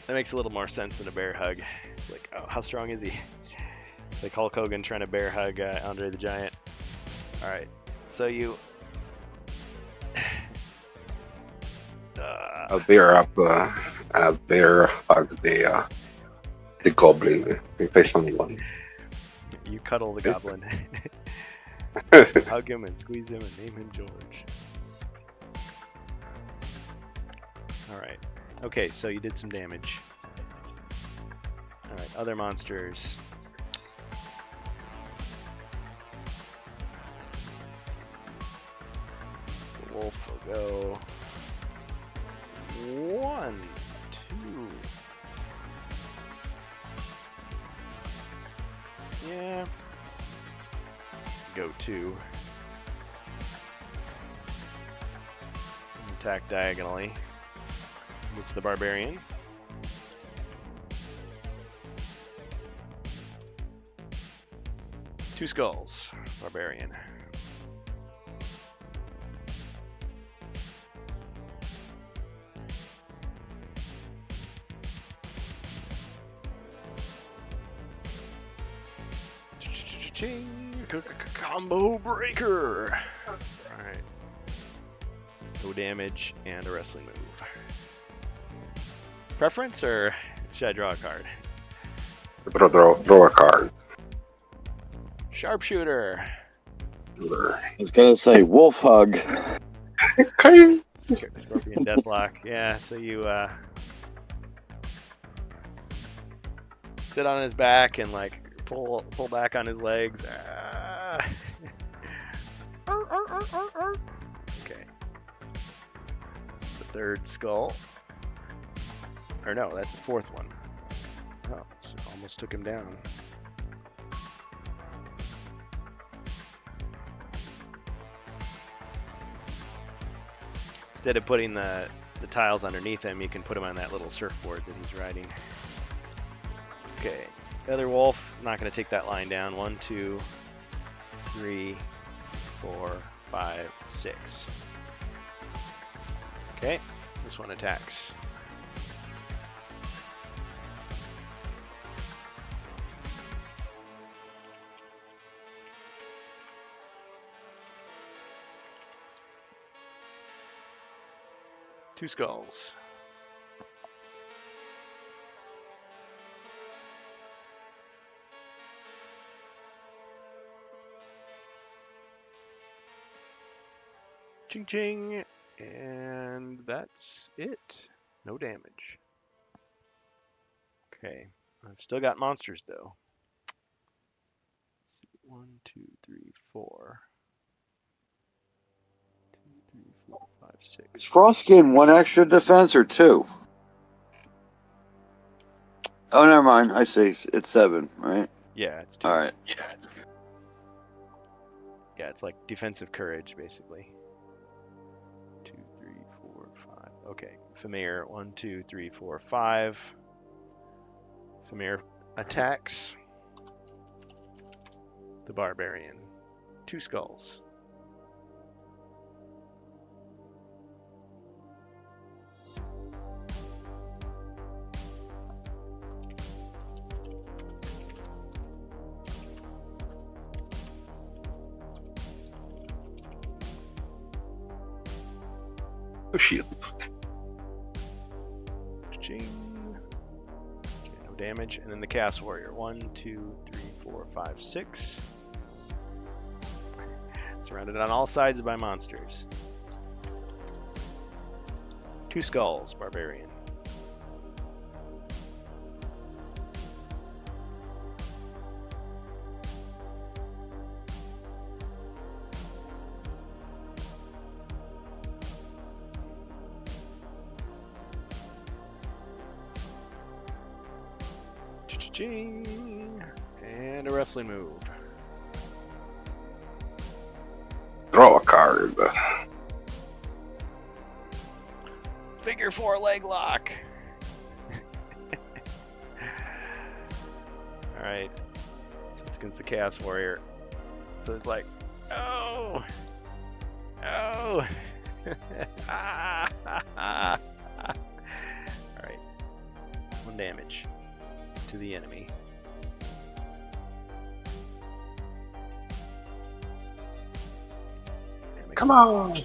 That makes a little more sense than a bear hug. It's like, oh, how strong is he? It's like Hulk Hogan trying to bear hug Andre the Giant. Alright, so you... I'll bear hug the goblin if I find one. you cuddle the goblin. Hug him and squeeze him and name him George. Alright. Okay, so you did some damage. Alright, other monsters. The wolf will go 1, 2. Yeah. Go 2. Attack diagonally. It's the barbarian. Two skulls, barbarian. Combo breaker. All right. No damage and a wrestling move. Preference, or should I draw a card? Draw a card. Sharpshooter. I was gonna say wolf hug. Okay. Scorpion Deathlock. Yeah, so you sit on his back and like pull back on his legs. Okay. The third skull. Or no, that's the fourth one. Oh, so almost took him down. Instead of putting the tiles underneath him, you can put him on that little surfboard that he's riding. Okay, Feather Wolf, not going to take that line down. 1, 2, 3, 4, 5, 6. Okay, this one attacks. Two skulls. Ching ching, and that's it. No damage. Okay, I've still got monsters though. Let's see. 1, 2, 3, 4. 2, 3, 4, 5, 6. Is Frostskin 1 extra defense or 2? Oh, never mind. I see. It's 7, right? Yeah, it's 2. All right. Yeah, it's like defensive courage basically. 2, 3, 4, 5. Okay, Famir. 1, 2, 3, 4, 5. Famir attacks the barbarian. 2 skulls. Shields. Ching. Okay, no damage. And then the Chaos Warrior. 1, 2, 3, 4, 5, 6. Surrounded on all sides by monsters. 2 skulls, barbarian. Ching. And a wrestling move. Draw a card. Figure 4 leg lock. Alright. It's against the Chaos Warrior. So it's like, oh! Oh! Alright. 1 damage to the enemy. Come on!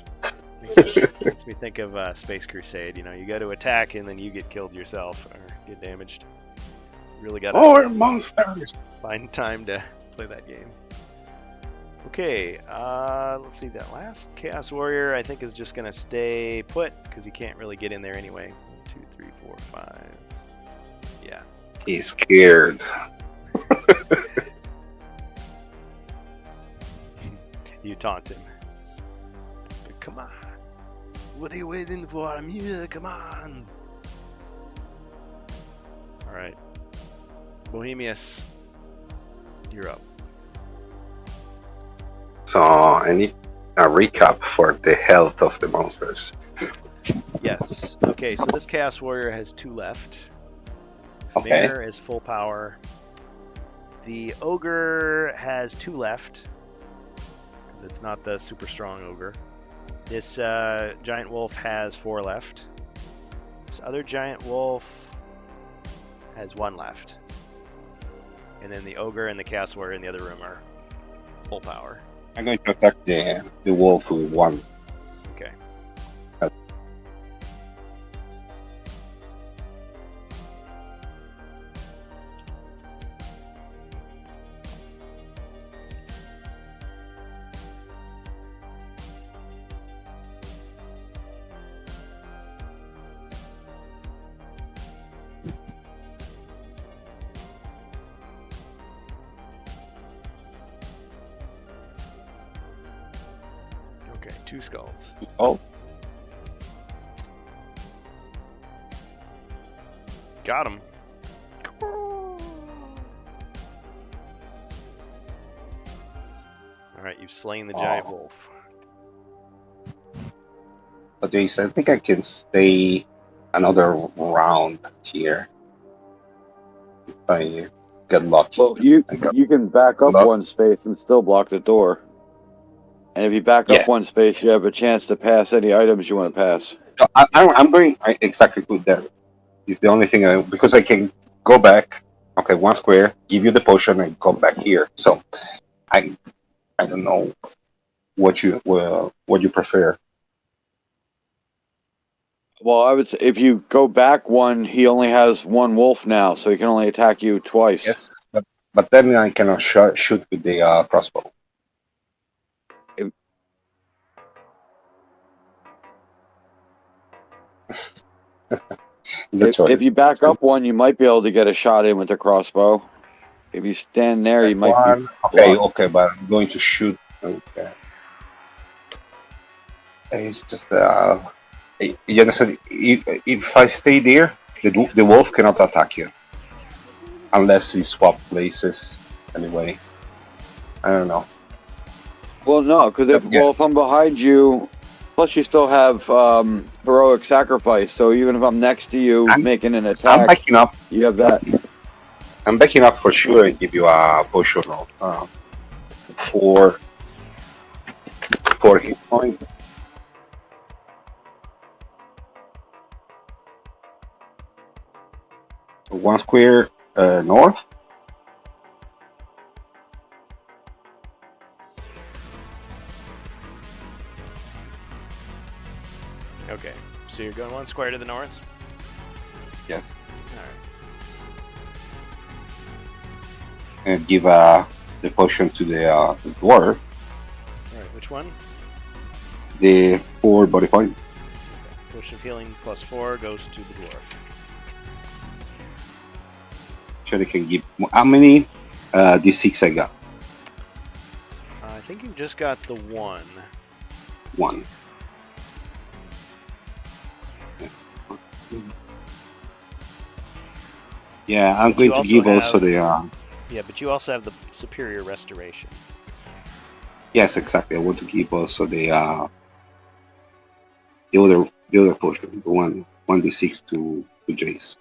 Makes me think of Space Crusade. You know, you got to attack and then you get killed yourself or get damaged. Really got to More monsters! find time to play that game. Okay, let's see. That last Chaos Warrior, I think, is just gonna stay put because you can't really get in there anyway. 1, 2, 3, 4, 5. Yeah. He's scared. You taunt him. Come on. What are you waiting for? I'm here. Come on. Alright. Bohemius, you're up. So I need a recap for the health of the monsters. Yes. Okay, so this Chaos Warrior has 2 left. Okay. Mare is full power. The Ogre has 2 left. Because it's not the super strong Ogre. This Giant Wolf has 4 left. This other Giant Wolf has 1 left. And then the Ogre and the Chaos Warrior in the other room are full power. I'm going to attack the wolf with 1. Okay. 2 skulls. Oh, Got him. Alright, you've slain the giant wolf. but Jason, I think I can stay another round here if I get lucky. Well, you I got can back up luck. one space and still block the door. And if you back Yeah. up one space, you have a chance to pass any items you want to pass. So I'm going exactly to that. It's the only thing because I can go back. Okay, 1 square, give you the potion, and come back here. So I don't know what you prefer. Well, I would say if you go back one, he only has 1 wolf now, so he can only attack you twice. Yes, but then I cannot shoot with the crossbow. That's right. If you back up one, you might be able to get a shot in with the crossbow. If you stand there, you might be. One. Okay, but I'm going to shoot. Okay. It's just you understand? If I stay there, the wolf cannot attack you unless he swap places. Anyway, I don't know. Well, no, because if I'm behind you, plus you still have heroic sacrifice. So even if I'm next to you making an I'm attack, backing up. you have that. I'm backing up for sure and give you a potion of 4 hit points. One square north. Okay, so you're going 1 square to the north? Yes. Alright. And give the potion to the dwarf. Alright, which one? The 4 body point. Okay. Potion of healing plus 4 goes to the dwarf. So they can give how many d6 I got? I think you just got the 1. 1. Yeah, I'm going to give also the. Yeah, but you also have the superior restoration. Yes, exactly. I want to give also the other potion, the 1d6 to Jace.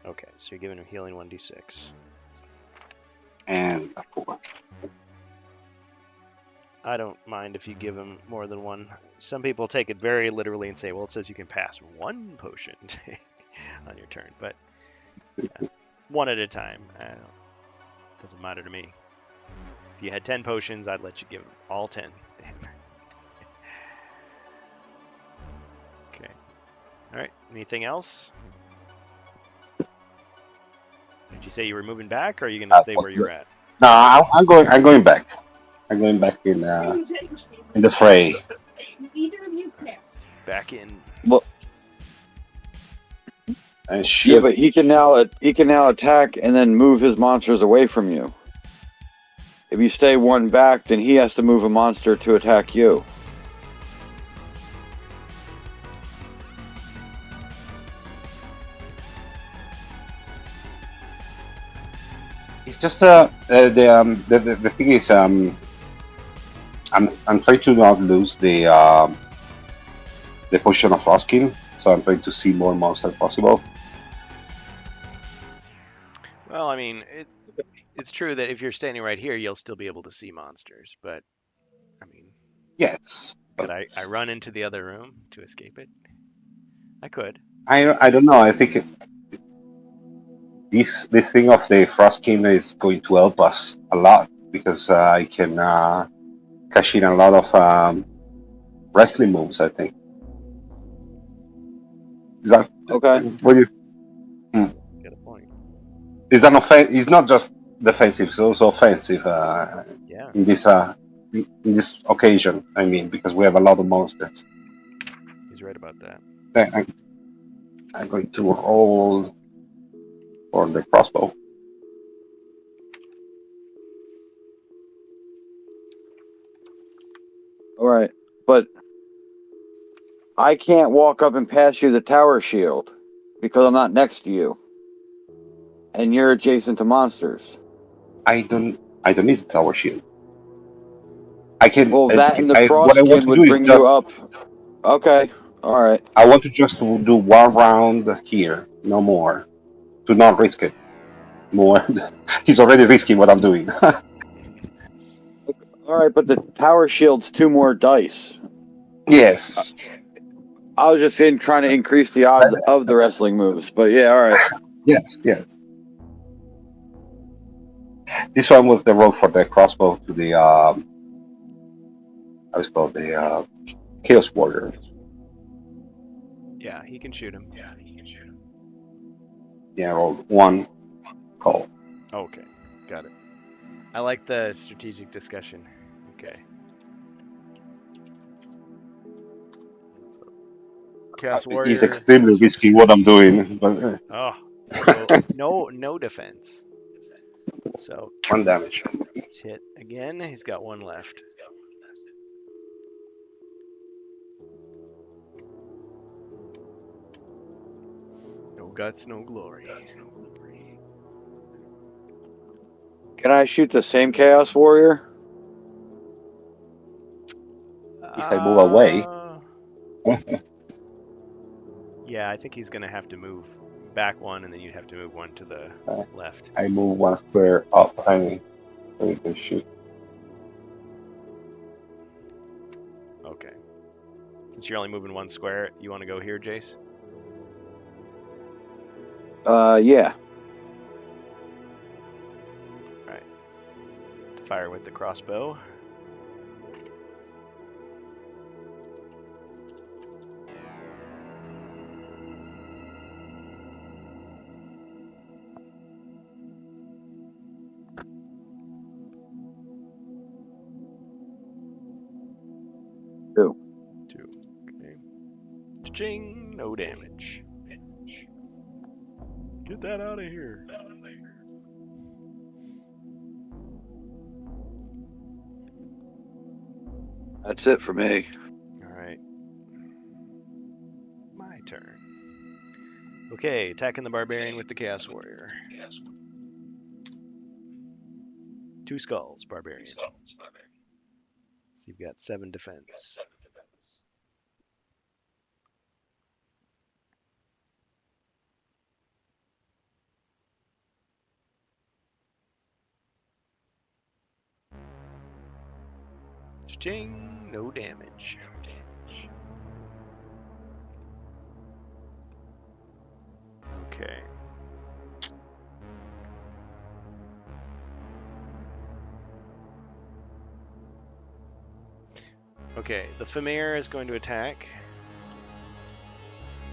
Okay, so you're giving him healing 1d6. And a 4. I don't mind if you give him more than 1. Some people take it very literally and say, well, it says you can pass 1 potion on your turn, but 1 at a time. Doesn't matter to me. If you had 10 potions, I'd let you give them all 10. Okay. Alright, anything else? Did you say you were moving back, or are you going to stay where you're at? No, I'm going back. I'm going back in the fray. Back in. Well, And shoot. yeah, but he can now attack and then move his monsters away from you. If you stay 1 back, then he has to move a monster to attack you. It's just the thing is I'm trying to not lose the potion of Frostkin, so I'm trying to see more monsters possible. Well, I mean, it's true that if you're standing right here, you'll still be able to see monsters, but, I mean... Yes. Could I run into the other room to escape it? I could. I don't know. I think this thing of the Frostkin is going to help us a lot because I can cash in a lot of wrestling moves. I think. Is that Okay? what you? Get a point. Is that it's not just defensive; it's also offensive. Yeah. In this occasion, I mean, because we have a lot of monsters. He's right about that. Then I'm going to roll for the crossbow. All right. But I can't walk up and pass you the tower shield because I'm not next to you. And you're adjacent to monsters. I don't need a tower shield. I can. Well, that and the What I want frostkin to do would is bring just. you up. Okay. All right. I want to just do one round here, no more, to not risk it more. He's already risking what I'm doing. All right, but the tower shield's 2 more dice. Yes. I was just trying to increase the odds of the wrestling moves. But yeah, all right. Yes. Yes. This one was the roll for the crossbow to the I was called the Chaos Warrior. Yeah, he can shoot him. Yeah, rolled 1 call. Okay, got it. I like the strategic discussion. Okay. So, Chaos He's Warrior. extremely risky what I'm doing, but Oh, no defense. So 1 damage. let's hit again. He's got 1 left. No guts, no glory. Can I shoot the same Chaos Warrior? If I move away. Yeah, I think he's gonna have to move back 1, and then you'd have to move 1 to the left. I move 1 square up. I mean, so we can shoot. Okay. Since you're only moving 1 square, you want to go here, Jace? Yeah. Fire with the crossbow. Two. Okay. Ching, no damage. Get that out of here. That's it for me. Alright. My turn. Okay, attacking the barbarian with the Chaos Warrior. 2 skulls, barbarian. So you've got 7 defense. Ching, no damage. Okay. Okay, the Famir is going to attack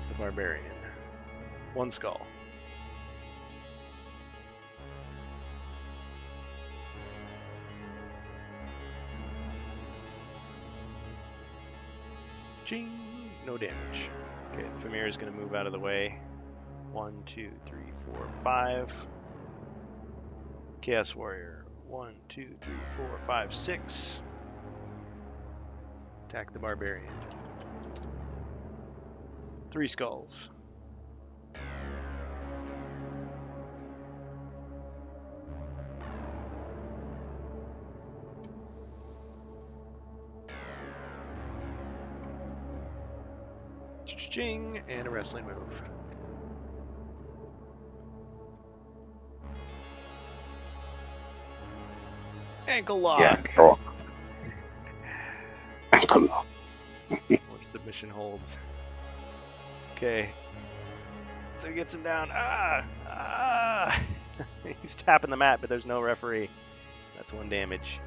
the barbarian. 1 skull. Ching! No damage. Okay, the Famir is going to move out of the way. 1, 2, 3, 4, 5. Chaos Warrior. 1, 2, 3, 4, 5, 6. Attack the barbarian. 3 skulls. Ching, and a wrestling move. Ankle lock. Yeah, sure. Ankle lock. Or submission hold. Okay. So he gets him down. Ah! He's tapping the mat, but there's no referee. That's 1 damage.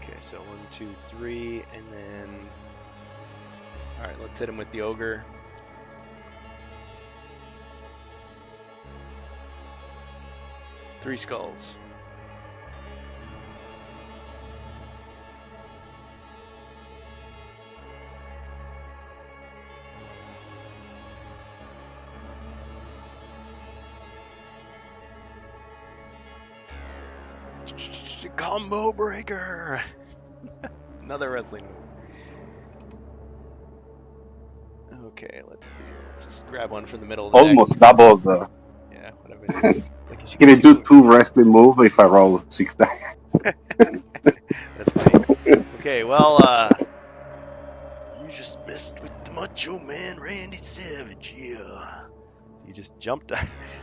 Okay, so 1, 2, 3, and then... Alright, let's hit him with the ogre. Three skulls. Combo breaker. Another wrestling move. Okay, let's see here. Just grab one from the middle of the Almost double the. deck. Yeah, whatever. Like you should Can I keep do doing. 2 wrestling move if I roll 6 dice? That's funny. Okay, well, you just messed with the Macho Man Randy Savage, yeah. You just jumped,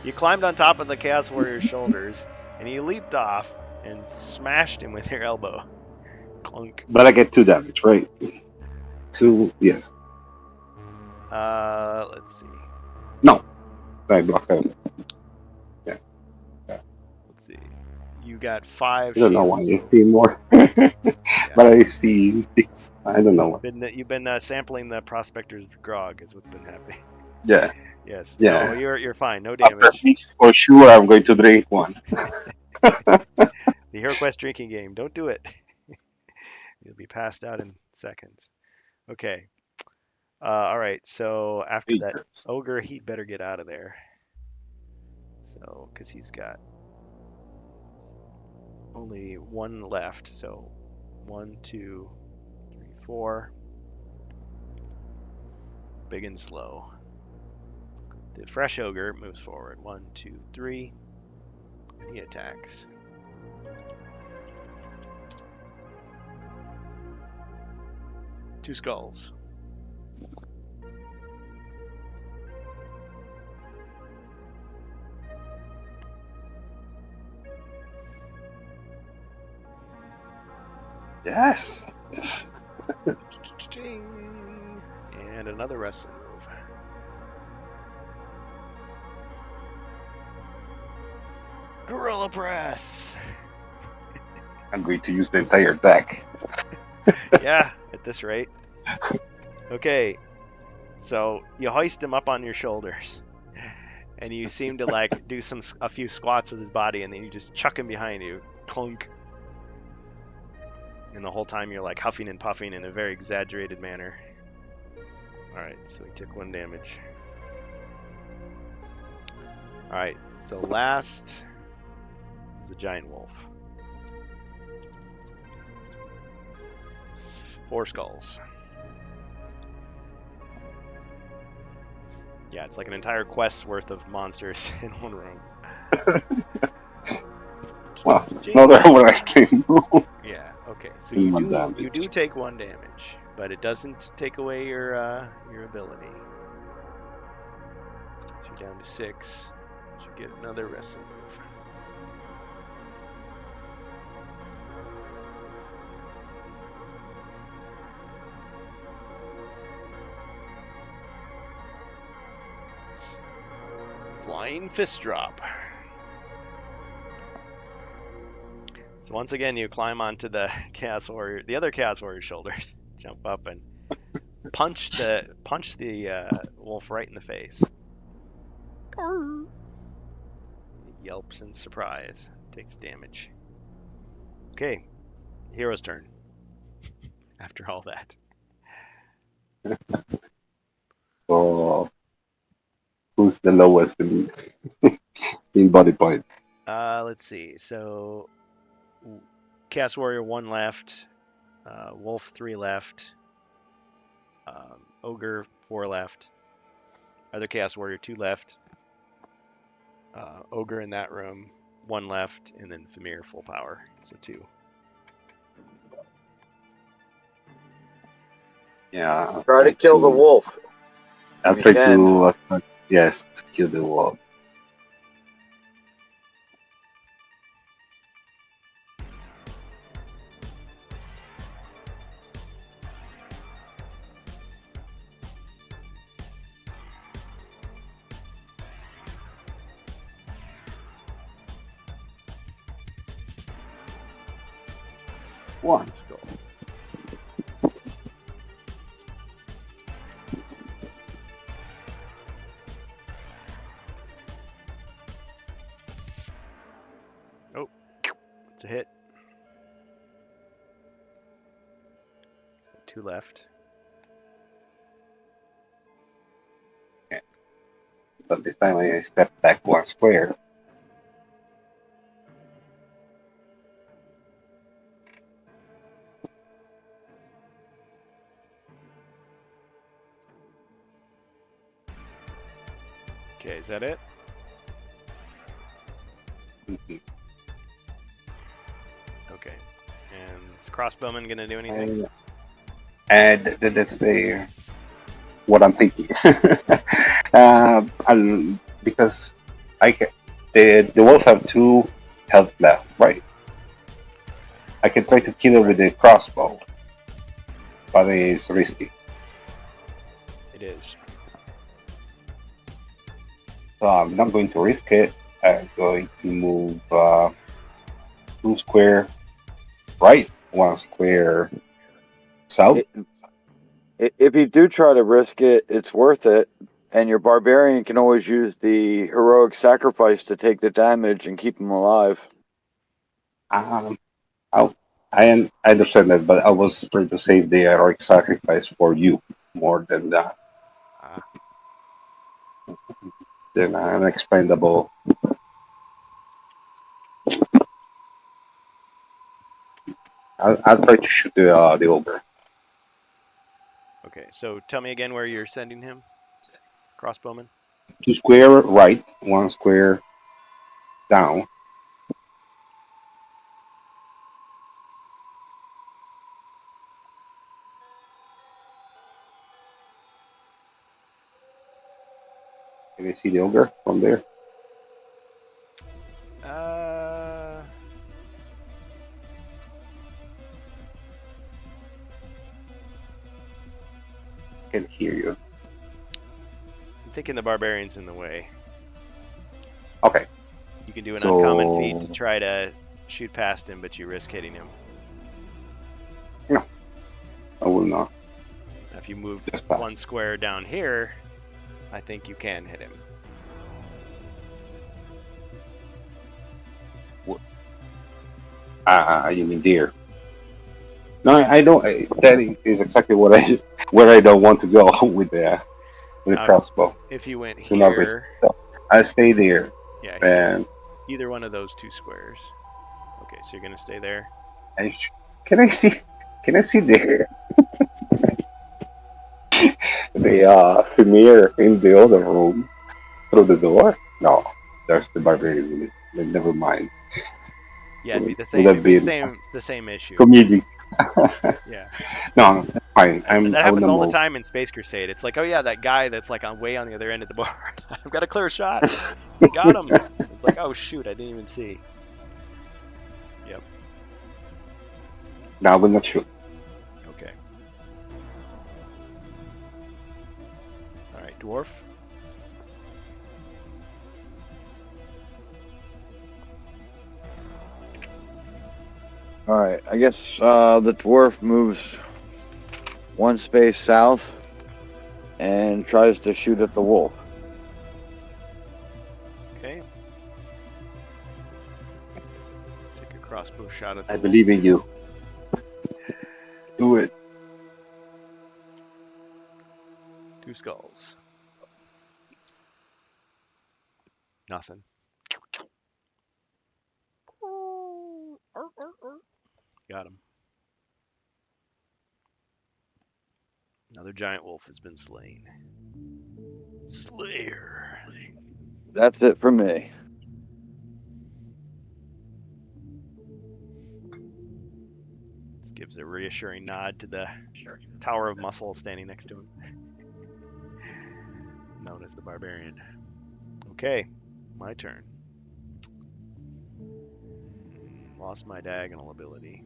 you climbed on top of the Chaos Warrior's shoulders, and you leaped off and smashed him with your elbow. Clunk. But I get 2 damage, right? 2, yes. Let's see. No. I block out. Let's see. You got 5 I don't know why shields. I see more. But I see 6. I don't know why. You've been sampling the Prospector's grog, is what's been happening. Yeah. Yes. Yeah. No, you're fine. No After damage. this, for sure, I'm going to drink one. The Hero Quest drinking game. Don't do it. You'll be passed out in seconds. Okay. All right. So after that ogre, he'd better get out of there. So, because he's got only 1 left. So 1, 2, 3, 4. Big and slow. The fresh ogre moves forward. 1, 2, 3. And he attacks. Two skulls. Yes. And another wrestling move. Gorilla Press. I'm going to use the entire deck. Yeah, at this rate. Okay, so you hoist him up on your shoulders, and you seem to like do a few squats with his body, and then you just chuck him behind you, clunk. And the whole time you're like huffing and puffing in a very exaggerated manner. All right, so he took 1 damage. All right, so last is the giant wolf. 4 skulls. Yeah, it's like an entire quest's worth of monsters in one room. Well, another wrestling move. Yeah. Okay. So And you 1 do damage. take 1 damage, but it doesn't take away your ability. So you're down to 6. You get another wrestling move. Flying fist drop. So once again, you climb onto the other Chaos Warrior's shoulders, jump up and punch the wolf right in the face. It yelps in surprise, takes damage. Okay, hero's turn. After all that, So, who's the lowest in body point? let's see. So, Chaos Warrior 1 left, Wolf 3 left, Ogre 4 left, other Chaos Warrior 2 left, Ogre in that room 1 left, and then Famir full power, so 2. Yeah. Try to kill the wolf. I'll You try can. to yes, to kill the wolf. One. Go. Oh, it's a hit. 2 left. But this time I step back 1 square. Okay, is that it? Mhm. Okay. And is Crossbowman gonna do anything? That's the what I'm thinking. Because the wolf have 2 health left, right? I can try to kill it with a crossbow, but it's risky. It is. So I'm not going to risk it. I'm going to move 2 square right, 1 square south. If you do try to risk it, it's worth it. And your barbarian can always use the heroic sacrifice to take the damage and keep him alive. Um, I understand that, but I was trying to save the heroic sacrifice for you more Ah, than an expendable. I'll try to shoot the ogre. okay. So tell me again where you're sending him, Crossbowman. 2 square right, 1 square down. Can you see the ogre from there? Uh, Can hear you. I'm thinking the barbarian's in the way. Okay, You can do an so uncommon feat to try to shoot past him, but you risk hitting him. no, I will not. Now, if you move Just pass. 1 square down here, I think you can hit him. You mean deer? No, I don't. That is exactly what where I don't want to go with the Uh, crossbow. If you went Do not risk. here, So I stay there, yeah, and either one of those 2 squares. Okay, so you're gonna stay there. I, can I see? Can I see the Premier in the other room through the door? No, there's the barbarian. Never mind. Yeah, it'd be the Would same. have It'd be been the same issue. comedic. Yeah, No, no, that's fine. but that I will happens not all the move. time in Space Crusade. It's like, oh yeah, that guy that's like on way on the other end of the board. I've got a clear shot. Got him. It's like, oh shoot, I didn't even see. Yep. No, I will not shoot. Okay. All right, dwarf. All right, I guess the dwarf moves 1 space south and tries to shoot at the wolf. Okay. Take a crossbow shot at the I wolf. believe in you. Do it. 2 skulls. Nothing. Got him. Another giant wolf has been slain. Slayer. That's it for me. This gives a reassuring nod to the tower of muscle standing next to him. Known as the barbarian. Okay, my turn. Lost my diagonal ability.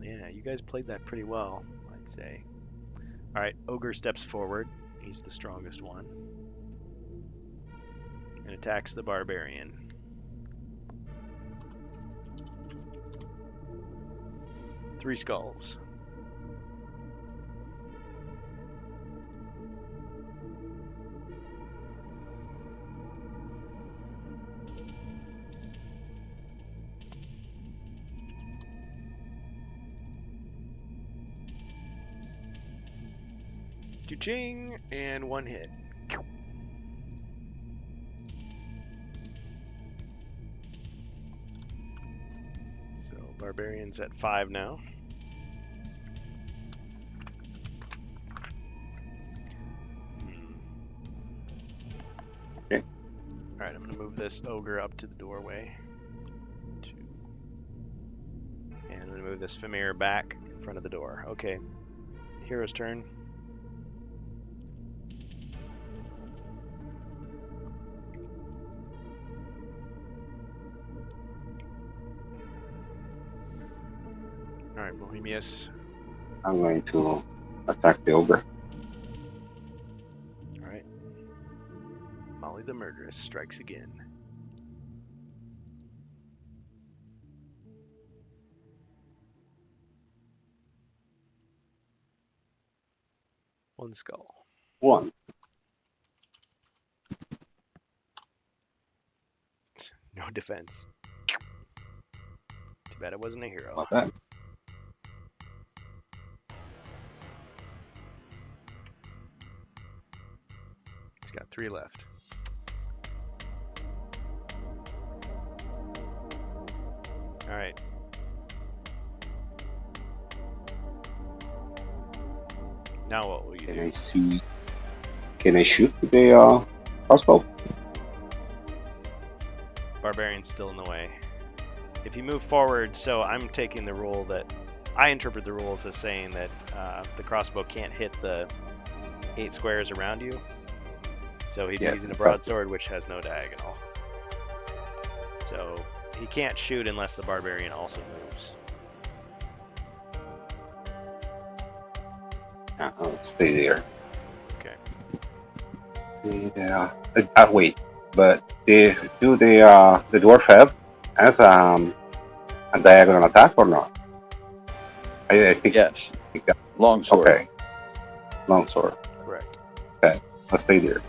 Yeah, you guys played that pretty well, I'd say. Alright, Ogre steps forward. He's the strongest one. And attacks the barbarian. Three skulls. Ching, and 1 hit. So barbarian's at 5 now. Alright, I'm gonna move this ogre up to the doorway. And I'm gonna move this Famir back in front of the door. Okay. Hero's turn. Alright, Bohemius. I'm going to attack the ogre. Alright. Molly the Murderess strikes again. One skull. 1. No defense. Too bad it wasn't a hero. About that. It's got 3 left. Alright. Now what will you Can do? I see? Can I shoot the crossbow? Barbarian's still in the way. If you move forward, so I'm taking the rule that I interpret the rules as saying that the crossbow can't hit the 8 squares around you. So he's Yeah, using a so- broadsword, which has no diagonal. So he can't shoot unless the barbarian also moves. I'll stay there. Okay. Stay there. Wait, but do the dwarf have as a diagonal attack or not? I think. Yes. think that- Longsword. Okay. Longsword. Correct. I'll stay there.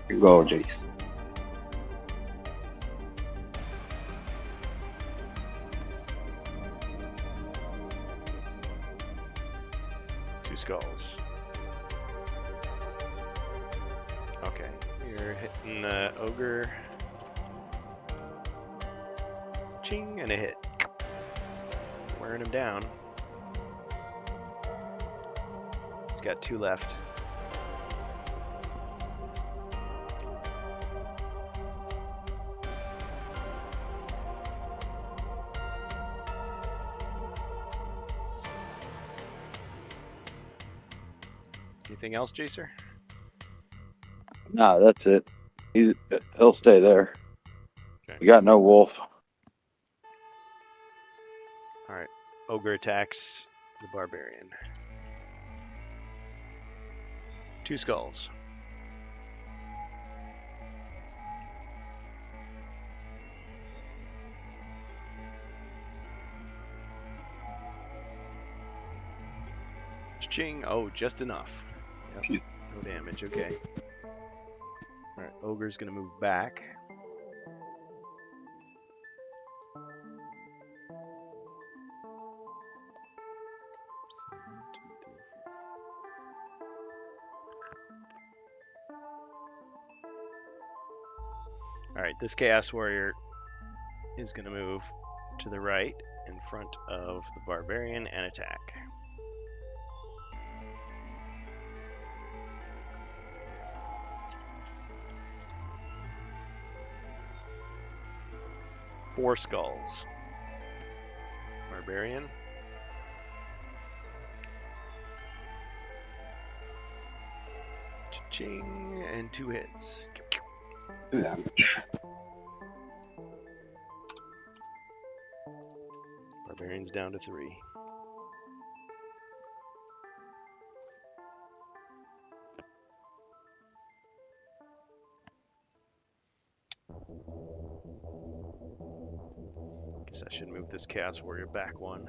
You can go, Jace. Two skulls. Okay. You're hitting the ogre. Ching, and a hit. Wearing him down. He's got 2 left. Anything else, Jacer? No, that's it. He'll stay there. Okay. We got no wolf. Ogre attacks the barbarian. 2 skulls. Ching. Oh, just enough. Yep. No damage. Okay. Alright, ogre's gonna move back. Alright, this Chaos Warrior is going to move to the right in front of the Barbarian and attack. Four skulls. Barbarian. Cha-ching, and 2 hits. 2 damage. Barbarian's down to 3. Guess I should move this Chaos Warrior back 1.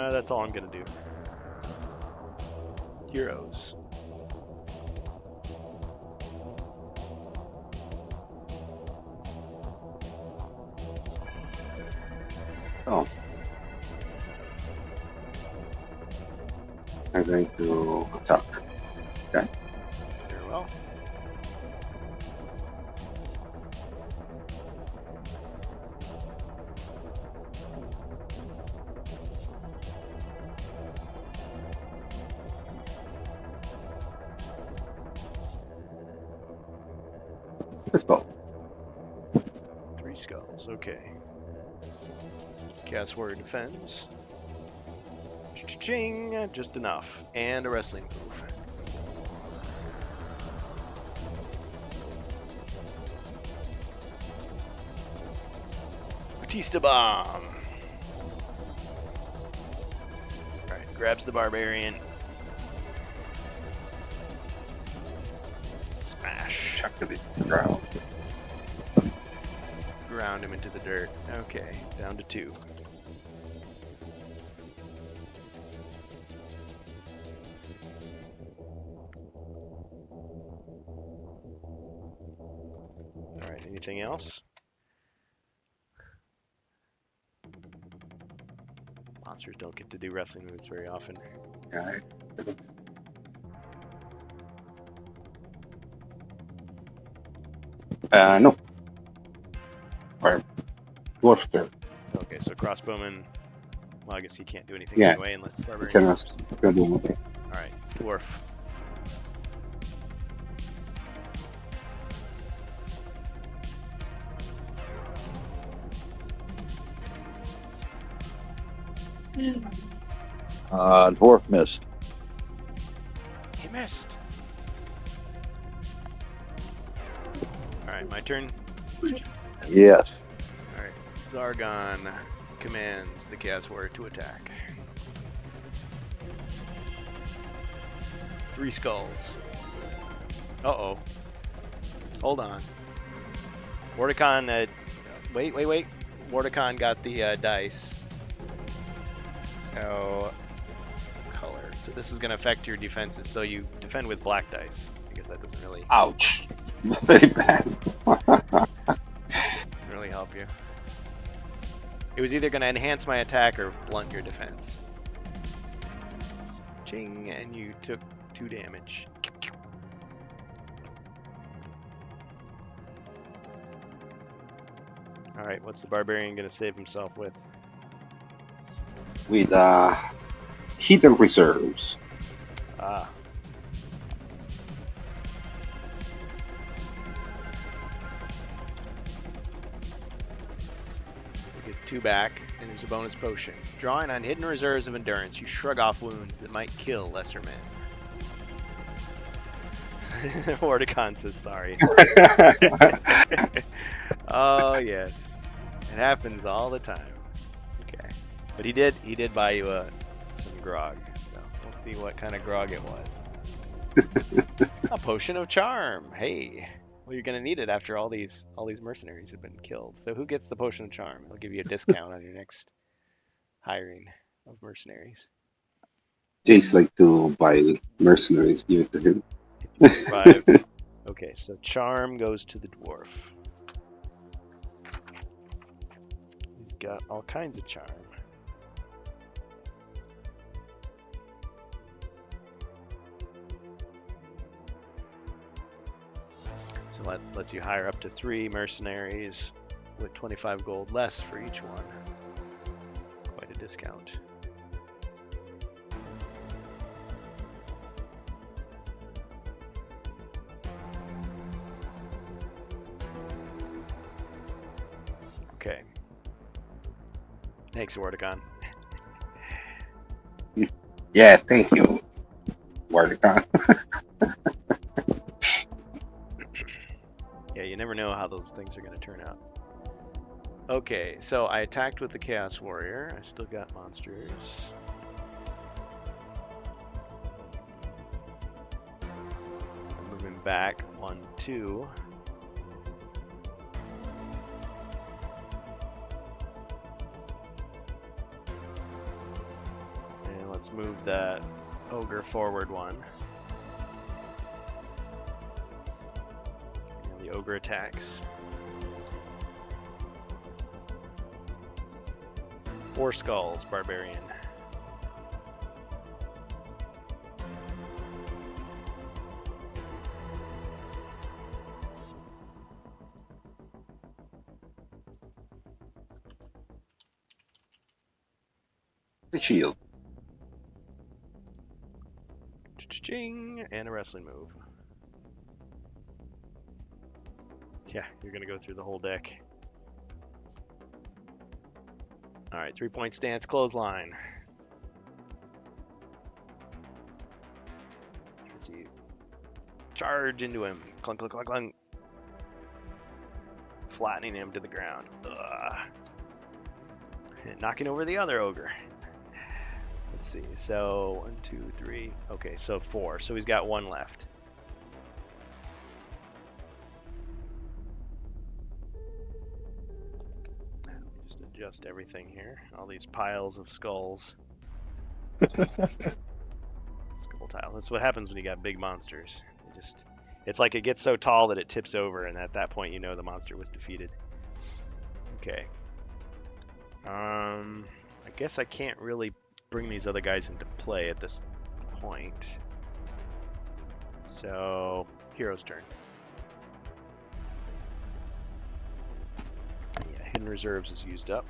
That's all I'm gonna do. Heroes. Oh. I'm going to attack. Okay. Very well. Let's go. 3 skulls. Okay. Chaos Warrior defends. Ching, just enough, and a wrestling move. Batista bomb. Alright, grabs the barbarian. Smash. Chuck to the ground. Ground him into the dirt. Okay, down to 2. Alright, anything else? Monsters don't get to do wrestling moves very often. Alright. No. Or dwarf turn. Okay, so crossbowman. Well, I guess he can't do anything Yeah. anyway unless the You barbarian. can do anything. Alright, dwarf. Dwarf missed. He missed. Alright, my turn. Yes. Alright, Zargon commands the Chaos Warrior to attack. 3 skulls. Uh-oh. Hold on. Wardicon, wait. Wardicon got the dice. Oh, color. So this is going to affect your defenses. So you defend with black dice. I guess that doesn't really Ouch. Very bad. help you. It was either going to enhance my attack or blunt your defense. Ching, and you took 2 damage. Alright, what's the barbarian going to save himself with? With hidden reserves. Ah. He gets 2 back, and there's a bonus potion. Drawing on hidden reserves of endurance, you shrug off wounds that might kill lesser men. Wardicon said sorry. Oh yes, it happens all the time. Okay, but he did buy you some grog. So we'll see what kind of grog it was. A potion of charm. Hey, well you're gonna need it after all these mercenaries have been killed. So who gets the potion of charm? It'll give you a discount on your next hiring of mercenaries. Jace like to buy mercenaries, give it to him. 5. Okay, so charm goes to the dwarf. He's got all kinds of charm. So that lets you hire up to 3 mercenaries with 25 gold less for each one. Quite a discount. Okay. Thanks, Wardicon. Yeah, thank you, Wardicon. Yeah, you never know how those things are going to turn out. Okay, so I attacked with the Chaos Warrior. I still got monsters. I'm moving back 1, 2. And let's move that ogre forward 1. And the ogre attacks. 4 skulls, barbarian. The shield. Ching, and a wrestling move. Yeah, you're gonna go through the whole deck. All right, 3-point stance, clothesline. Let's see. Charge into him. Clunk, clunk, clunk, clunk. Flattening him to the ground. And knocking over the other ogre. Let's see. So 1, 2, 3. Okay, so 4. So he's got 1 left. Just adjust everything here. All these piles of skulls. Skull tile. That's what happens when you got big monsters. It's like it gets so tall that it tips over, and at that point you know the monster was defeated. Okay. I guess I can't really bring these other guys into play at this point. So, hero's turn. Yeah, hidden reserves is used up.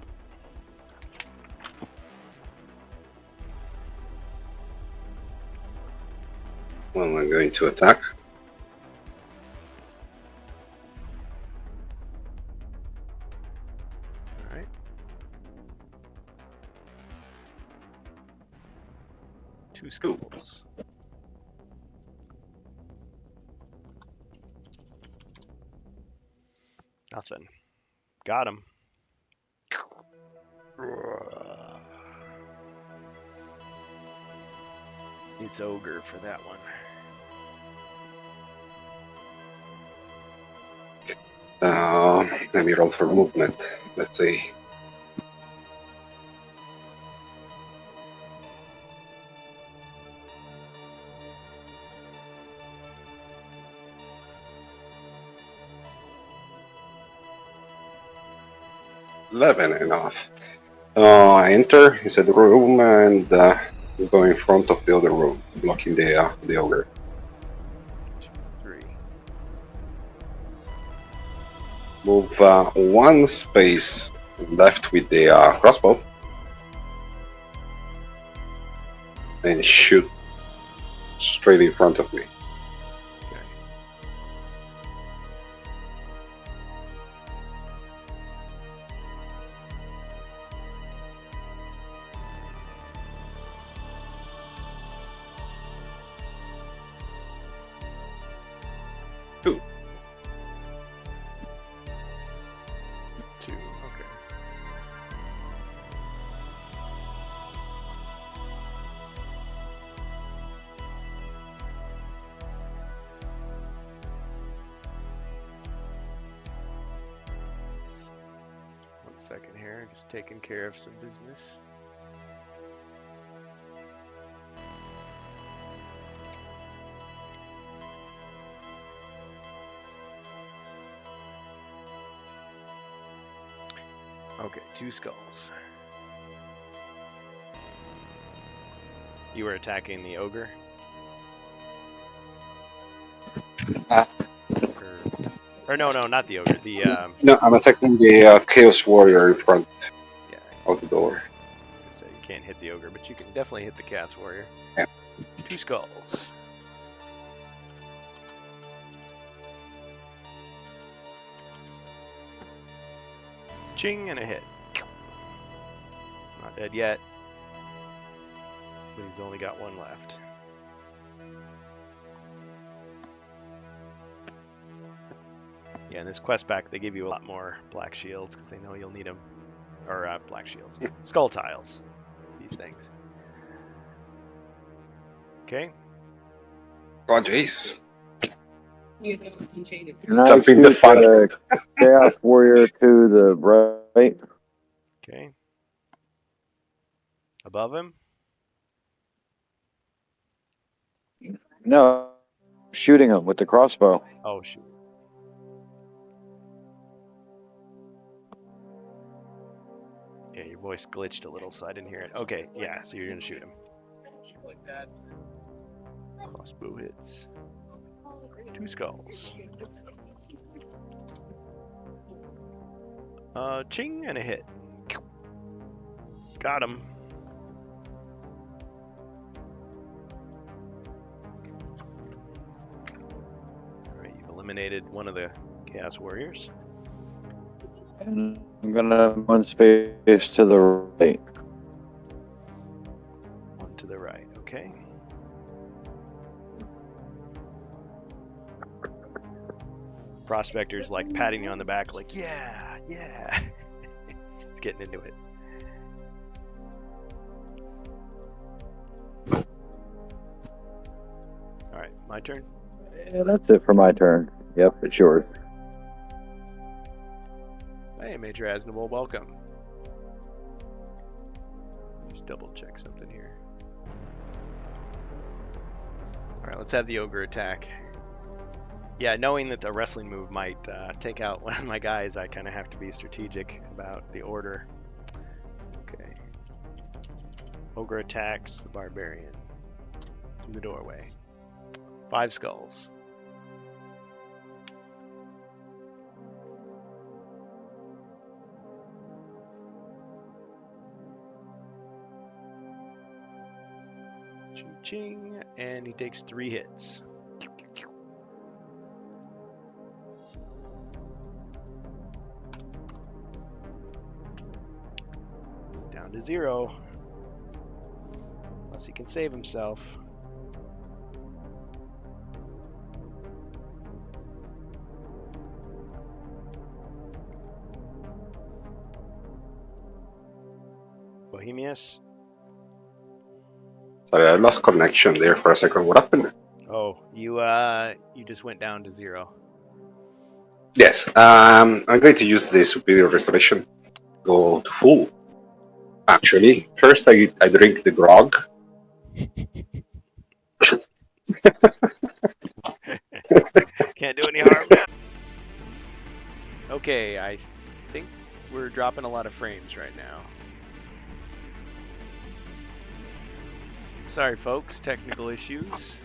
Well, I'm going to attack. All right. 2 skulls. Nothing. Got him. It's ogre for that one. Let me roll for movement. Let's see. Enough. I enter inside the room and go in front of the other room, blocking the ogre. 2, 3. Move 1 space left with the crossbow, and shoot straight in front of me. Okay. Two. 2. Okay. One second here, just taking care of some business. Okay, 2 skulls. You were attacking the ogre? Or no, not the ogre. The No, I'm attacking the Chaos Warrior in front yeah, of the door. so you can't hit the ogre, but you can definitely hit the Chaos Warrior. Yeah. 2 skulls. Ching and a hit. He's not dead yet, but he's only got 1 left. Yeah, in this quest pack, they give you a lot more black shields because they know you'll need them. Or black shields. Skull tiles. These things. Okay. Oh, jeez. And I Something to shoot fun. the Chaos Warrior to the right. Okay. Above him? No, shooting him with the crossbow. Oh, shoot. Yeah, your voice glitched a little, so I didn't hear it. Okay, yeah, so you're going to shoot him. Crossbow hits. 2 skulls. Ching and a hit. Got him. Alright, you've eliminated one of the Chaos Warriors. And I'm gonna one space to the right. One to the right. Okay. Prospector's like patting you on the back, like, yeah, yeah. It's getting into it. All right, my turn. Yeah, that's it for my turn. Yep, it's yours. Hey, Major Asnable, welcome. Just double check something here. All right, let's have the ogre attack. Yeah, knowing that the wrestling move might take out one of my guys, I kind of have to be strategic about the order. Okay. Ogre attacks the barbarian through the doorway. 5 skulls. Ching ching, and he takes 3 hits. He's down to 0. Unless he can save himself. Bohemius. Sorry, I lost connection there for a second. What happened? Oh, you just went down to 0. Yes, I'm going to use the Superior Restoration. Go to full. Actually, first I drink the grog. Can't do any harm. Okay, I think we're dropping a lot of frames right now. Sorry, folks, technical issues.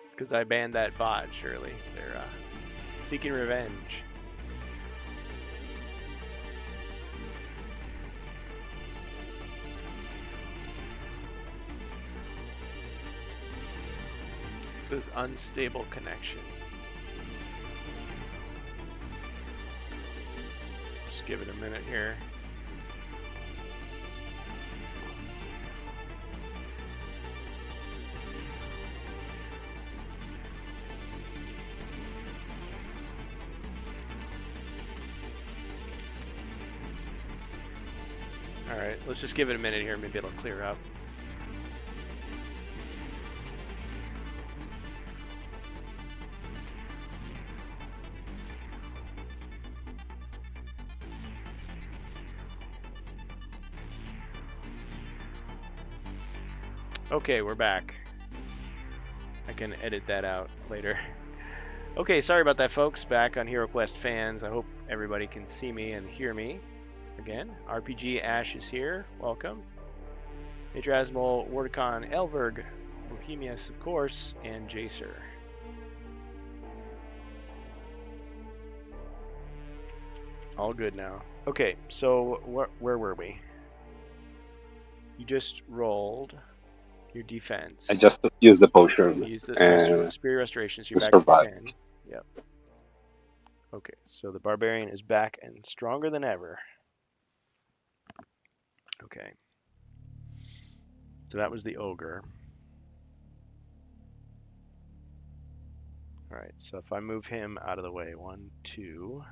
It's because I banned that bot, Shirley. They're seeking revenge. This is unstable connection. Just give it a minute here. Alright, let's just give it a minute here, maybe it'll clear up. Okay, we're back. I can edit that out later. Okay, sorry about that, folks. Back on HeroQuest Fans. I hope everybody can see me and hear me again. RPG Ash is here. Welcome. Major Asmol, Wardicon, Elverg, Bohemius, of course, and Jacer. All good now. Okay, so where were we? You just rolled your defense. I just used the potion. Use the and Superior Restoration, so you're to back survive. to 10. Yep. Okay, so the Barbarian is back and stronger than ever. Okay. So that was the Ogre. Alright, so if I move him out of the way, 1, 2.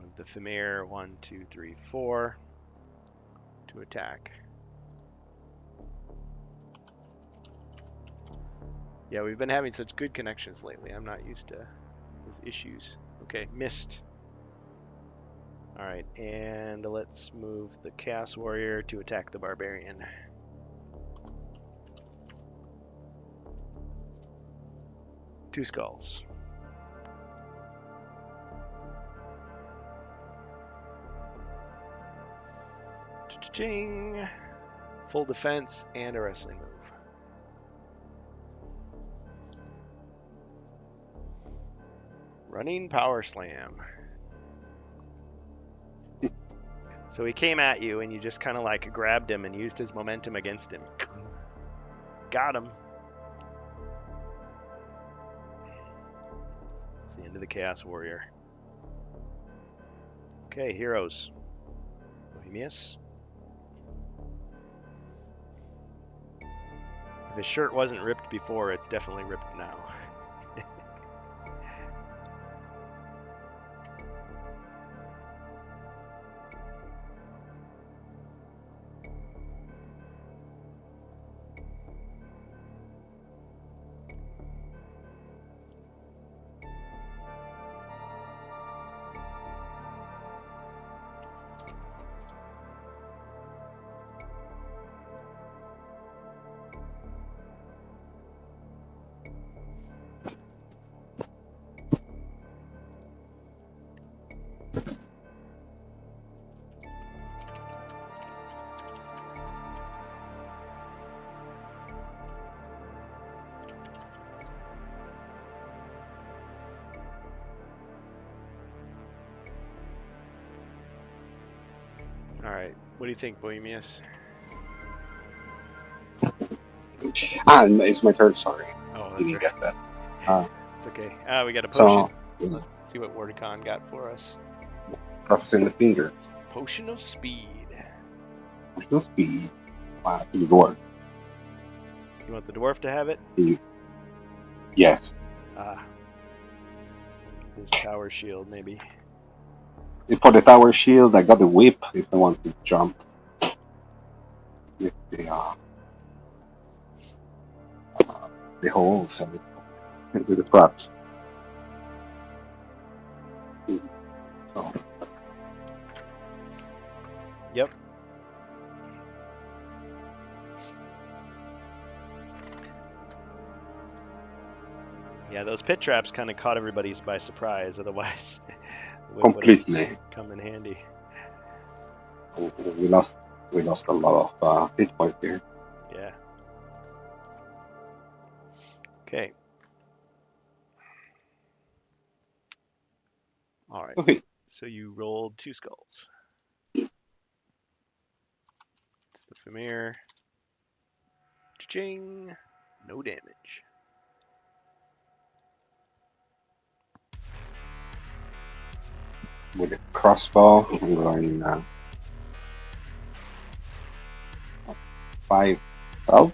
Move the Famir, 1, 2, 3, 4. To attack. Yeah, we've been having such good connections lately. I'm not used to those issues. Okay, missed. Alright, and let's move the Chaos Warrior to attack the Barbarian. Two skulls. Cha-ching! Full defense and a wrestling move. Running power slam. So he came at you, and you just kind of like grabbed him and used his momentum against him. Got him. It's the end of the Chaos Warrior. Okay, heroes. Bohemius. If his shirt wasn't ripped before, it's definitely ripped now. Alright, what do you think, Bohemius? It's my turn, sorry. Oh, Didn't that's right. get that. It's okay. We got a So, potion. Let's see what Wordicon got for us. crossing the fingers. Potion of Speed. No speed. To the door. You want the dwarf to have it? Yes. His tower shield, maybe. For the tower shield, I got the whip if I want to jump. With the holes and with the traps. So. Yep. Yeah, those pit traps kind of caught everybody by surprise. Otherwise, the whip would've Completely. come in handy. We lost a lot of hit points here. Yeah. Okay. All right. Okay. So you rolled 2 skulls. It's the Famir. Cha-ching! No damage. With a crossbow, I'm going 5 out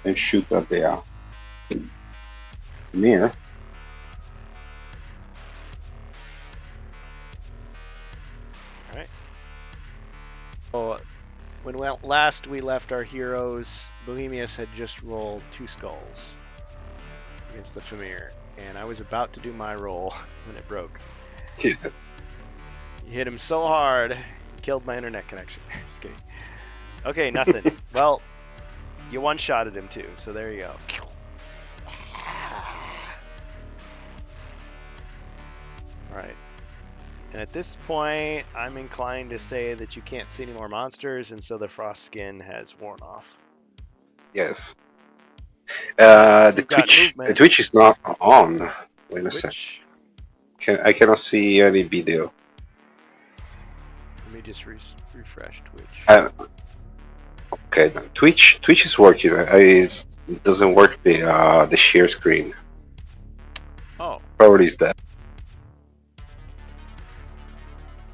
and shoot at the mirror. Oh, when last we left our heroes, Bohemius had just rolled 2 skulls against the Famir, and I was about to do my roll when it broke. Yeah. You hit him so hard, killed my internet connection. Okay. Okay, nothing. Well, you one-shotted him too, so there you go. Alright. And at this point, I'm inclined to say that you can't see any more monsters, and so the frost skin has worn off. Yes. So The you've got Twitch. movement. The Twitch is not on. Wait a sec. Which, I cannot see any video. let me just refresh Twitch. Okay, no, Twitch is working. It doesn't work the share screen. Oh, Probably is that.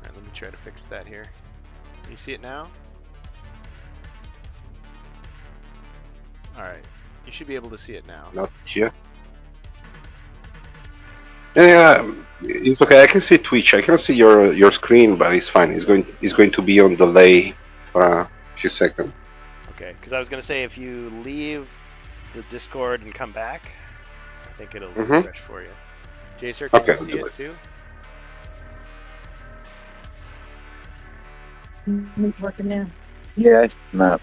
alright, let me try to fix that here. Can you see it now? Alright, you should be able to see it now. Not here. Yeah, it's okay. I can see Twitch. I cannot see your screen, but it's fine. It's going to be on delay for a few seconds. Okay, because I was going to say if you leave the Discord and come back, I think it'll refresh for you. Jacer, can Okay, you I'll see do it too? It's working now. Yeah, it's not.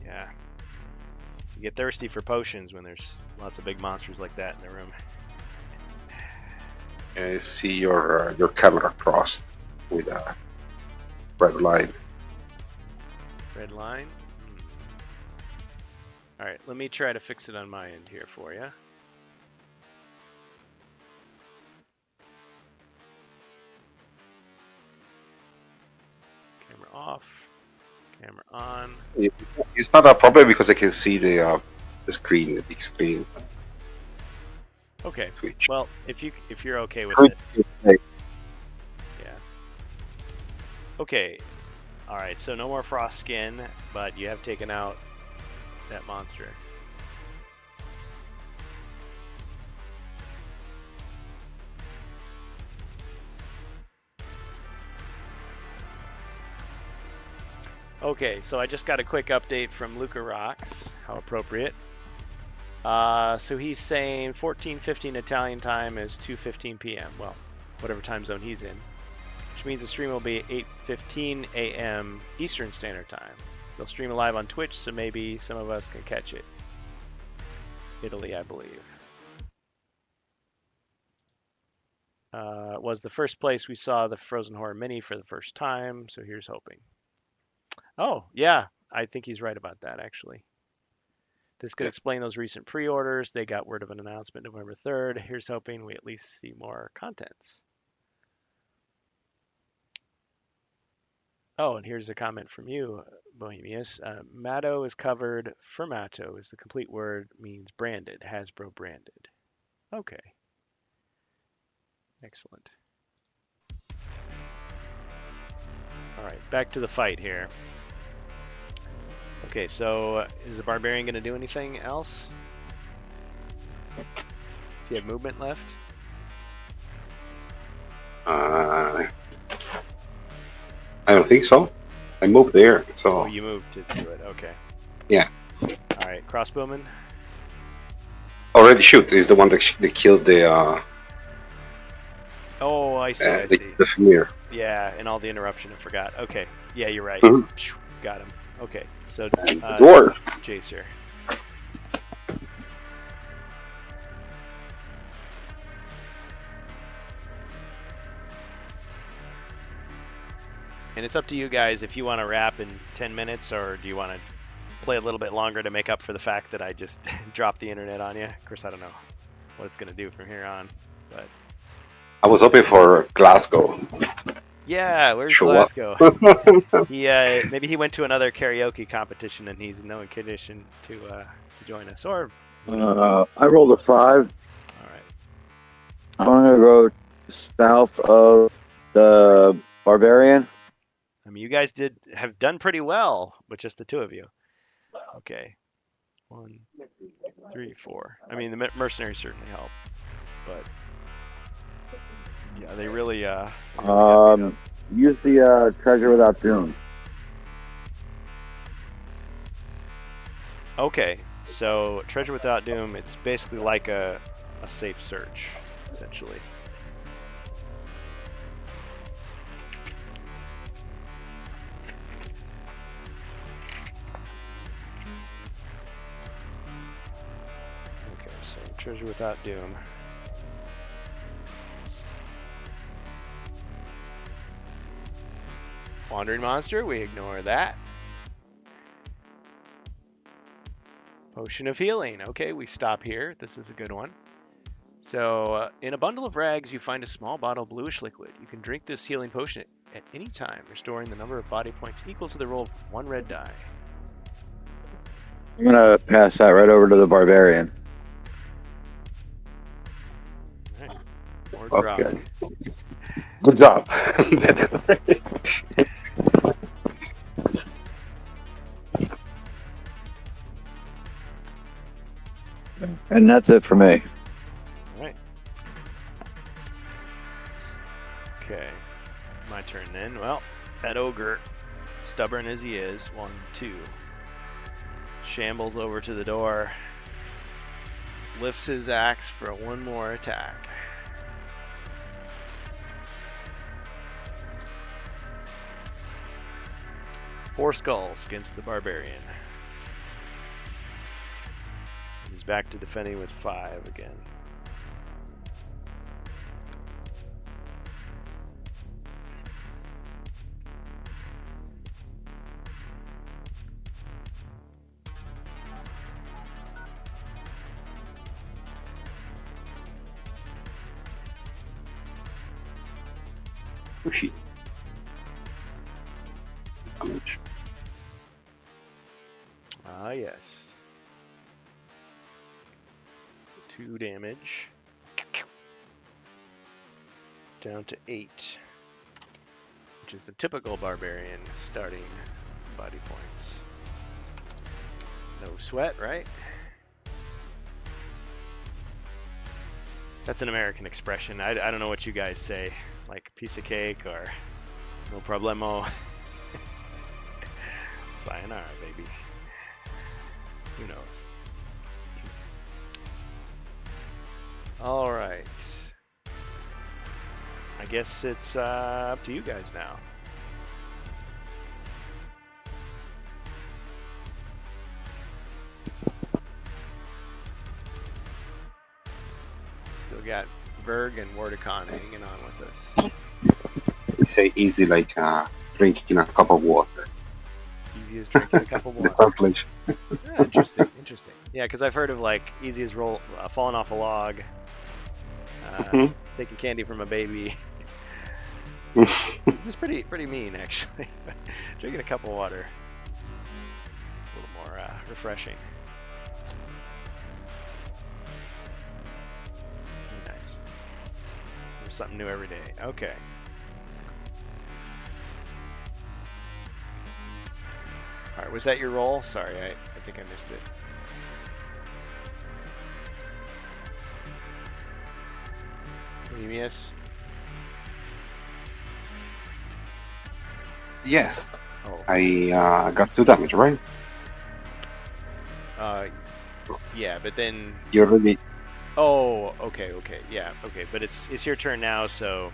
Yeah. You get thirsty for potions when there's lots of big monsters like that in the room. I see your camera crossed with red line. Red line. All right, let me try to fix it on my end here for you. Camera off. Camera on. It's not a problem because I can see the screen, the big screen. Okay. Switch. Well, if you're okay with Good. it, yeah. Okay. All right. So no more frost skin, but you have taken out that monster. Okay, so I just got a quick update from Luca Rocks. How appropriate. So he's saying 14:15 Italian time is 2:15 p.m. Well, whatever time zone he's in, which means the stream will be 8:15 a.m. Eastern Standard Time. They'll stream it live on Twitch, so maybe some of us can catch it. Italy, I believe. Was the first place we saw the Frozen Horror Mini for the first time, so here's hoping. Oh, yeah, I think he's right about that, actually. This could explain those recent pre-orders. They got word of an announcement November 3rd. Here's hoping we at least see more contents. Oh, and here's a comment from you, Bohemius. Matto is covered. Formato is the complete word, means branded, Hasbro branded. Okay. Excellent. All right, back to the fight here. Okay, so is the Barbarian going to do anything else? Does he have movement left? I don't think so. I moved there, so Oh, you moved to do it. Okay. yeah. All right, crossbowman. Already shoot is the one that killed the Oh, I see. I the see. Familiar. Yeah, and all the interruption, I forgot. Okay. Yeah, you're right. Mhm. Phew, got him. Okay, so And the dwarf. Jacer. And it's up to you guys if you want to wrap in 10 minutes or do you want to play a little bit longer to make up for the fact that I just dropped the internet on you. Of course, I don't know what it's going to do from here on, but I was hoping for Glasgow. yeah, where's Show up. Glasgow? He maybe he went to another karaoke competition and he's no condition to join us. Or I rolled a 5. all right, I'm gonna go south of the Barbarian. I mean you guys have done pretty well with just the two of you. Okay, 1, 3, 4. I mean the mercenaries certainly help, but yeah, they really got beat up. Use the treasure without doom. Okay, so Treasure Without Doom, it's basically like a safe search, essentially. Okay, so Treasure Without Doom. Wandering Monster, we ignore that. Potion of Healing. Okay, we stop here. This is a good one. So, in a bundle of rags, you find a small bottle of bluish liquid. You can drink this healing potion at any time, restoring the number of body points equal to the roll of 1 red die. I'm gonna pass that right over to the Barbarian. All right. Or drop. Okay. Good job. And that's it for me. All right. Okay. My turn then. Well, that ogre, stubborn as he is, 1, 2. Shambles over to the door. Lifts his axe for one more attack. Four skulls against the Barbarian. He's back to defending with 5 again. Sushi. Damage. Ah, yes. So 2 damage. Down to 8. Which is the typical barbarian starting body points. No sweat, right? That's an American expression. I don't know what you guys say. Like piece of cake or no problemo. Sayonara, baby. Who knows? All right. I guess it's up to you guys now. Still got Verg and Wardicon hanging on with us. We say easy like drinking a cup of water. Easy as drinking a cup of The water. translation. Yeah, interesting, interesting. Yeah, because I've heard of like easy as falling off a log, Mhm. taking candy from a baby. It's pretty mean actually. Drinking a cup of water, a little more refreshing. Nice. There's something new every day. Okay. All right, was that your roll? Sorry, I think I missed it. Eumius? Yes, Oh, I got 2 damage, right? yeah, but then. You already. Oh, okay, yeah, okay, but it's your turn now, so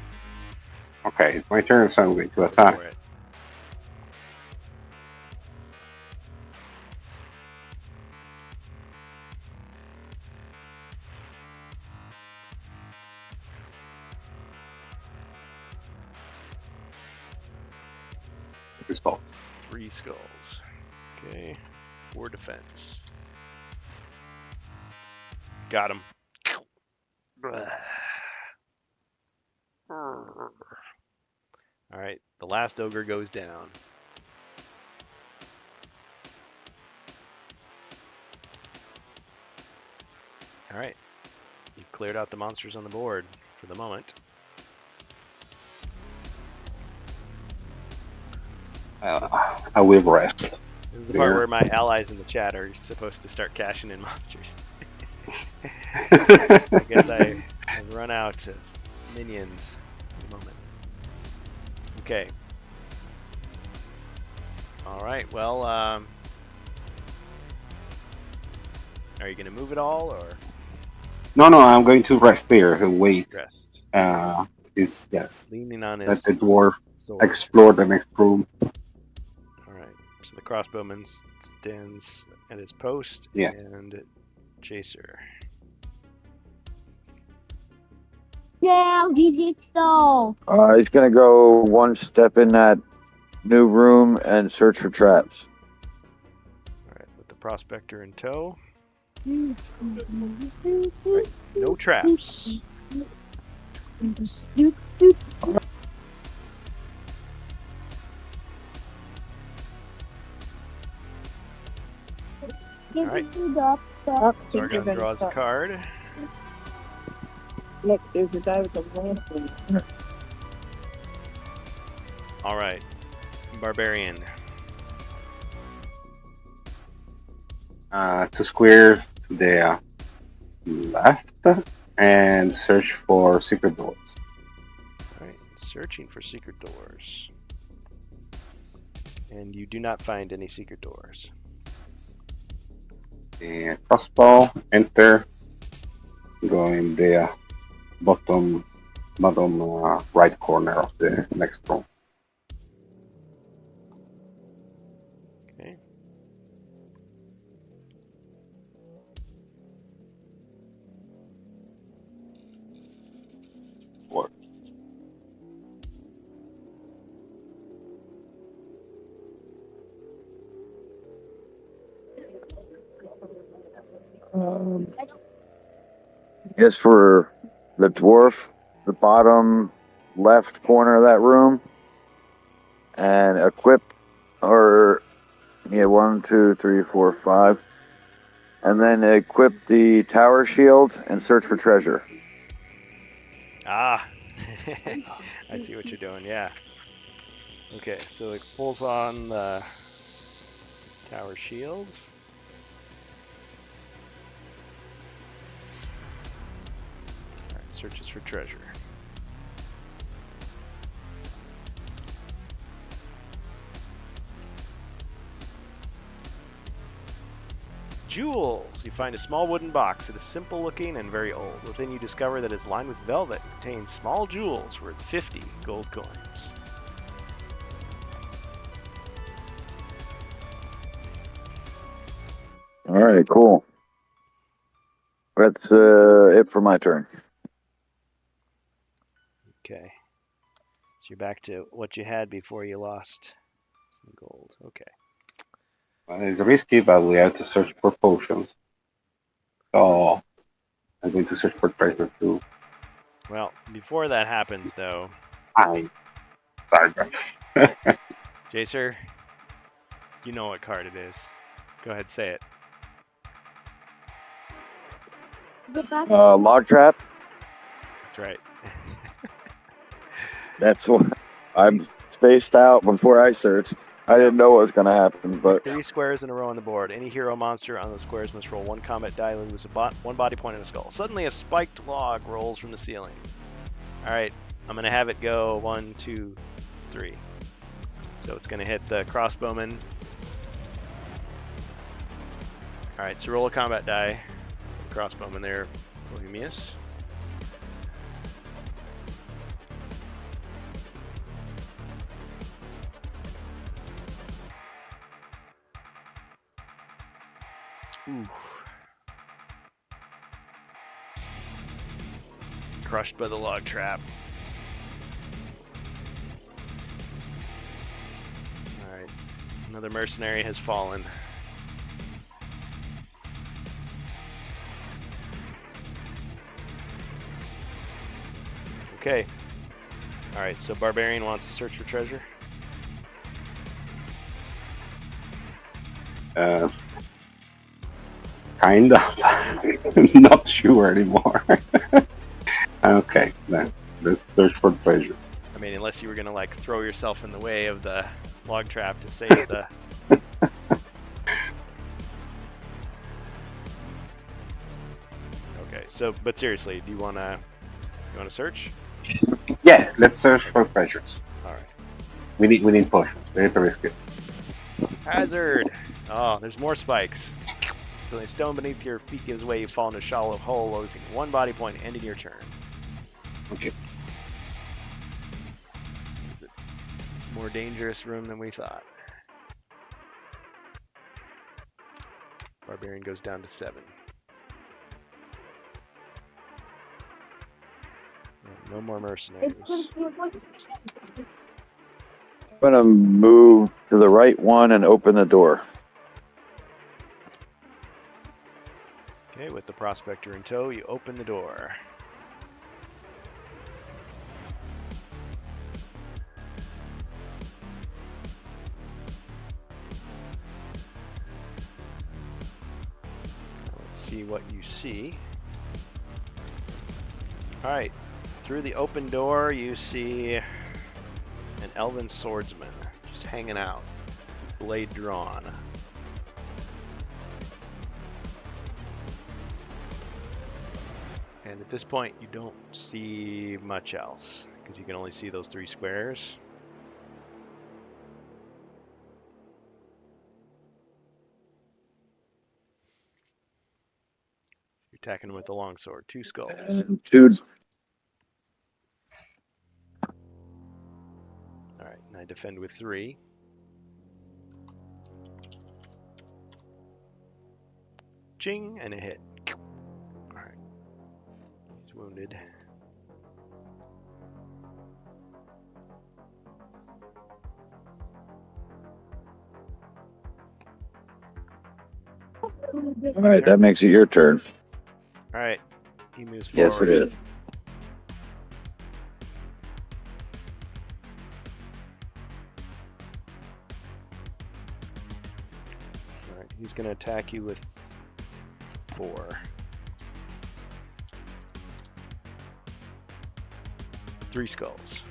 Okay, it's my turn, so I'm going to go attack. for it. His fault. 3 skulls. Okay, 4 defense. Got him. All right, the last ogre goes down. All right, you've cleared out the monsters on the board for the moment. I will rest. This is the part Yeah. where my allies in the chat are supposed to start cashing in monsters. I guess I've run out of minions at the moment. Okay. All right. Well, are you going to move it all or No, I'm going to rest there and wait. rest? Yes. Leaning on Let his the dwarf sword. explore the next room. All right. So the crossbowman stands at his post, Yeah. and Chaser. Yeah, digital. He's gonna go 1 step in that new room and search for traps. All right, with the prospector in tow. No No traps. Alright. Sargon draws a card. Look, there's a guy with a lantern. All right, barbarian. 2 squares to the left and search for secret doors. All right, searching for secret doors. And you do not find any secret doors. And crossbow, enter. Go in the bottom right corner of the next room. Okay. Or Yes, for the dwarf, the bottom left corner of that room and equip, or yeah, 1, 2, 3, 4, 5, and then equip the tower shield and search for treasure. Ah, I see what you're doing. Yeah. Okay, so it pulls on the tower shield. All right, searches for treasure. Jewels! You find a small wooden box. It is simple looking and very old. Within you discover that it is lined with velvet and contains small jewels worth 50 gold coins. All right, cool. That's it for my turn. Okay. So you're back to what you had before you lost some gold. Okay. It's risky, but we have to search for potions. So I'm going to search for treasure too. Well, before that happens, though, Sorry. Jacer, you know what card it is. Go ahead, say it. Get back. Log trap. That's right. That's what I'm spaced out before I searched. I didn't know what was going to happen, but 3 squares in a row on the board. Any hero monster on those squares must roll 1 combat die, lose one body point and a skull. Suddenly, a spiked log rolls from the ceiling. All right, I'm gonna have it go 1, 2, 3. So it's gonna hit the crossbowman. All right, so roll a combat die. Crossbowman there, Bohemius. Ooh. Crushed by the log trap. Alright. Another mercenary has fallen. Okay. Alright, so Barbarian wants to search for treasure. Kind of. Not sure anymore. Okay, then let's search for treasure. I mean, unless you were gonna like throw yourself in the way of the log trap to save the. Okay, so but seriously, do you wanna search? Yeah, let's search for treasures. All right. We need potions. We need to risk it. Hazard. Oh, there's more spikes. So the stone beneath your feet gives way. You fall into a shallow hole, losing 1 body point, ending your turn. Okay. More dangerous room than we thought. Barbarian goes down to 7. No more mercenaries. It's gonna be I'm going to move to the right one and open the door. Okay, with the prospector in tow, you open the door. Let's see what you see. Alright, through the open door you see an elven swordsman just hanging out, blade drawn. And at this point, you don't see much else, because you can only see those 3 squares. So you're attacking him with the longsword. 2 skulls. And 2. Alright, and I defend with 3. Ching, and a hit. Alright. He's wounded. All right, that makes it your turn. Alright, he moves Yes, forward. it is. gonna attack you with 4. 3 skulls.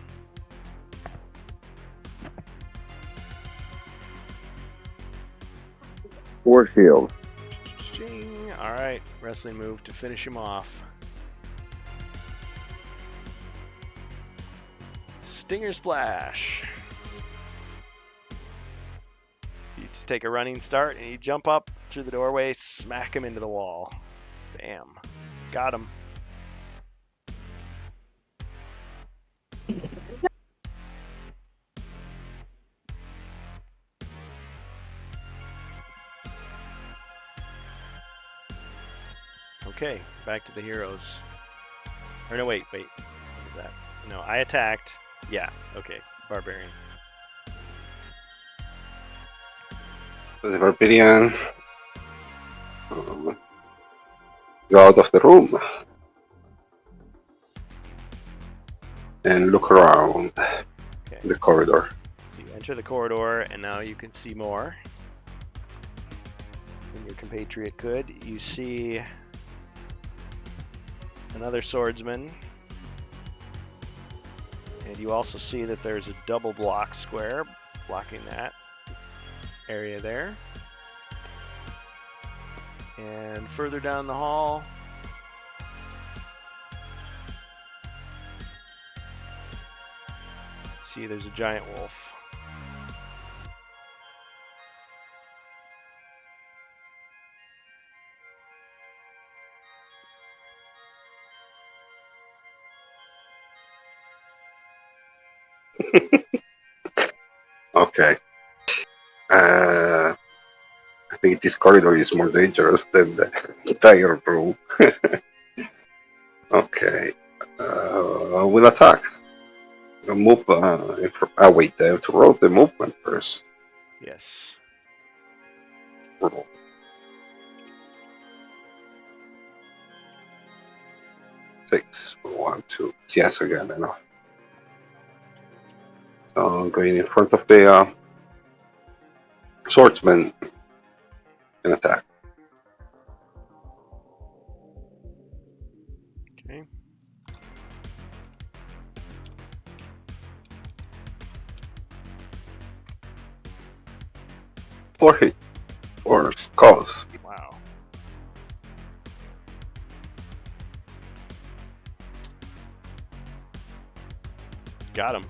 Four shield. Ching. All right, wrestling move to finish him off. Stinger Splash. You just take a running start and you jump up through the doorway, smack him into the wall. Bam. Got him. Okay, back to the heroes. Or no, wait. What was that? No, I attacked. Yeah, okay. Barbarian. The barbarian go out of the room and look around Okay. the corridor. So you enter the corridor, and now you can see more than your compatriot could. You see another swordsman, and you also see that there's a double block square blocking that area there. And further down the hall, see there's a giant wolf. Okay. I think this corridor is more dangerous than the entire room. Okay. We'll attack. We'll move. Wait. I have to roll the movement first. Yes. Roll. 6. 1, 2. Yes, again. Enough. So I'm going in front of the swordsman and attack. Okay. Four hit. 4 skulls. Wow. Got him.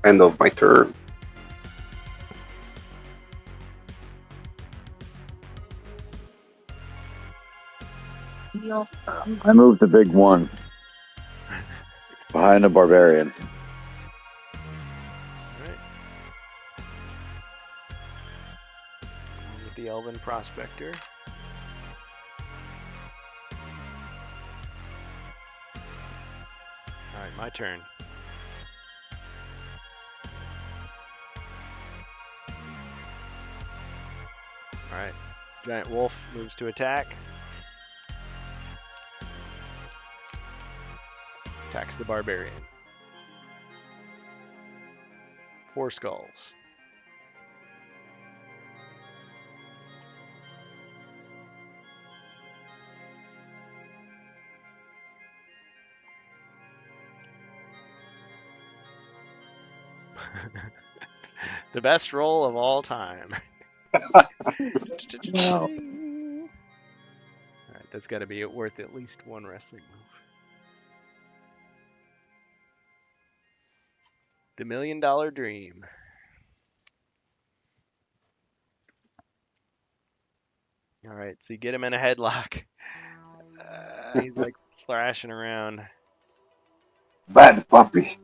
End of my turn. I moved the big one behind the barbarian. Alright. With the Elven Prospector. Alright, my turn. Alright. Giant wolf moves to attack. Attacks the barbarian. 4 skulls. The best roll of all time. Wow. Alright, that's got to be worth at least 1 wrestling move. The $1 Million Dream. Alright, so you get him in a headlock. He's like thrashing around. Bad puppy.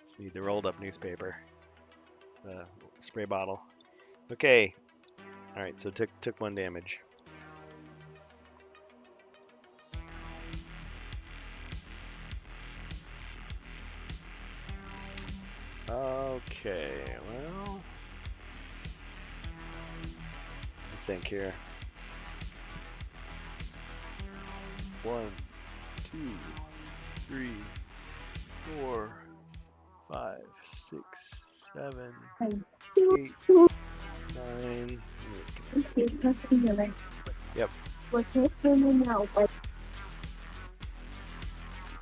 Just need the rolled up newspaper. The spray bottle. Okay. Alright, so took 1 damage. Okay, well, I think here. 1, 2, 3, 4, 5, 6, 7, 8, 9. Yep.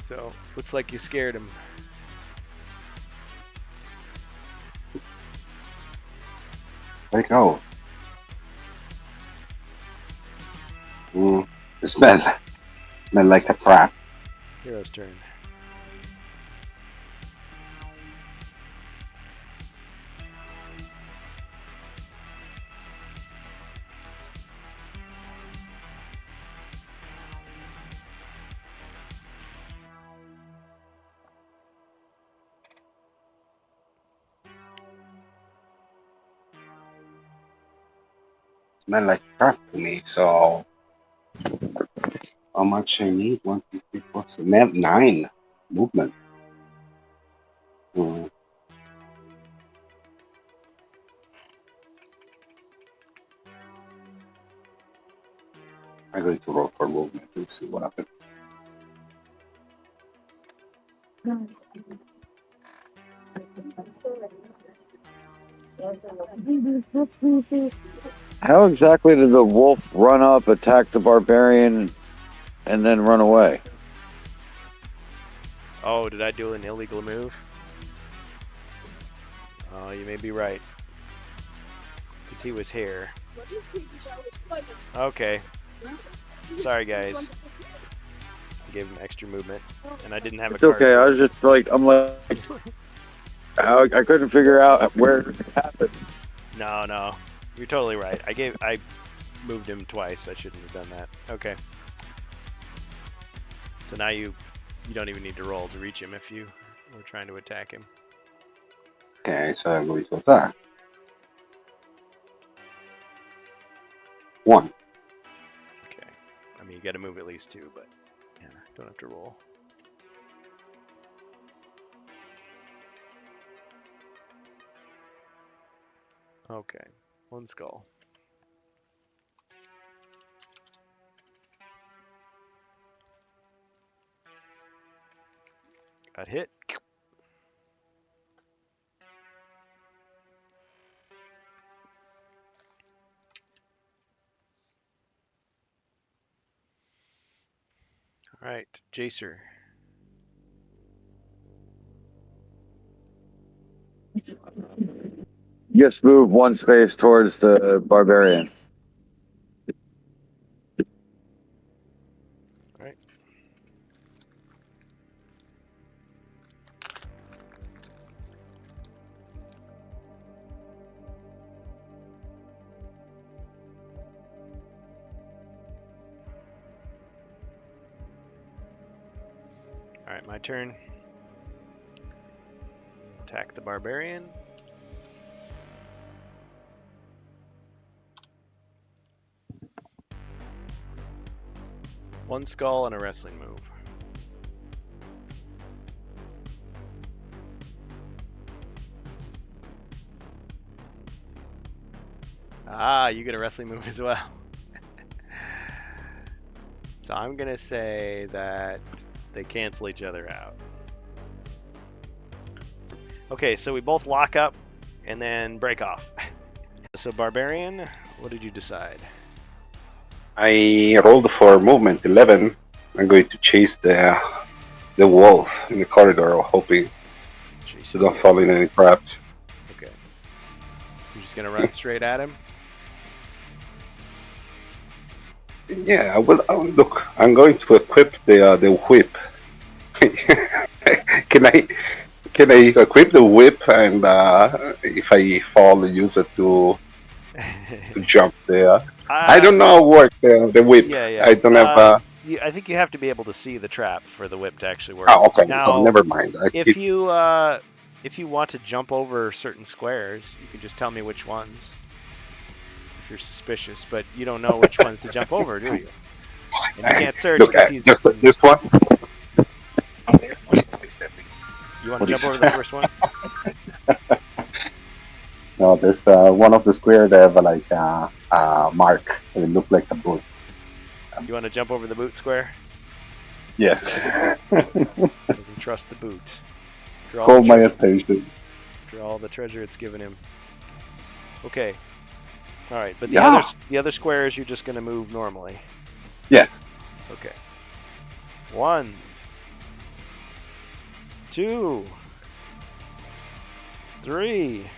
So, looks like you scared him. Like, oh. It smell like a trap. Hero's turn. Smell like crap to me. So how much I need? 1, 2, 3, 4, 9 movement. Hmm. I'm going to roll for movement and see what happens. How exactly did the wolf run up, attack the barbarian, and then run away? Oh, did I do an illegal move? Oh, you may be right. Because he was here. Okay. Sorry, guys. I gave him extra movement, and I didn't have It's a card. okay. I was just like, I couldn't figure out where it happened. No. You're totally right. I moved him twice. I shouldn't have done that. Okay. So now you don't even need to roll to reach him if you were trying to attack him. Okay, so I'm going to attack. 1. Okay. I mean, you got to move at least 2, but yeah, don't have to roll. Okay. 1 skull. Got hit. All right, Jacer. Just move 1 space towards the barbarian. All right. All right, my turn. Attack the barbarian. One skull and a wrestling move. Ah, you get a wrestling move as well. So I'm gonna say that they cancel each other out. Okay, so we both lock up and then break off. So Barbarian, what did you decide? I rolled for movement 11. I'm going to chase the wolf in the corridor, hoping to don't fall in any traps. Okay. You're just gonna run straight at him? Yeah, well, look, I'm going to equip the whip. Can I equip the whip and if I fall, use it to jump there? I don't know how to work the whip. Yeah. I don't have. I think you have to be able to see the trap for the whip to actually work. Oh, okay. Now, So never mind. If you want to jump over certain squares, you can just tell me which ones. If you're suspicious, but you don't know which ones to jump over, do you? And you can't search. Look, just this one. You want to jump over the first one? No, there's one of the square there, but like mark. It looked like a boot. You want to jump over the boot square? Yes. Doesn't trust the boot. Draw Call the my treasure. attention. Draw all the treasure it's given him. Okay. All right, but Yeah. the other squares you're just gonna move normally. Yes. Okay. 1, 2, 3,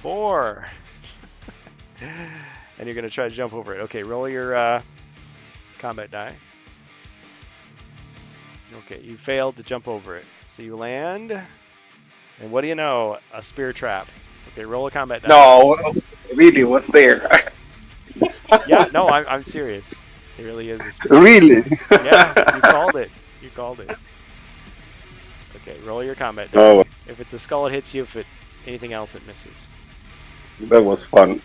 4. And you're gonna try to jump over it. Okay, roll your combat die. Okay, you failed to jump over it. So you land, and what do you know? A spear trap. Okay, roll a combat die. No, really, what's there? Yeah, no, I'm serious. It really is. Really? Yeah, you called it. You called it. Okay, roll your combat die. Oh, If it's a skull, it hits you. If it anything else, it misses. that was fun.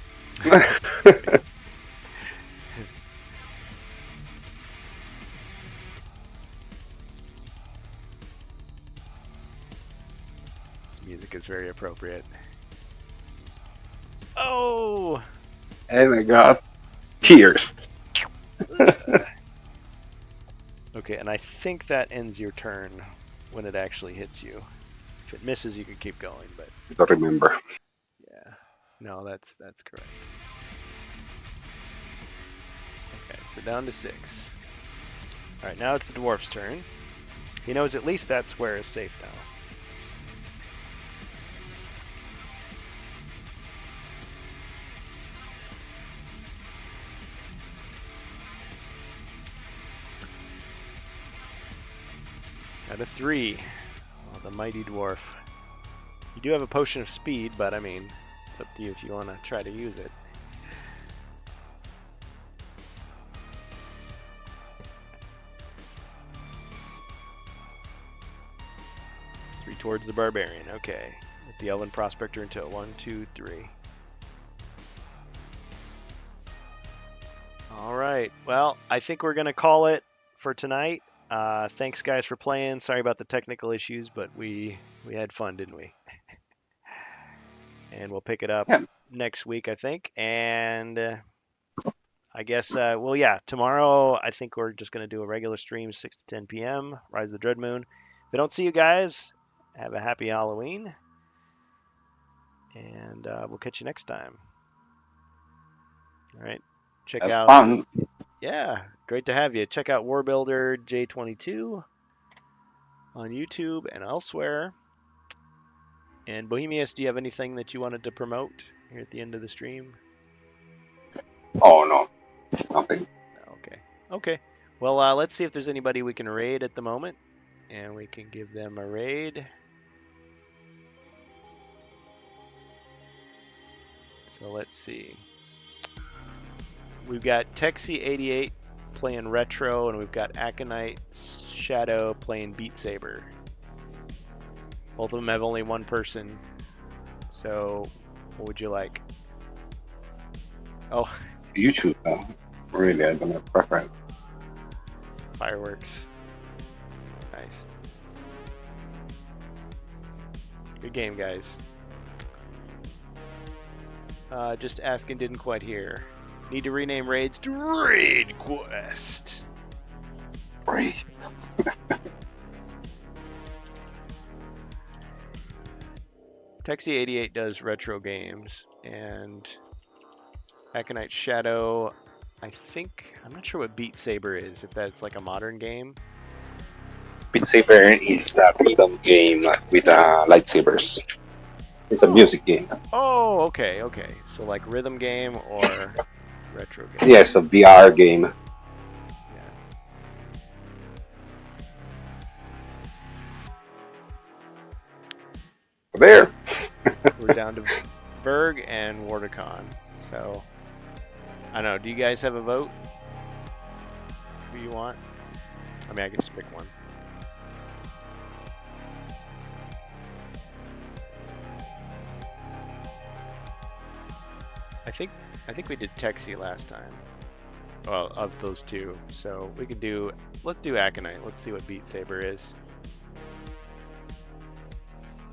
This music is very appropriate. Oh! And I got pierced. Okay, and I think that ends your turn when it actually hits you. If it misses, you can keep going, but I don't remember. yeah. No, that's correct. Okay, so down to 6. Alright, now it's the dwarf's turn. He knows at least that square is safe now. At a 3. Oh, the mighty dwarf. You do have a potion of speed, but I mean, it's up to you if you want to try to use it. Three towards the barbarian. Okay. With the elven prospector into it. 1, 2, 3. All right. Well, I think we're gonna call it for tonight. Thanks, guys, for playing. Sorry about the technical issues, but we had fun, didn't we? And we'll pick it up Yeah. next week, I think. And I guess, well, yeah, tomorrow I think we're just going to do a regular stream, 6 to 10 p.m., Rise of the Dreadmoon. If I don't see you guys, have a happy Halloween. And we'll catch you next time. All right. Check Have out. fun. Yeah, great to have you. Check out Warbuilder J22 on YouTube and elsewhere. And Bohemius, do you have anything that you wanted to promote here at the end of the stream? Oh, no. Nothing. Okay. Okay. Well, let's see if there's anybody we can raid at the moment. And we can give them a raid. So let's see. We've got Texie88 playing Retro, and we've got Aconite Shadow playing Beat Saber. Both of them have only one person. So, what would you like? Oh, YouTube, really, I don't have preference. fireworks. Nice. Good game, guys. Just asking, didn't quite hear. Need to rename raids to Raid Quest. Right. Texie88 does retro games, and Aconite Shadow, I'm not sure what Beat Saber is, if that's like a modern game. Beat Saber is a rhythm game with lightsabers. It's a music game. Oh, okay. So like rhythm game or retro game. Yes, a VR game. Yeah. There. We're down to Berg and Wardicon. So, I don't know. Do you guys have a vote? Who you want? I mean, I can just pick one. I think we did Texie last time. Well, of those two. So we can do. Let's do Aconite. Let's see what Beat Saber is.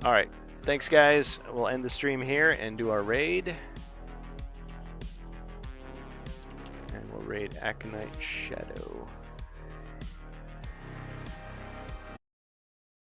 All right. Thanks, guys. We'll end the stream here and do our raid. And we'll raid Aconite Shadow.